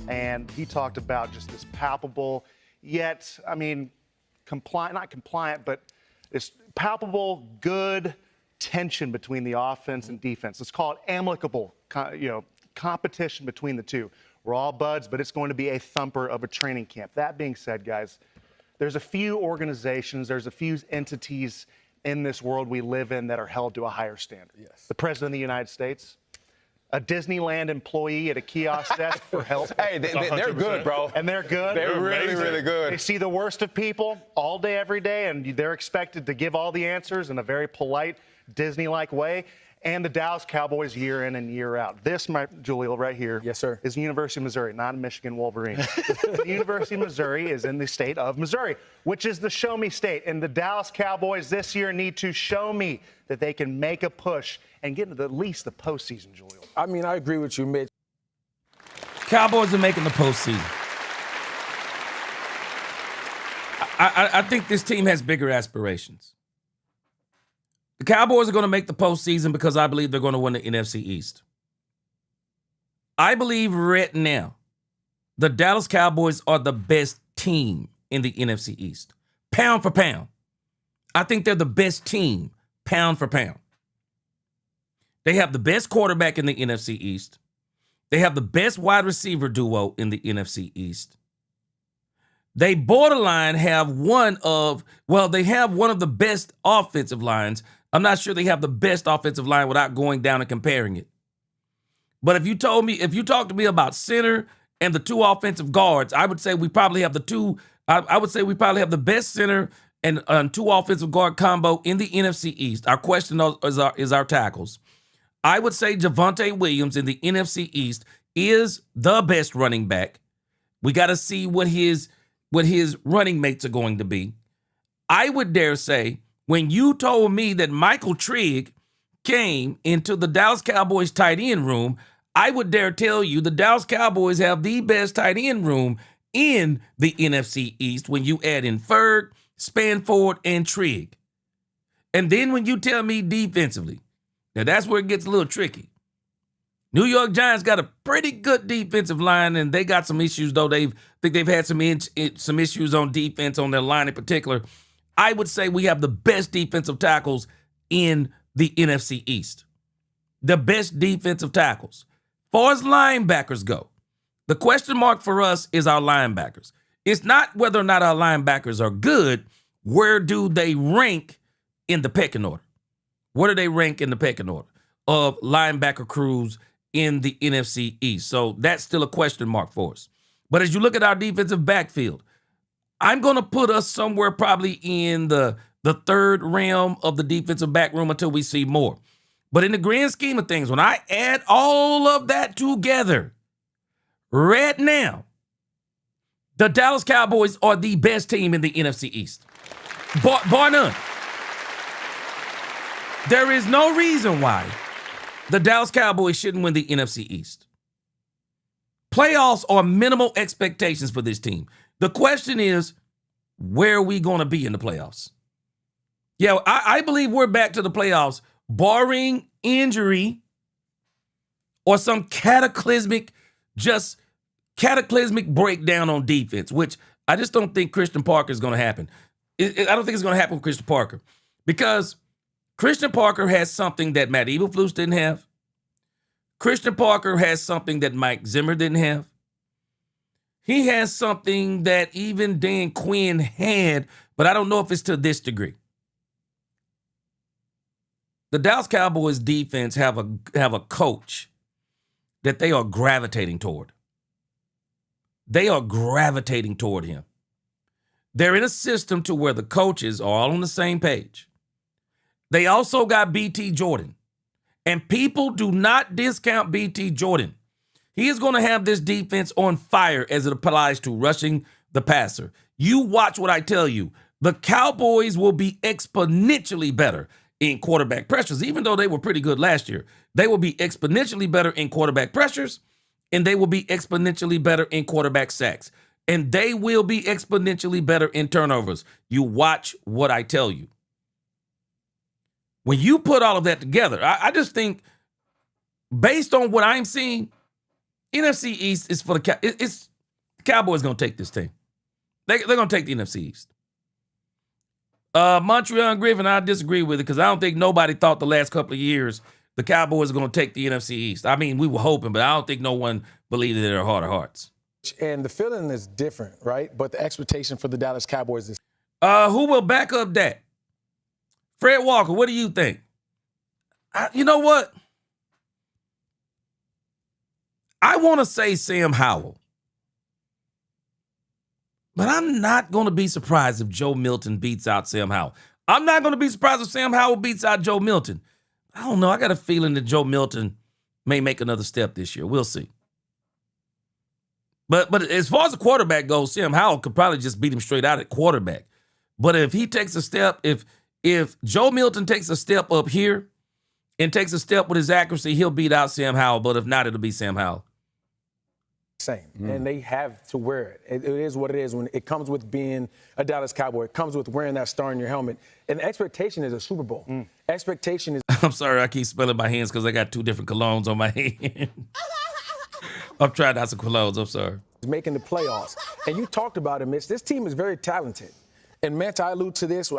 Speaker 10: And he talked about just this palpable, yet, not compliant, but this palpable, good tension between the offense and defense. Let's call it amicable, competition between the two. We're all buds, but it's going to be a thumper of a training camp. That being said, guys, there's a few organizations, there's a few entities in this world we live in that are held to a higher standard. Yes. The President of the United States, a Disneyland employee at a kiosk desk for help.
Speaker 9: Hey, they're good, bro.
Speaker 10: And they're good.
Speaker 9: They're really, really good.
Speaker 10: They see the worst of people all day, every day, and they're expected to give all the answers in a very polite, Disney-like way. And the Dallas Cowboys year in and year out. This, Julio, right here,
Speaker 5: yes, sir,
Speaker 10: is the University of Missouri, not a Michigan Wolverine. The University of Missouri is in the state of Missouri, which is the show me state. And the Dallas Cowboys this year need to show me that they can make a push and get into at least the postseason, Julio.
Speaker 5: I agree with you, Mitch.
Speaker 1: Cowboys are making the postseason. I think this team has bigger aspirations. The Cowboys are going to make the postseason because I believe they're going to win the NFC East. I believe right now the Dallas Cowboys are the best team in the NFC East. Pound for pound. I think they're the best team, pound for pound. They have the best quarterback in the NFC East. They have the best wide receiver duo in the NFC East. They borderline have one of the best offensive lines. I'm not sure they have the best offensive line without going down and comparing it. But if you talked to me about center and the two offensive guards, I would say we probably have the best center and two offensive guard combo in the NFC East. Our question is our tackles. I would say Javonte Williams in the NFC East is the best running back. We got to see what his running mates are going to be. I would dare say, when you told me that Michael Trigg came into the Dallas Cowboys tight end room, I would dare tell you the Dallas Cowboys have the best tight end room in the NFC East when you add in Ferg, Spanford, and Trigg. And then when you tell me defensively, now that's where it gets a little tricky. New York Giants got a pretty good defensive line, and they got some issues, though. They've had some issues on defense on their line in particular. I would say we have the best defensive tackles in the NFC East. The best defensive tackles. As far as linebackers go, the question mark for us is our linebackers. It's not whether or not our linebackers are good. Where do they rank in the pecking order? Where do they rank in the pecking order of linebacker crews in the NFC East? So that's still a question mark for us. But as you look at our defensive backfield, I'm going to put us somewhere probably in the third realm of the defensive back room until we see more. But in the grand scheme of things, when I add all of that together, right now, the Dallas Cowboys are the best team in the NFC East. Bar none. There is no reason why the Dallas Cowboys shouldn't win the NFC East. Playoffs are minimal expectations for this team. The question is, where are we going to be in the playoffs? Yeah, I believe we're back to the playoffs, barring injury or some cataclysmic breakdown on defense, which I just don't think Christian Parker is going to happen. I don't think it's going to happen with Christian Parker because Christian Parker has something that Matt Eberflus didn't have. Christian Parker has something that Mike Zimmer didn't have. He has something that even Dan Quinn had, but I don't know if it's to this degree. The Dallas Cowboys defense have a coach that they are gravitating toward. They are gravitating toward him. They're in a system to where the coaches are all on the same page. They also got BT Jordan. And people do not discount BT Jordan. He is going to have this defense on fire as it applies to rushing the passer. You watch what I tell you. The Cowboys will be exponentially better in quarterback pressures, even though they were pretty good last year. They will be exponentially better in quarterback pressures, and they will be exponentially better in quarterback sacks. And they will be exponentially better in turnovers. You watch what I tell you. When you put all of that together, I just think, based on what I'm seeing, NFC East is for the Cowboys going to take this team. They're going to take the NFC East. Montreal and Griffin, I disagree with it because I don't think nobody thought the last couple of years the Cowboys are going to take the NFC East. I mean, we were hoping, but I don't think no one believed it in their heart of hearts.
Speaker 11: And the feeling is different, right? But the expectation for the Dallas Cowboys is...
Speaker 1: Who will back up that? Fred Walker, what do you think? You know what? I want to say Sam Howell. But I'm not going to be surprised if Joe Milton beats out Sam Howell. I'm not going to be surprised if Sam Howell beats out Joe Milton. I don't know. I got a feeling that Joe Milton may make another step this year. We'll see. But as far as the quarterback goes, Sam Howell could probably just beat him straight out at quarterback. But if he takes a step, if Joe Milton takes a step up here and takes a step with his accuracy, he'll beat out Sam Howell. But if not, it'll be Sam Howell.
Speaker 11: Same. And they have to wear it. It is what it is when it comes with being a Dallas Cowboy. It comes with wearing that star in your helmet. And the expectation is a Super Bowl. Expectation is...
Speaker 1: I'm sorry, I keep spelling my hands because I got two different colognes on my hand. I'm trying out some colognes. I'm sorry.
Speaker 11: Making the playoffs. And you talked about it, Mitch. This team is very talented. And, Mitch, I allude to this.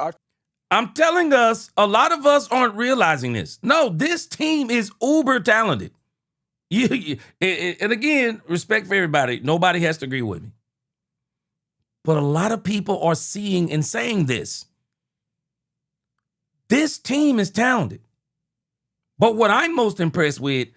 Speaker 1: I'm telling us, a lot of us aren't realizing this. No, this team is uber talented. And again, respect for everybody. Nobody has to agree with me. But a lot of people are seeing and saying this. This team is talented. But what I'm most impressed with,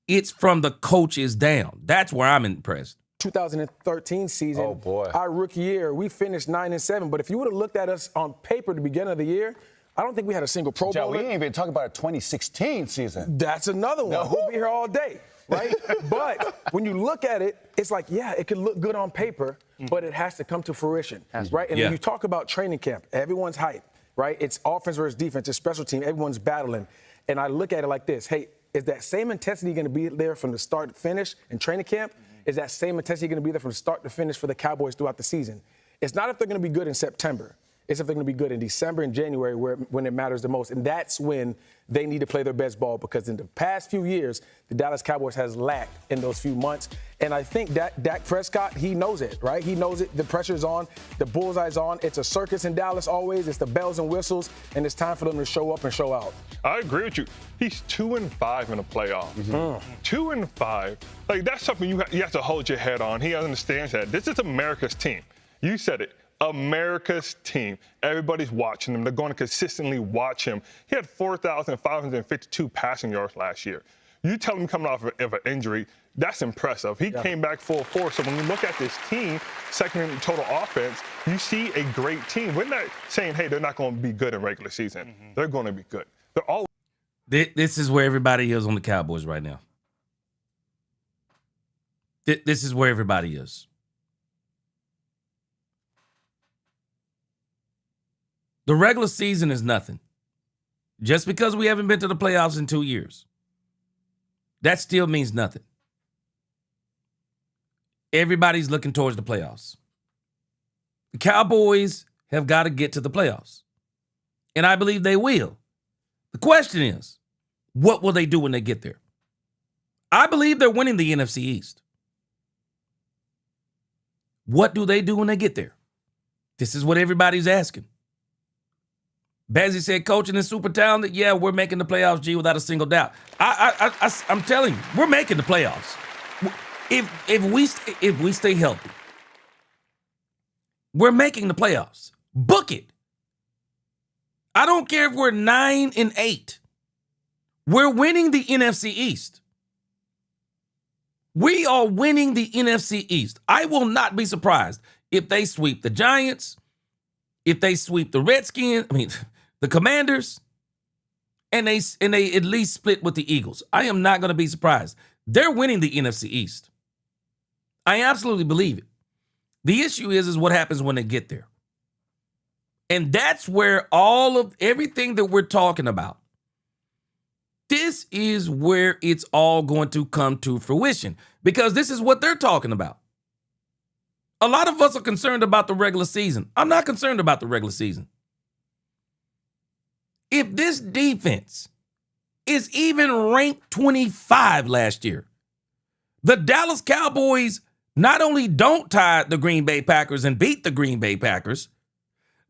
Speaker 1: it's from the coaches down. That's where I'm impressed.
Speaker 11: 2013 season, our rookie year, we finished 9-7. But if you would have looked at us on paper at the beginning of the year, I don't think we had a single Pro Bowler.
Speaker 9: We ain't even talking about a 2016 season.
Speaker 11: That's another one. No. We'll be here all day, right? But when you look at it, it's like, yeah, it can look good on paper, but it has to come to fruition, right? And when you talk about training camp, everyone's hype, right? It's offense versus defense, it's special team, everyone's battling. And I look at it like this, hey, is that same intensity going to be there from the start to finish in training camp? Is that same intensity going to be there from start to finish for the Cowboys throughout the season? It's not if they're going to be good in September. It's if they're going to be good in December and January when it matters the most. And that's when they need to play their best ball because in the past few years, the Dallas Cowboys has lacked in those few months. And I think that Dak Prescott, he knows it, right? He knows it. The pressure's on. The bullseye's on. It's a circus in Dallas always. It's the bells and whistles. And it's time for them to show up and show out.
Speaker 12: I agree with you. He's 2-5 in the playoffs. 2-5. Like, that's something you have to hold your head on. He understands that. This is America's team. You said it. America's team. Everybody's watching him. They're going to consistently watch him. He had 4,552 passing yards last year. You tell him coming off of an injury, that's impressive. He came back full force. So when you look at this team, second in total offense, you see a great team. We're not saying, hey, they're not going to be good in regular season. They're going to be good. They're all.
Speaker 1: This is where everybody is on the Cowboys right now. This is where everybody is. The regular season is nothing. Just because we haven't been to the playoffs in 2 years, that still means nothing. Everybody's looking towards the playoffs. The Cowboys have got to get to the playoffs. And I believe they will. The question is, what will they do when they get there? I believe they're winning the NFC East. What do they do when they get there? This is what everybody's asking. Bazzi said, coaching is super talented. Yeah, we're making the playoffs, G, without a single doubt. I'm telling you, we're making the playoffs. If we stay healthy, we're making the playoffs. Book it. I don't care if we're 9-8. We're winning the NFC East. We are winning the NFC East. I will not be surprised if they sweep the Giants, if they sweep the Redskins, the Commanders, and they at least split with the Eagles. I am not going to be surprised. They're winning the NFC East. I absolutely believe it. The issue is what happens when they get there. And that's where everything that we're talking about, this is where it's all going to come to fruition, because this is what they're talking about. A lot of us are concerned about the regular season. I'm not concerned about the regular season. If this defense is even ranked 25 last year, the Dallas Cowboys not only don't tie the Green Bay Packers and beat the Green Bay Packers,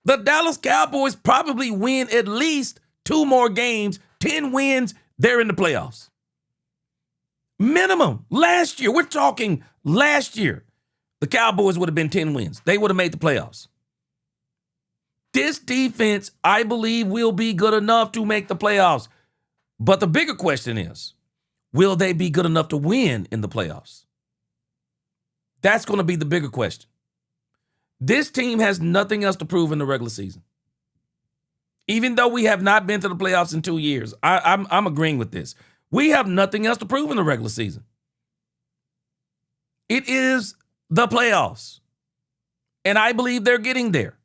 Speaker 1: the Dallas Cowboys probably win at least 2 more games, 10 wins, they're in the playoffs. Minimum. Last year, we're talking last year, the Cowboys would have been 10 wins. They would have made the playoffs. This defense, I believe, will be good enough to make the playoffs. But the bigger question is, will they be good enough to win in the playoffs? That's going to be the bigger question. This team has nothing else to prove in the regular season. Even though we have not been to the playoffs in 2 years, I'm agreeing with this. We have nothing else to prove in the regular season. It is the playoffs. And I believe they're getting there.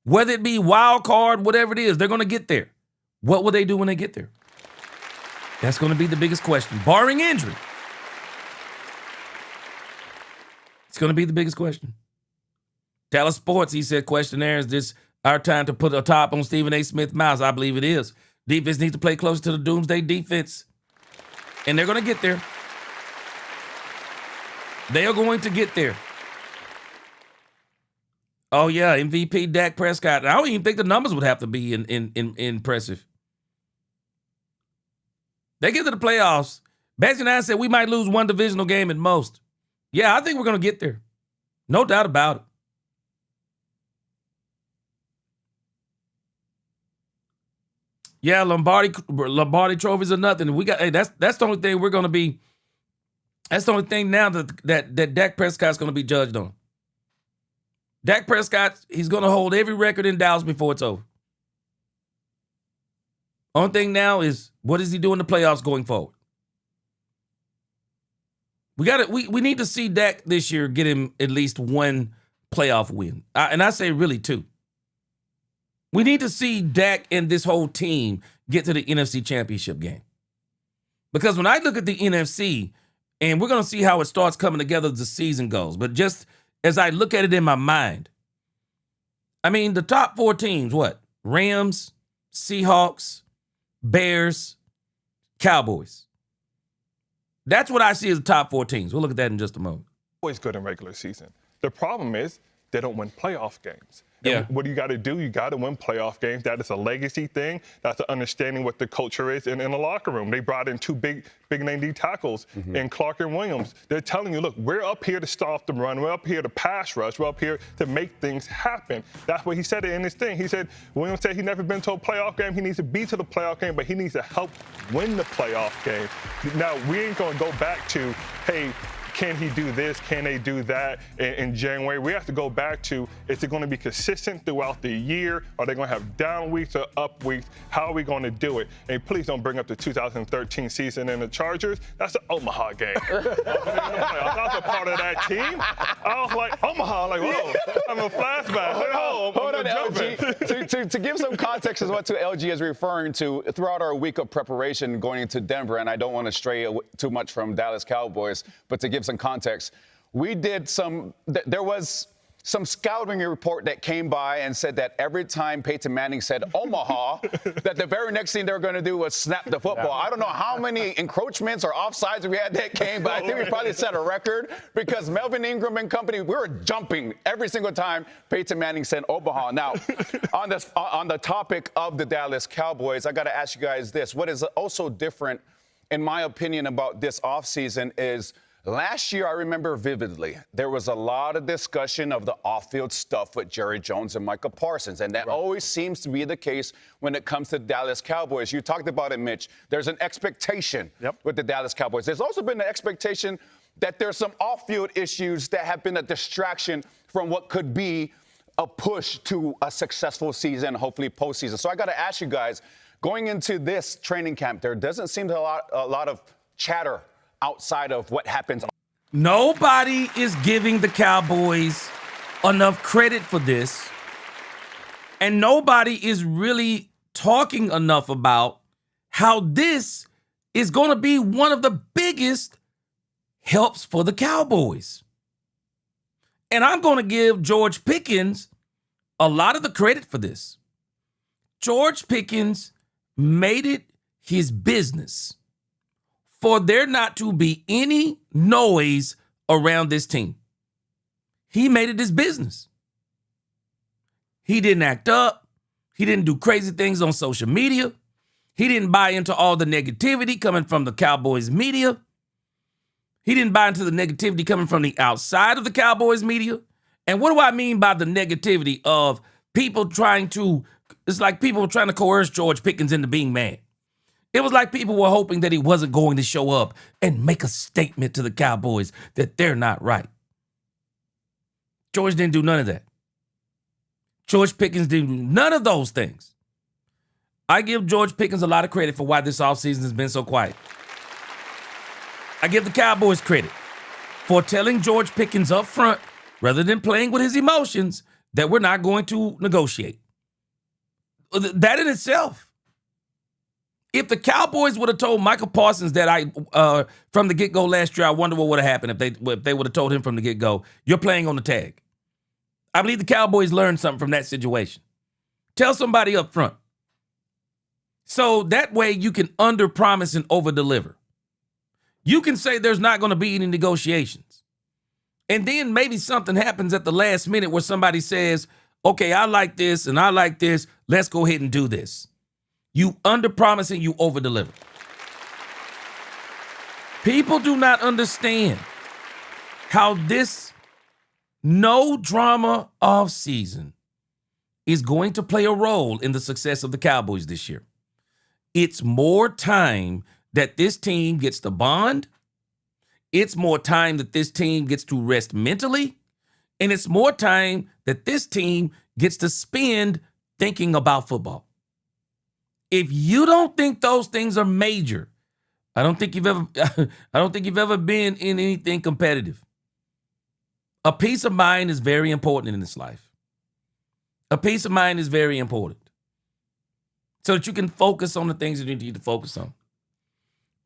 Speaker 1: Whether it be wild card, whatever it is, they're going to get there. What will they do when they get there? That's going to be the biggest question, barring injury. It's going to be the biggest question. Dallas Sports, he said, questionnaire, is this our time to put a top on Stephen A. Smith's mouth? I believe it is. Defense needs to play closer to the doomsday defense. And they're going to get there. They are going to get there. Oh, yeah, MVP Dak Prescott. I don't even think the numbers would have to be impressive. They get to the playoffs. Bazzi and I said we might lose one divisional game at most. Yeah, I think we're going to get there. No doubt about it. Yeah, Lombardi trophies are nothing. We got that's the only thing we're going to be. That's the only thing now that Dak Prescott's going to be judged on. Dak Prescott, he's going to hold every record in Dallas before it's over. Only thing now is, what does he do in the playoffs going forward? We need to see Dak this year get him at least one playoff win. And I say really 2. We need to see Dak and this whole team get to the NFC Championship game. Because when I look at the NFC, and we're going to see how it starts coming together as the season goes, but just as I look at it in my mind, I mean, the top 4 teams, what? Rams, Seahawks, Bears, Cowboys. That's what I see as the top 4 teams. We'll look at that in just a moment.
Speaker 12: Always good in regular season. The problem is they don't win playoff games.
Speaker 1: Yeah.
Speaker 12: And what do you got to do? You got to win playoff games. That is a legacy thing. That's understanding what the culture is in the locker room. They brought in two big name D tackles in Clark and Williams. They're telling you, look, we're up here to stop the run. We're up here to pass rush. We're up here to make things happen. That's what he said in his thing. He said, Williams said he's never been to a playoff game. He needs to be to the playoff game, but he needs to help win the playoff game. Now, we ain't going to go back to, hey, can he do this? Can they do that in January? We have to go back to, is it going to be consistent throughout the year? Are they going to have down weeks or up weeks? How are we going to do it? And please don't bring up the 2013 season and the Chargers. That's an Omaha game. I was a part of that team. I was like, Omaha, like, whoa, I'm a flashback.
Speaker 9: Hold on, LG. To give some context as what to LG is referring to, throughout our week of preparation going into Denver, and I don't want to stray too much from Dallas Cowboys, but to give some context, we did there was some scouting report that came by and said that every time Peyton Manning said Omaha, that the very next thing they were going to do was snap the football. I don't know how many encroachments or offsides we had that game, but I think we probably set a record because Melvin Ingram and company, we were jumping every single time Peyton Manning said Omaha. Now, on the topic of the Dallas Cowboys, I got to ask you guys this. What is also different, in my opinion, about this offseason is last year, I remember vividly, there was a lot of discussion of the off-field stuff with Jerry Jones and Micah Parsons, and that always seems to be the case when it comes to Dallas Cowboys. You talked about it, Mitch. There's an expectation with the Dallas Cowboys. There's also been an expectation that there's some off-field issues that have been a distraction from what could be a push to a successful season, hopefully postseason. So I got to ask you guys, going into this training camp, there doesn't seem a lot of chatter outside of what happens.
Speaker 1: Nobody is giving the Cowboys enough credit for this, and nobody is really talking enough about how this is going to be one of the biggest helps for the Cowboys. And I'm going to give George Pickens a lot of the credit for this. George Pickens made it his business for there not to be any noise around this team. He made it his business. He didn't act up. He didn't do crazy things on social media. He didn't buy into all the negativity coming from the Cowboys media. He didn't buy into the negativity coming from the outside of the Cowboys media. And what do I mean by the negativity of people trying to, it's like people trying to coerce George Pickens into being mad. It was like people were hoping that he wasn't going to show up and make a statement to the Cowboys that they're not right. George didn't do none of that. George Pickens didn't do none of those things. I give George Pickens a lot of credit for why this offseason has been so quiet. I give the Cowboys credit for telling George Pickens up front, rather than playing with his emotions, that we're not going to negotiate. That in itself. If the Cowboys would have told Michael Parsons that from the get-go last year, I wonder what would have happened if they would have told him from the get-go, you're playing on the tag. I believe the Cowboys learned something from that situation. Tell somebody up front. So that way you can under-promise and over-deliver. You can say there's not going to be any negotiations. And then maybe something happens at the last minute where somebody says, okay, I like this and I like this. Let's go ahead and do this. You under-promise and you over-deliver. People do not understand how this no-drama offseason is going to play a role in the success of the Cowboys this year. It's more time that this team gets to bond. It's more time that this team gets to rest mentally. And it's more time that this team gets to spend thinking about football. If you don't think those things are major, I don't think you've ever been in anything competitive. A peace of mind is very important in this life. A peace of mind is very important so that you can focus on the things that you need to focus on.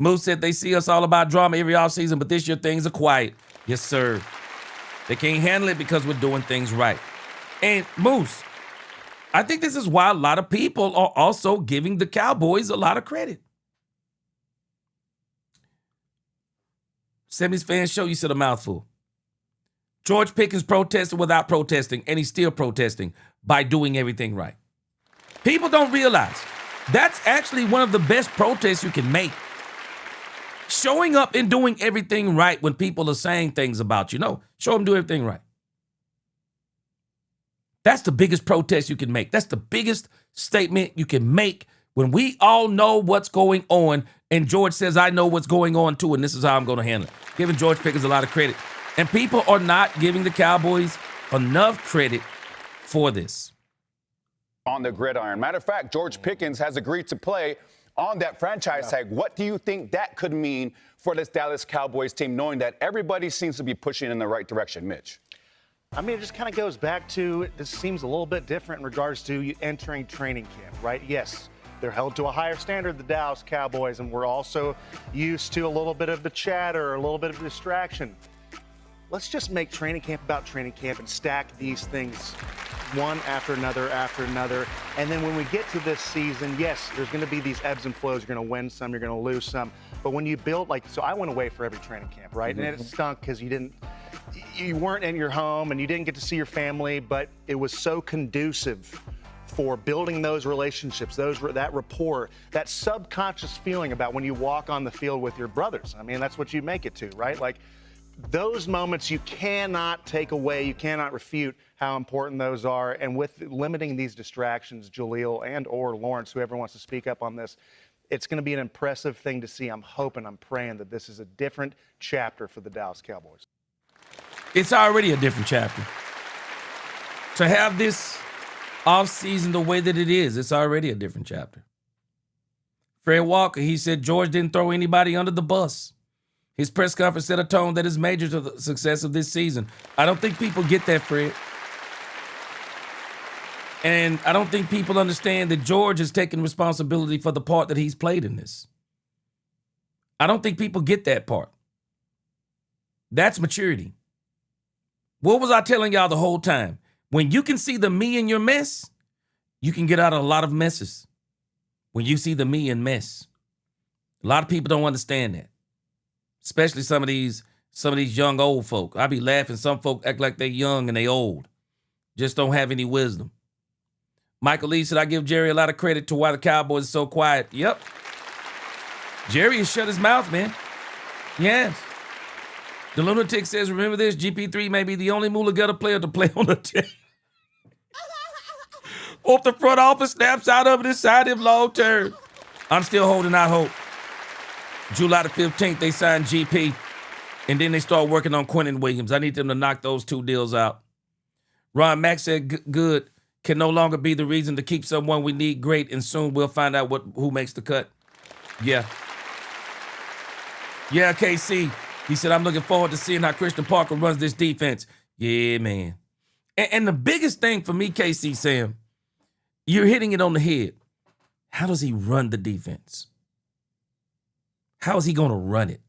Speaker 1: Moose said they see us all about drama every offseason, but this year things are quiet. Yes, sir. They can't handle it because we're doing things right. And Moose, I think this is why a lot of people are also giving the Cowboys a lot of credit. Sammy's Fan Show, you said a mouthful. George Pickens protested without protesting, and he's still protesting by doing everything right. People don't realize that's actually one of the best protests you can make. Showing up and doing everything right when people are saying things about you. No, show them do everything right. That's the biggest protest you can make. That's the biggest statement you can make when we all know what's going on and George says, I know what's going on too, and this is how I'm going to handle it. Giving George Pickens a lot of credit. And people are not giving the Cowboys enough credit for this.
Speaker 9: On the gridiron. Matter of fact, George Pickens has agreed to play on that franchise tag. What do you think that could mean for this Dallas Cowboys team, knowing that everybody seems to be pushing in the right direction, Mitch?
Speaker 10: I mean, it just kind of goes back to, this seems a little bit different in regards to you entering training camp, right? Yes, they're held to a higher standard, the Dallas Cowboys, and we're also used to a little bit of the chatter, a little bit of distraction. Let's just make training camp about training camp and stack these things one after another. And then when we get to this season, yes, there's going to be these ebbs and flows. You're going to win some, you're going to lose some. But when you build, so I went away for every training camp, right? And it stunk because you weren't in your home and you didn't get to see your family, but it was so conducive for building those relationships, that rapport, that subconscious feeling about when you walk on the field with your brothers. I mean, that's what you make it to, right? Like, those moments you cannot take away, you cannot refute how important those are. And with limiting these distractions, Jaleel and or Lawrence, whoever wants to speak up on this, it's going to be an impressive thing to see. I'm hoping, I'm praying that this is a different chapter for the Dallas Cowboys.
Speaker 1: It's already a different chapter. To have this offseason the way that it is, it's already a different chapter. Fred Walker, he said George didn't throw anybody under the bus. His press conference set a tone that is major to the success of this season. I don't think people get that, Fred. And I don't think people understand that George has taken responsibility for the part that he's played in this. I don't think people get that part. That's maturity. What was I telling y'all the whole time? When you can see the me in your mess, you can get out of a lot of messes. When you see the me in mess. A lot of people don't understand that. Especially some of these young old folk. I be laughing. Some folk act like they young and they old. Just don't have any wisdom. Michael Lee said, I give Jerry a lot of credit to why the Cowboys are so quiet. Yep. Jerry has shut his mouth, man. Yes. The Lunatic says, remember this, GP3 may be the only Mulagutta player to play on the team. Hope the front office snaps out of it and sign him long term. I'm still holding out hope. July the 15th, they signed GP, and then they start working on Quentin Williams. I need them to knock those two deals out. Ron Mack said, good, can no longer be the reason to keep someone we need great, and soon we'll find out who makes the cut. Yeah. Yeah, KC. He said, I'm looking forward to seeing how Christian Parker runs this defense. Yeah, man. And the biggest thing for me, KC, Sam, you're hitting it on the head. How does he run the defense? How is he going to run it?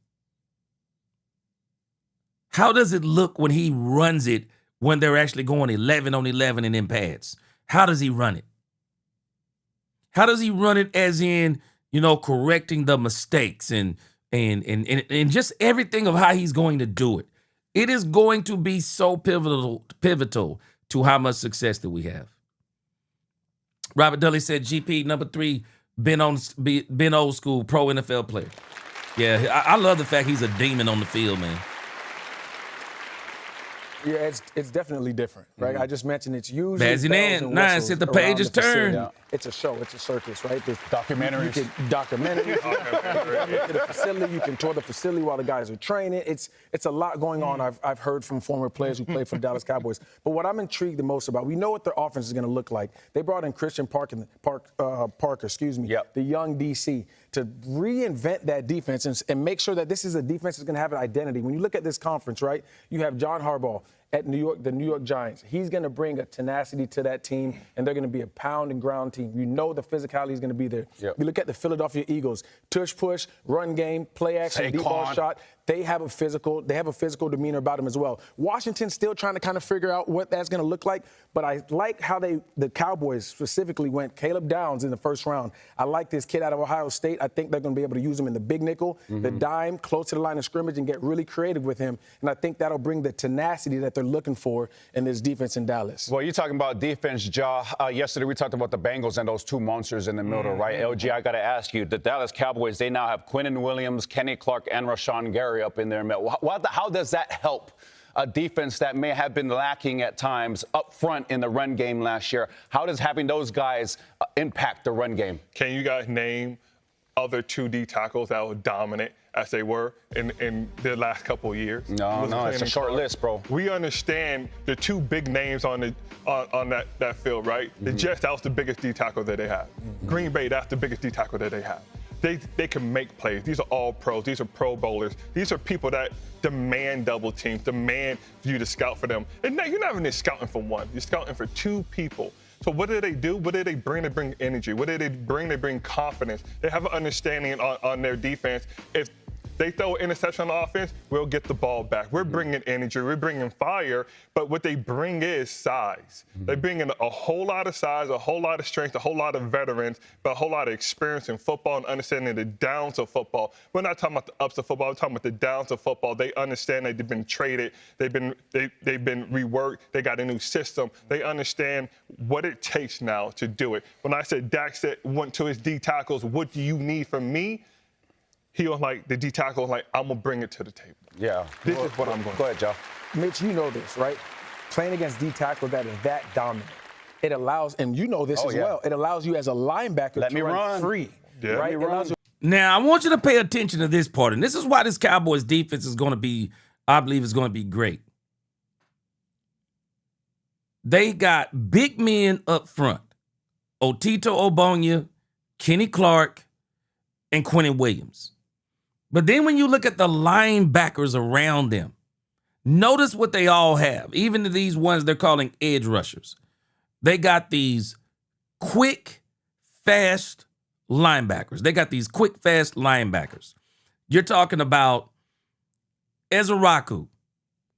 Speaker 1: How does it look when he runs it when they're actually going 11 on 11 and in pads? How does he run it? How does he run it as in, correcting the mistakes and just everything of how he's going to do it? It is going to be so pivotal to how much success that we have. Robert Dudley said, GP number 3, been old school, pro NFL player. Yeah, I love the fact he's a demon on the field, man.
Speaker 11: Yeah, it's definitely different, right? I just mentioned it's usually
Speaker 1: Bazzy Nine said the page is turned.
Speaker 11: Yeah. It's a show. It's a circus, right? There's
Speaker 9: documentaries.
Speaker 11: Documentaries. You can to the facility. You can tour the facility while the guys are training. It's a lot going on. I've heard from former players who played for the Dallas Cowboys. But what I'm intrigued the most about, we know what their offense is going to look like. They brought in Christian Parker, the young DC, to reinvent that defense and make sure that this is a defense that's going to have an identity. When you look at this conference, right, you have John Harbaugh at the New York Giants. He's going to bring a tenacity to that team, and they're going to be a pound and ground team. You know the physicality is going to be there. Yep. You look at the Philadelphia Eagles, tush push, run game, play action, deep ball shot. they have a physical demeanor about them as well. Washington's still trying to kind of figure out what that's going to look like, but I like how the Cowboys specifically went Caleb Downs in the first round. I like this kid out of Ohio State. I think they're going to be able to use him in the big nickel, the dime, close to the line of scrimmage, and get really creative with him. And I think that'll bring the tenacity that they're looking for in this defense in Dallas.
Speaker 9: Well, you're talking about defense, Ja. Yesterday we talked about the Bengals and those two monsters in the middle, right? LG, I got to ask you, the Dallas Cowboys, they now have Quinnen Williams, Kenny Clark, and Rashawn Gary up in there. How does that help a defense that may have been lacking at times up front in the run game last year? How does having those guys impact the run game?
Speaker 12: Can you guys name other 2D tackles that were dominant as they were in the last couple of years?
Speaker 9: No, it's a short list, bro.
Speaker 12: We understand the two big names on that field, right? The Jets, that was the biggest D tackle that they have. Green Bay, that's the biggest D tackle that they have. They can make plays. These are all pros. These are pro bowlers. These are people that demand double teams, demand you to scout for them. And now you're not even just scouting for one. You're scouting for two people. So what do they do? What do they bring? They bring energy. What do they bring? They bring confidence. They have an understanding on their defense. If they throw an interception on offense, we'll get the ball back. We're bringing energy. We're bringing fire. But what they bring is size. They bring in a whole lot of size, a whole lot of strength, a whole lot of veterans, but a whole lot of experience in football and understanding the downs of football. We're not talking about the ups of football. We're talking about the downs of football. They understand that they've been traded. They've been reworked. They got a new system. They understand what it takes now to do it. When I said Dak went to his D tackles, what do you need from me? He was like, the D tackle was like, I'm going to bring it to the table.
Speaker 9: Yeah.
Speaker 12: This is what I'm going to do.
Speaker 9: Go ahead, Joe.
Speaker 11: Mitch, you know this, right? Playing against D tackle that is that dominant, it allows, and you know this as well, it allows you as a linebacker to run free.
Speaker 12: Yeah.
Speaker 11: Right?
Speaker 1: Now, I want you to pay attention to this part, and this is why this Cowboys defense is going to be, I believe, is going to be great. They got big men up front. Otito Ogbonnia, Kenny Clark, and Quinnen Williams. But then when you look at the linebackers around them, notice what they all have. Even these ones they're calling edge rushers. They got these quick, fast linebackers. You're talking about Ezraku.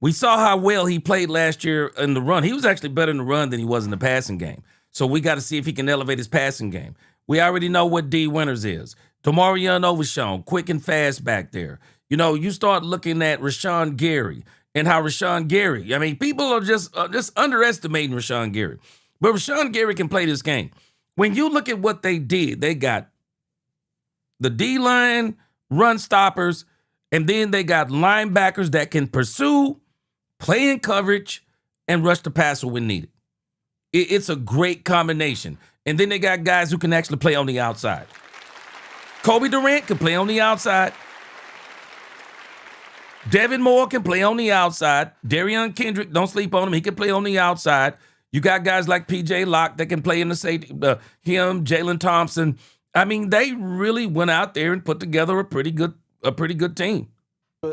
Speaker 1: We saw how well he played last year in the run. He was actually better in the run than he was in the passing game. So we got to see if he can elevate his passing game. We already know what D Winters is. Demarion Overshown, quick and fast back there. You know, you start looking at Rashawn Gary and how Rashawn Gary, I mean, people are just underestimating Rashawn Gary. But Rashawn Gary can play this game. When you look at what they did, they got the D line, run stoppers, and then they got linebackers that can pursue, play in coverage, and rush the passer when needed. It's a great combination. And then they got guys who can actually play on the outside. Kobe Durant can play on the outside. Devin Moore can play on the outside. Darian Kendrick, don't sleep on him. He can play on the outside. You got guys like P.J. Locke that can play in the safety. Him, Jalen Thompson. I mean, they really went out there and put together a pretty good team.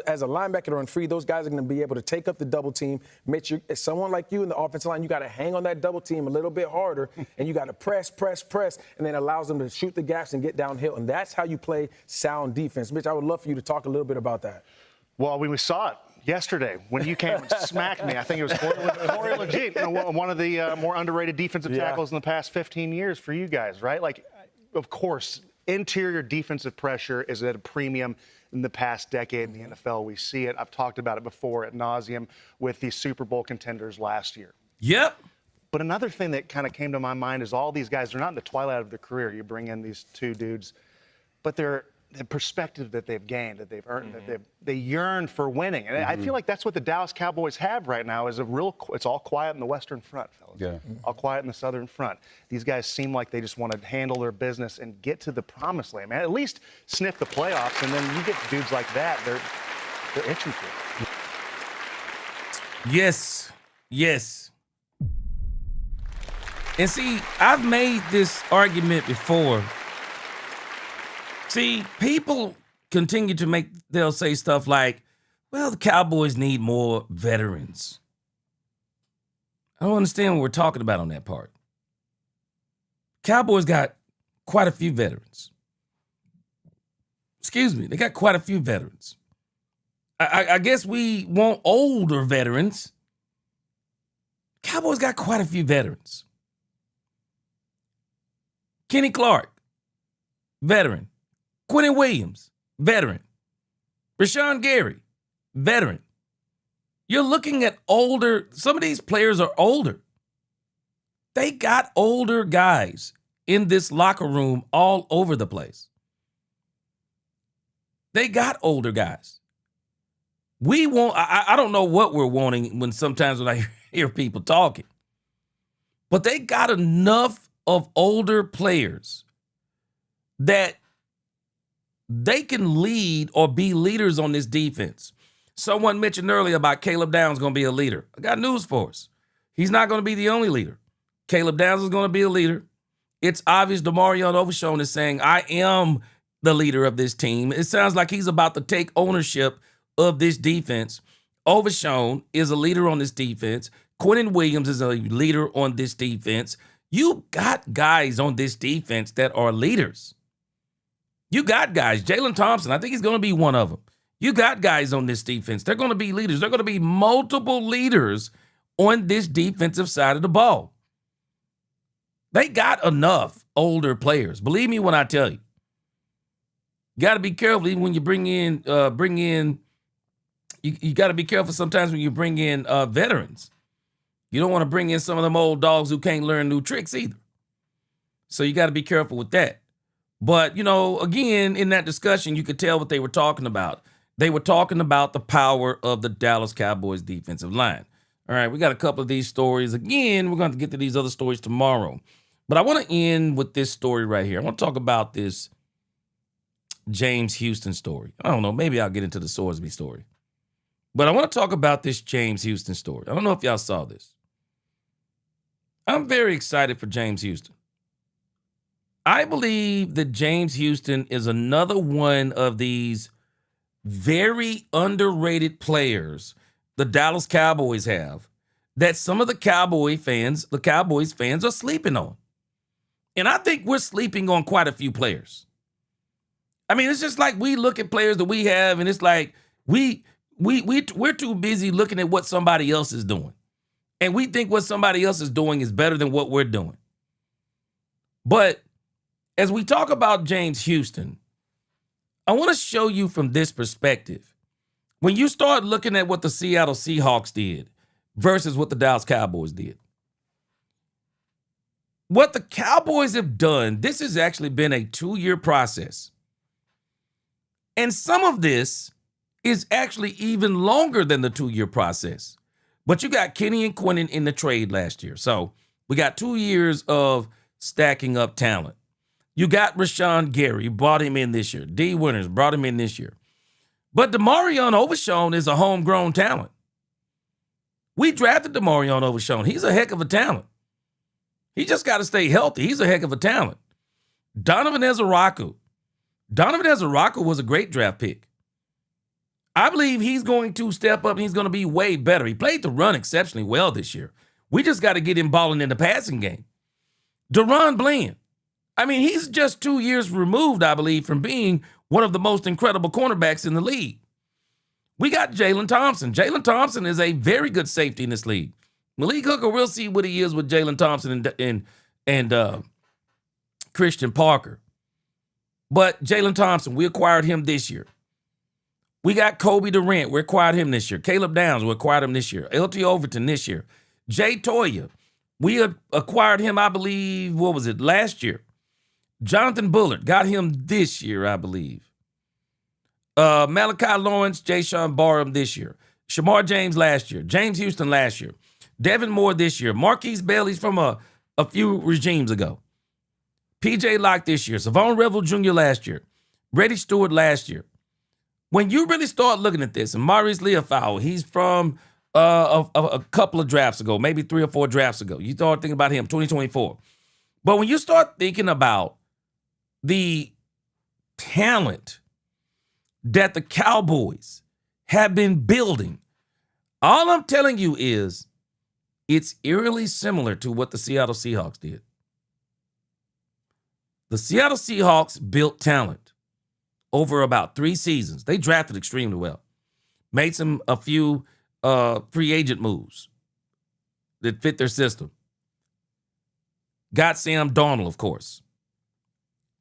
Speaker 11: As a linebacker on free, those guys are going to be able to take up the double team. Make sure someone like you in the offensive line, you got to hang on that double team a little bit harder, and you got to press, and then allows them to shoot the gaps and get downhill. And that's how you play sound defense. Mitch, I would love for you to talk a little bit about that.
Speaker 10: Well, we saw it yesterday when you came and smacked me. I think it was Corey Legit, one of the more underrated defensive tackles in the past 15 years for you guys, right? Like, of course, interior defensive pressure is at a premium in the past decade in the NFL. We see it. I've talked about it before ad nauseum with the Super Bowl contenders last year.
Speaker 1: Yep.
Speaker 10: But another thing that kind of came to my mind is all these guys, they're not in the twilight of their career. You bring in these two dudes, but they're the perspective that they've gained, that they've earned, that they yearn for winning. And I feel like that's what the Dallas Cowboys have right now is it's all quiet in the Western front, fellas.
Speaker 9: Yeah.
Speaker 10: All quiet in the Southern front. These guys seem like they just want to handle their business and get to the promised land, man. At least sniff the playoffs, and then you get dudes like that, they're itching for it.
Speaker 1: Yes. And see, I've made this argument before. See, people continue to they'll say stuff like, well, the Cowboys need more veterans. I don't understand what we're talking about on that part. Cowboys got quite a few veterans. Excuse me, they got quite a few veterans. I guess we want older veterans. Cowboys got quite a few veterans. Kenny Clark, veteran. Quentin Williams, veteran. Rashawn Gary, veteran. You're looking at older, some of these players are older. They got older guys in this locker room all over the place. They got older guys. We want, I don't know what we're wanting when I hear people talking, but they got enough of older players that they can lead or be leaders on this defense. Someone mentioned earlier about Caleb Downs going to be a leader. I got news for us. He's not going to be the only leader. Caleb Downs is going to be a leader. It's obvious Demarion Overshown is saying, I am the leader of this team. It sounds like he's about to take ownership of this defense. Overshown is a leader on this defense. Quentin Williams is a leader on this defense. You got guys on this defense that are leaders. You got guys. Jalen Thompson, I think he's going to be one of them. You got guys on this defense. They're going to be leaders. They're going to be multiple leaders on this defensive side of the ball. They got enough older players. Believe me when I tell you. You got to be careful even when you bring in, you got to be careful sometimes when you bring in veterans. You don't want to bring in some of them old dogs who can't learn new tricks either. So you got to be careful with that. But, again, in that discussion, you could tell what they were talking about. They were talking about the power of the Dallas Cowboys defensive line. All right, we got a couple of these stories. Again, we're going to get to these other stories tomorrow. But I want to end with this story right here. I want to talk about this James Houston story. I don't know, maybe I'll get into the Sorsby story. But I want to talk about this James Houston story. I don't know if y'all saw this. I'm very excited for James Houston. I believe that James Houston is another one of these very underrated players the Dallas Cowboys have that some of the Cowboys fans are sleeping on. And I think we're sleeping on quite a few players. I mean, it's just like we look at players that we have, and it's like we're too busy looking at what somebody else is doing. And we think what somebody else is doing is better than what we're doing. But as we talk about James Houston, I want to show you from this perspective. When you start looking at what the Seattle Seahawks did versus what the Dallas Cowboys did. What the Cowboys have done, this has actually been a 2-year process. And some of this is actually even longer than the 2-year process. But you got Kenny and Quentin in the trade last year. So we got 2 years of stacking up talent. You got Rashawn Gary, brought him in this year. D Winters brought him in this year. But Demarion Overshown is a homegrown talent. We drafted Demarion Overshown. He's a heck of a talent. He just got to stay healthy. He's a heck of a talent. Donovan Ezeraku was a great draft pick. I believe he's going to step up and he's going to be way better. He played the run exceptionally well this year. We just got to get him balling in the passing game. Deron Bland. I mean, he's just 2 years removed, I believe, from being one of the most incredible cornerbacks in the league. We got Jalen Thompson. Jalen Thompson is a very good safety in this league. Malik Hooker, we'll see what he is with Jalen Thompson and Christian Parker. But Jalen Thompson, we acquired him this year. We got Kobe Durant. We acquired him this year. Caleb Downs, we acquired him this year. LT Overton this year. Jay Toya, we acquired him, I believe, last year. Jonathan Bullard, got him this year, I believe. Malachi Lawrence, Jayshon Barham this year. Shamar James last year. James Houston last year. Devin Moore this year. Marquise Bailey's from a few regimes ago. PJ Locke this year. Savon Revel Jr. last year. Reddy Stewart last year. When you really start looking at this, and Maurice Leofau, he's from a couple of drafts ago, maybe 3 or 4 drafts ago. You start thinking about him, 2024. But when you start thinking about the talent that the Cowboys have been building, all I'm telling you is it's eerily similar to what the Seattle Seahawks did. The Seattle Seahawks built talent over about 3 seasons. They drafted extremely well. made a few free agent moves that fit their system. Got Sam Darnold, of course.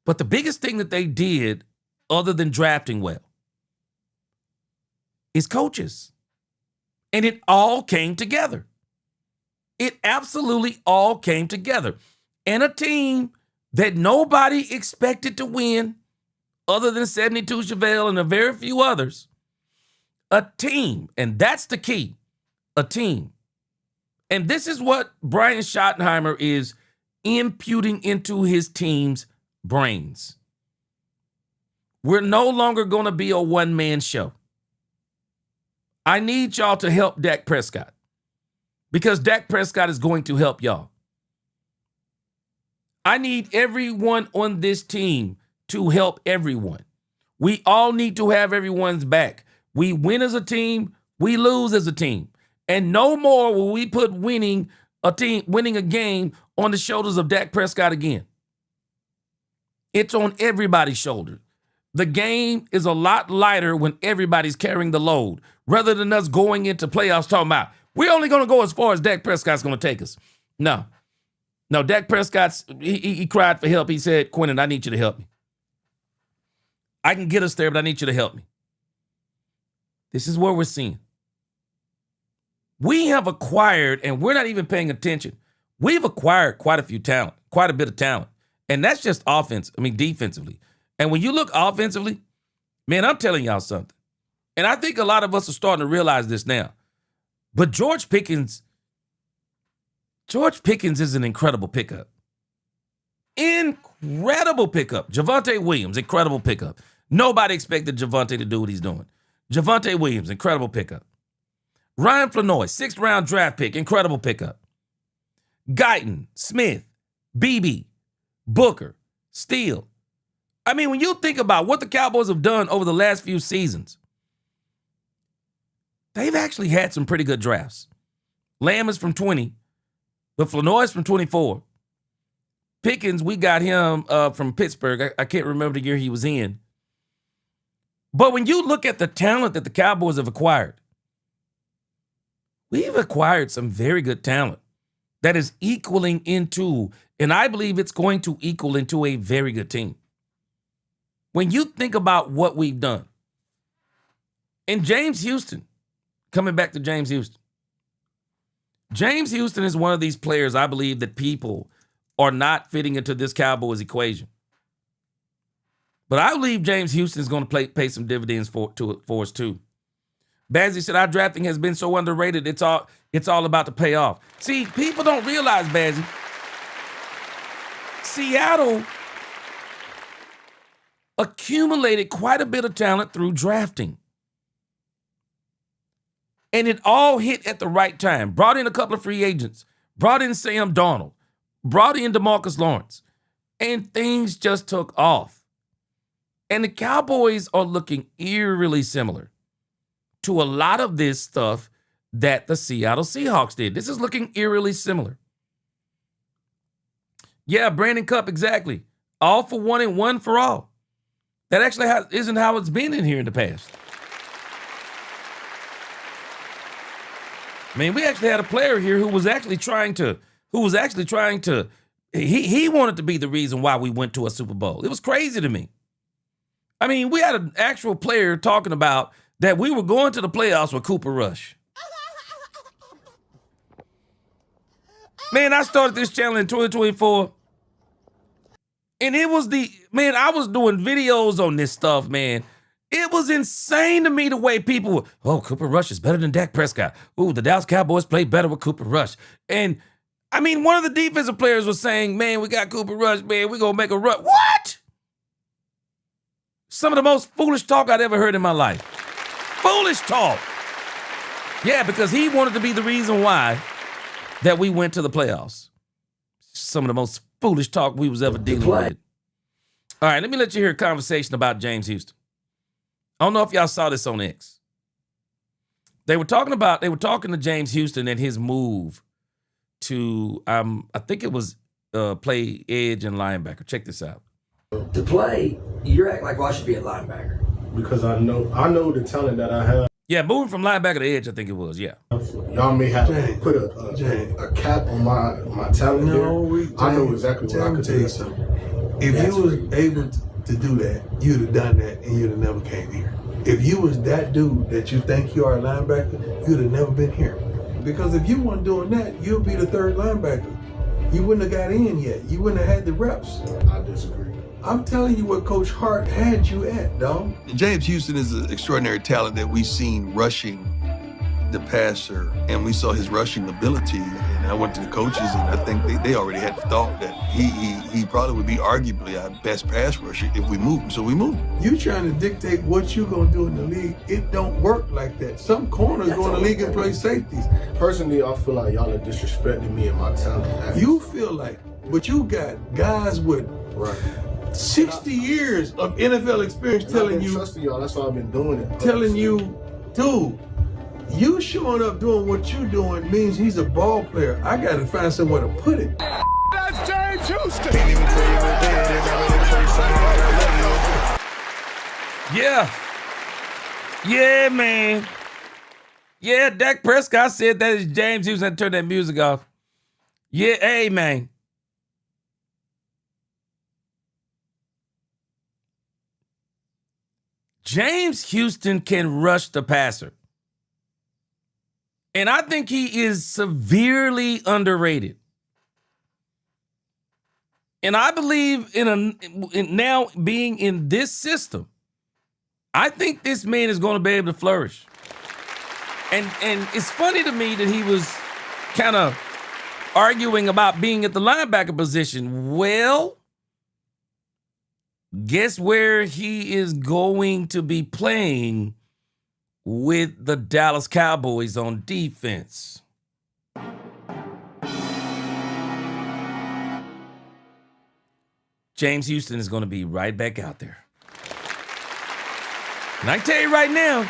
Speaker 1: But the biggest thing that they did, other than drafting well, is coaches. And it all came together. It absolutely all came together. And a team that nobody expected to win, other than 72 Chevelle and a very few others. A team, and that's the key, a team. And this is what Brian Schottenheimer is imputing into his team's brains. We're no longer going to be a one-man show. I need y'all to help Dak Prescott because Dak Prescott is going to help y'all. I need everyone on this team to help everyone. We all need to have everyone's back. We win as a team, we lose as a team. And no more will we put winning a game on the shoulders of Dak Prescott again. It's on everybody's shoulders. The game is a lot lighter when everybody's carrying the load, rather than us going into playoffs talking about, we're only going to go as far as Dak Prescott's going to take us. No, Dak Prescott's, he cried for help. He said, Quentin, I need you to help me. I can get us there, but I need you to help me. This is what we're seeing. We have acquired, and we're not even paying attention. We've acquired quite a bit of talent. And that's just defensively. And when you look offensively, man, I'm telling y'all something. And I think a lot of us are starting to realize this now. But George Pickens is an incredible pickup. Incredible pickup. Javonte Williams, incredible pickup. Nobody expected Javonte to do what he's doing. Javonte Williams, incredible pickup. Ryan Flanoy, 6th round draft pick, incredible pickup. Guyton, Smith, BB, Booker, Steele. I mean, when you think about what the Cowboys have done over the last few seasons, they've actually had some pretty good drafts. Lamb is from 20, but Flanoy is from 24. Pickens, we got him from Pittsburgh. I can't remember the year he was in. But when you look at the talent that the Cowboys have acquired, we've acquired some very good talent that is equaling into, and I believe it's going to equal into a very good team. When you think about what we've done, and James Houston, coming back to James Houston is one of these players I believe that people are not fitting into this Cowboys equation. But I believe James Houston is going to pay some dividends for us too. Bazzi said, our drafting has been so underrated, it's all about to pay off. See, people don't realize, Bazzi, Seattle accumulated quite a bit of talent through drafting. And it all hit at the right time. Brought in a couple of free agents. Brought in Sam Darnold. Brought in DeMarcus Lawrence. And things just took off. And the Cowboys are looking eerily similar to a lot of this stuff that the Seattle Seahawks did. This is looking eerily similar. Yeah, Brandon Cupp, exactly. All for one and one for all. That actually isn't how it's been in here in the past. I mean, we actually had a player here who was actually trying to, he wanted to be the reason why we went to a Super Bowl. It was crazy to me. I mean, we had an actual player talking about that we were going to the playoffs with Cooper Rush. Man, I started this channel in 2024. And it was I was doing videos on this stuff, man. It was insane to me the way people were, oh, Cooper Rush is better than Dak Prescott. Ooh, the Dallas Cowboys play better with Cooper Rush. And, I mean, one of the defensive players was saying, man, we got Cooper Rush, man, we're going to make a run. What? Some of the most foolish talk I'd ever heard in my life. Foolish talk. Yeah, because he wanted to be the reason why that we went to the playoffs. Some of the most foolish talk we was ever dealing with. All right, let me let you hear a conversation about James Houston. I don't know if y'all saw this on X. They were talking to James Houston and his move to, I think it was play edge and linebacker. Check this out.
Speaker 13: To play, you're acting like, well, I should be a linebacker.
Speaker 14: Because I know the talent that I have.
Speaker 1: Yeah, moving from linebacker to edge, I think it was. Yeah.
Speaker 13: Y'all may have to put a cap on my talent there. I know exactly what I could tell you something.
Speaker 14: If you was able to do that, you'd have done that and you'd have never came here. If you was that dude that you think you are a linebacker, you'd have never been here. Because if you weren't doing that, you'd be the third linebacker. You wouldn't have got in yet. You wouldn't have had the reps.
Speaker 13: I disagree.
Speaker 14: I'm telling you what Coach Hart had you at, dog.
Speaker 15: James Houston is an extraordinary talent that we've seen rushing the passer, and we saw his rushing ability. And I went to the coaches, and I think they already had the thought that he probably would be arguably our best pass rusher if we moved him. So we moved him.
Speaker 14: You trying to dictate what you gonna do in the league? It don't work like that. Some corners go in the league and play safeties.
Speaker 13: Personally, I feel like y'all are disrespecting me and my talent.
Speaker 14: You feel like, but you got guys with 60 years of NFL experience telling you.
Speaker 13: Trusting y'all. That's why I've been doing it.
Speaker 14: Telling you, dude. You showing up doing what you doing means he's a ball player. I got to find somewhere to put it.
Speaker 6: That's James Houston.
Speaker 1: Yeah. Yeah, man. Yeah, Dak Prescott said that is James Houston had to turn that music off. Yeah, hey, man. James Houston can rush the passer. And I think he is severely underrated. And I believe in now being in this system, I think this man is going to be able to flourish. And it's funny to me that he was kind of arguing about being at the linebacker position. Well, guess where he is going to be playing with the Dallas Cowboys on defense? James Houston is going to be right back out there. And I can tell you right now,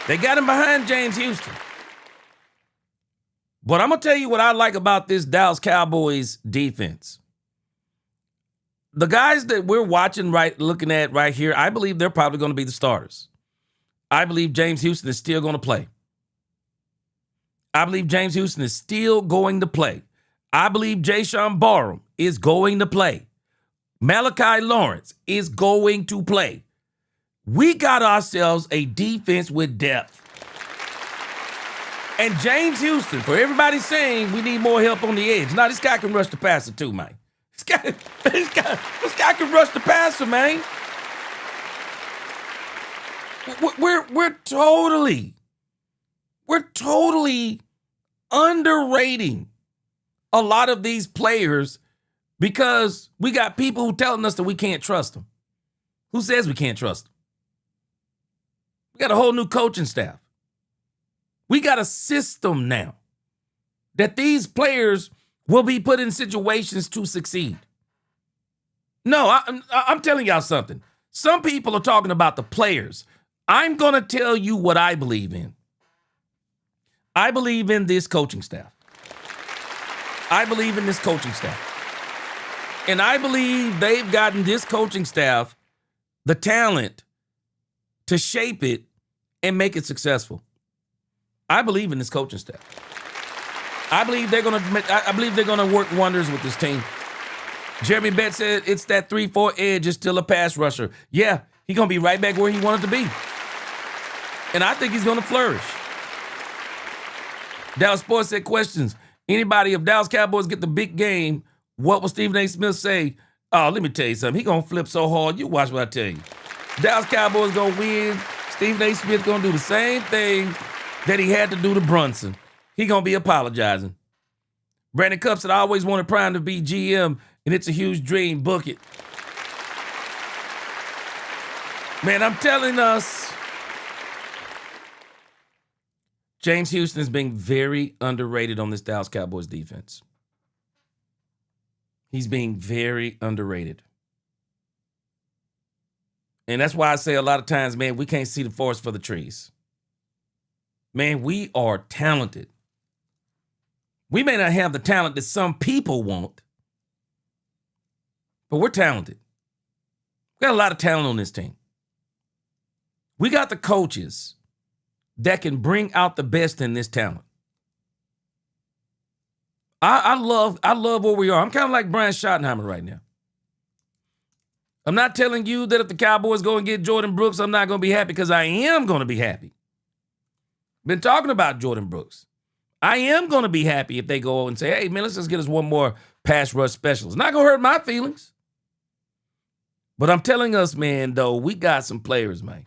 Speaker 1: they got him behind James Houston. But I'm going to tell you what I like about this Dallas Cowboys defense. The guys that we're looking at right here, I believe they're probably going to be the starters. I believe James Houston is still going to play. I believe James Houston is still going to play. I believe Jayshon Barham is going to play. Malachi Lawrence is going to play. We got ourselves a defense with depth. And James Houston, for everybody saying we need more help on the edge. Now, this guy can rush the passer too, man. This guy can rush the passer, man. We're totally underrating a lot of these players because we got people who telling us that we can't trust them. Who says we can't trust them? We got a whole new coaching staff. We got a system now that these players will be put in situations to succeed. No, I'm telling y'all something. Some people are talking about the players. I'm going to tell you what I believe in. I believe in this coaching staff. I believe in this coaching staff. And I believe they've gotten this coaching staff the talent to shape it and make it successful. I believe in this coaching staff. I believe they're going to work wonders with this team. Jeremy Betts said it's that 3-4 edge is still a pass rusher. Yeah, he's going to be right back where he wanted to be. And I think he's going to flourish. Dallas Sports said questions. Anybody, if Dallas Cowboys get the big game, what will Stephen A. Smith say? Oh, let me tell you something. He going to flip so hard. You watch what I tell you. Dallas Cowboys going to win. Stephen A. Smith going to do the same thing that he had to do to Brunson. He going to be apologizing. Brandon Cupp said, I always wanted Prime to be GM, and it's a huge dream. Book it. Man, I'm telling us, James Houston is being very underrated on this Dallas Cowboys defense. He's being very underrated. And that's why I say a lot of times, man, we can't see the forest for the trees. Man, we are talented. We may not have the talent that some people want, but we're talented. We got a lot of talent on this team. We got the coaches that can bring out the best in this talent. I love where we are. I'm kind of like Brian Schottenheimer right now. I'm not telling you that if the Cowboys go and get Jordan Brooks, I'm not going to be happy, because I am going to be happy. Been talking about Jordan Brooks. I am going to be happy if they go and say, hey, man, let's just get us one more pass rush specialist. Not going to hurt my feelings. But I'm telling us, man, though, we got some players, man.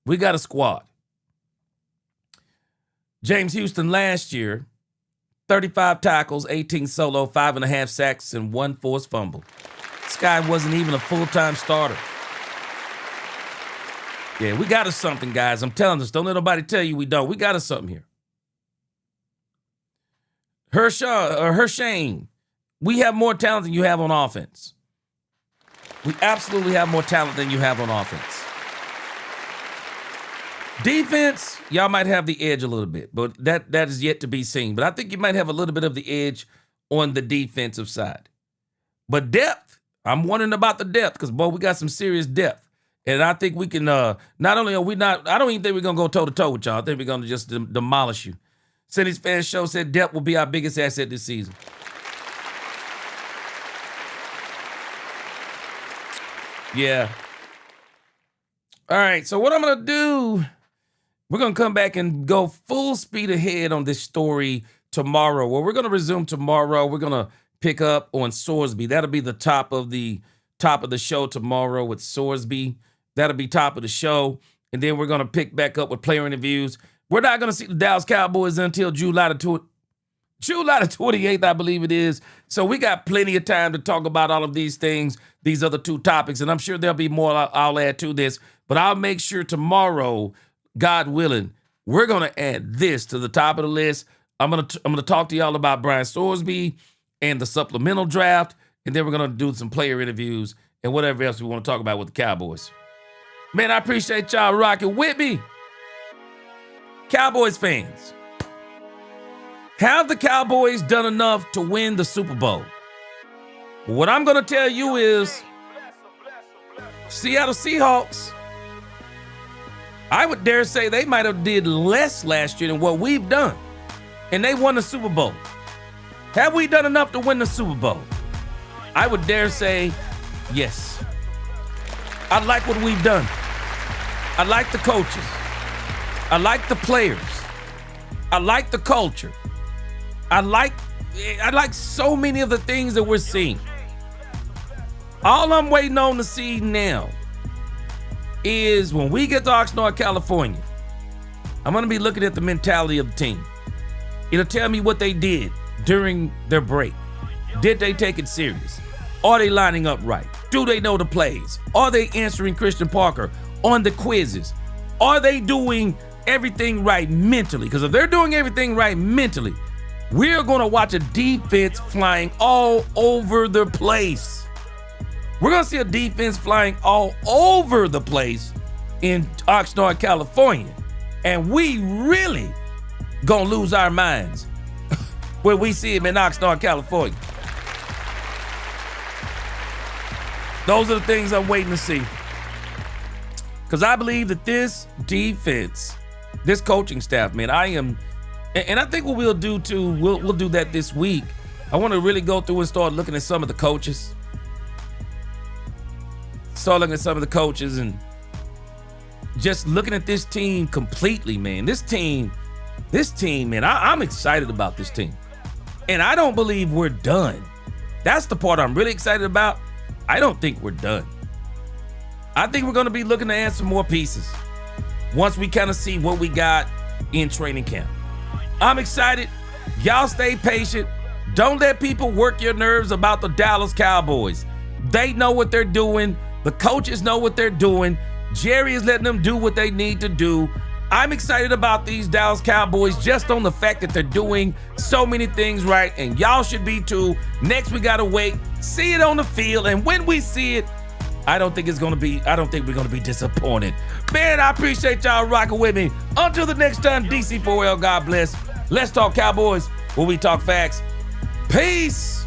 Speaker 1: We got a squad. James Houston last year, 35 tackles, 18 solo, 5.5 sacks, and 1 forced fumble. This guy wasn't even a full-time starter. Yeah, we got us something, guys. I'm telling us. Don't let nobody tell you we don't. We got us something here. Hershane, we have more talent than you have on offense. We absolutely have more talent than you have on offense. Defense, y'all might have the edge a little bit, but that is yet to be seen. But I think you might have a little bit of the edge on the defensive side. But depth, I'm wondering about the depth, because, boy, we got some serious depth. And I think we can, not only are we not, I don't even think we're going to go toe-to-toe with y'all. I think we're going to just demolish you. City's Fan Show said depth will be our biggest asset this season. Yeah. All right, so what I'm going to do, we're going to come back and go full speed ahead on this story tomorrow. Well, we're going to resume tomorrow. We're going to pick up on Sorsby. That'll be the top of the show tomorrow with Sorsby. That'll be top of the show. And then we're going to pick back up with player interviews. We're not going to see the Dallas Cowboys until July the 28th, I believe it is. So we got plenty of time to talk about all of these things, these other two topics. And I'm sure there'll be more I'll add to this. But I'll make sure tomorrow, God willing, we're going to add this to the top of the list. I'm going to talk to y'all about Brian Sorsby and the supplemental draft. And then we're going to do some player interviews and whatever else we want to talk about with the Cowboys. Man, I appreciate y'all rocking with me. Cowboys fans, have the Cowboys done enough to win the Super Bowl? What I'm going to tell you is Seattle Seahawks, I would dare say they might have did less last year than what we've done, and they won the Super Bowl. Have we done enough to win the Super Bowl? I would dare say yes. I like what we've done. I like the coaches. I like the players. I like the culture. I like so many of the things that we're seeing. All I'm waiting on to see now is when we get to Oxnard, California, I'm going to be looking at the mentality of the team. It'll tell me what they did during their break. Did they take it serious? Are they lining up right? Do they know the plays? Are they answering Christian Parker on the quizzes? Are they doing everything right mentally? Because if they're doing everything right mentally, we're going to watch a defense flying all over the place. We're going to see a defense flying all over the place in Oxnard, California. And we really going to lose our minds when we see him in Oxnard, California. Those are the things I'm waiting to see. Because I believe that this defense, this coaching staff, man, and I think what we'll do too, we'll do that this week. I want to really go through and start looking at some of the coaches. Start looking at some of the coaches and just looking at this team completely, man. This team, man, I'm excited about this team. And I don't believe we're done. That's the part I'm really excited about. I don't think we're done. I think we're going to be looking to add some more pieces once we kind of see what we got in training camp. I'm excited. Y'all stay patient. Don't let people work your nerves about the Dallas Cowboys. They know what they're doing. The coaches know what they're doing. Jerry is letting them do what they need to do. I'm excited about these Dallas Cowboys just on the fact that they're doing so many things right, and y'all should be too. Next, we got to wait, see it on the field, and when we see it, I don't think we're going to be disappointed. Man, I appreciate y'all rocking with me. Until the next time, DC4L, God bless. Let's talk Cowboys where we talk facts. Peace.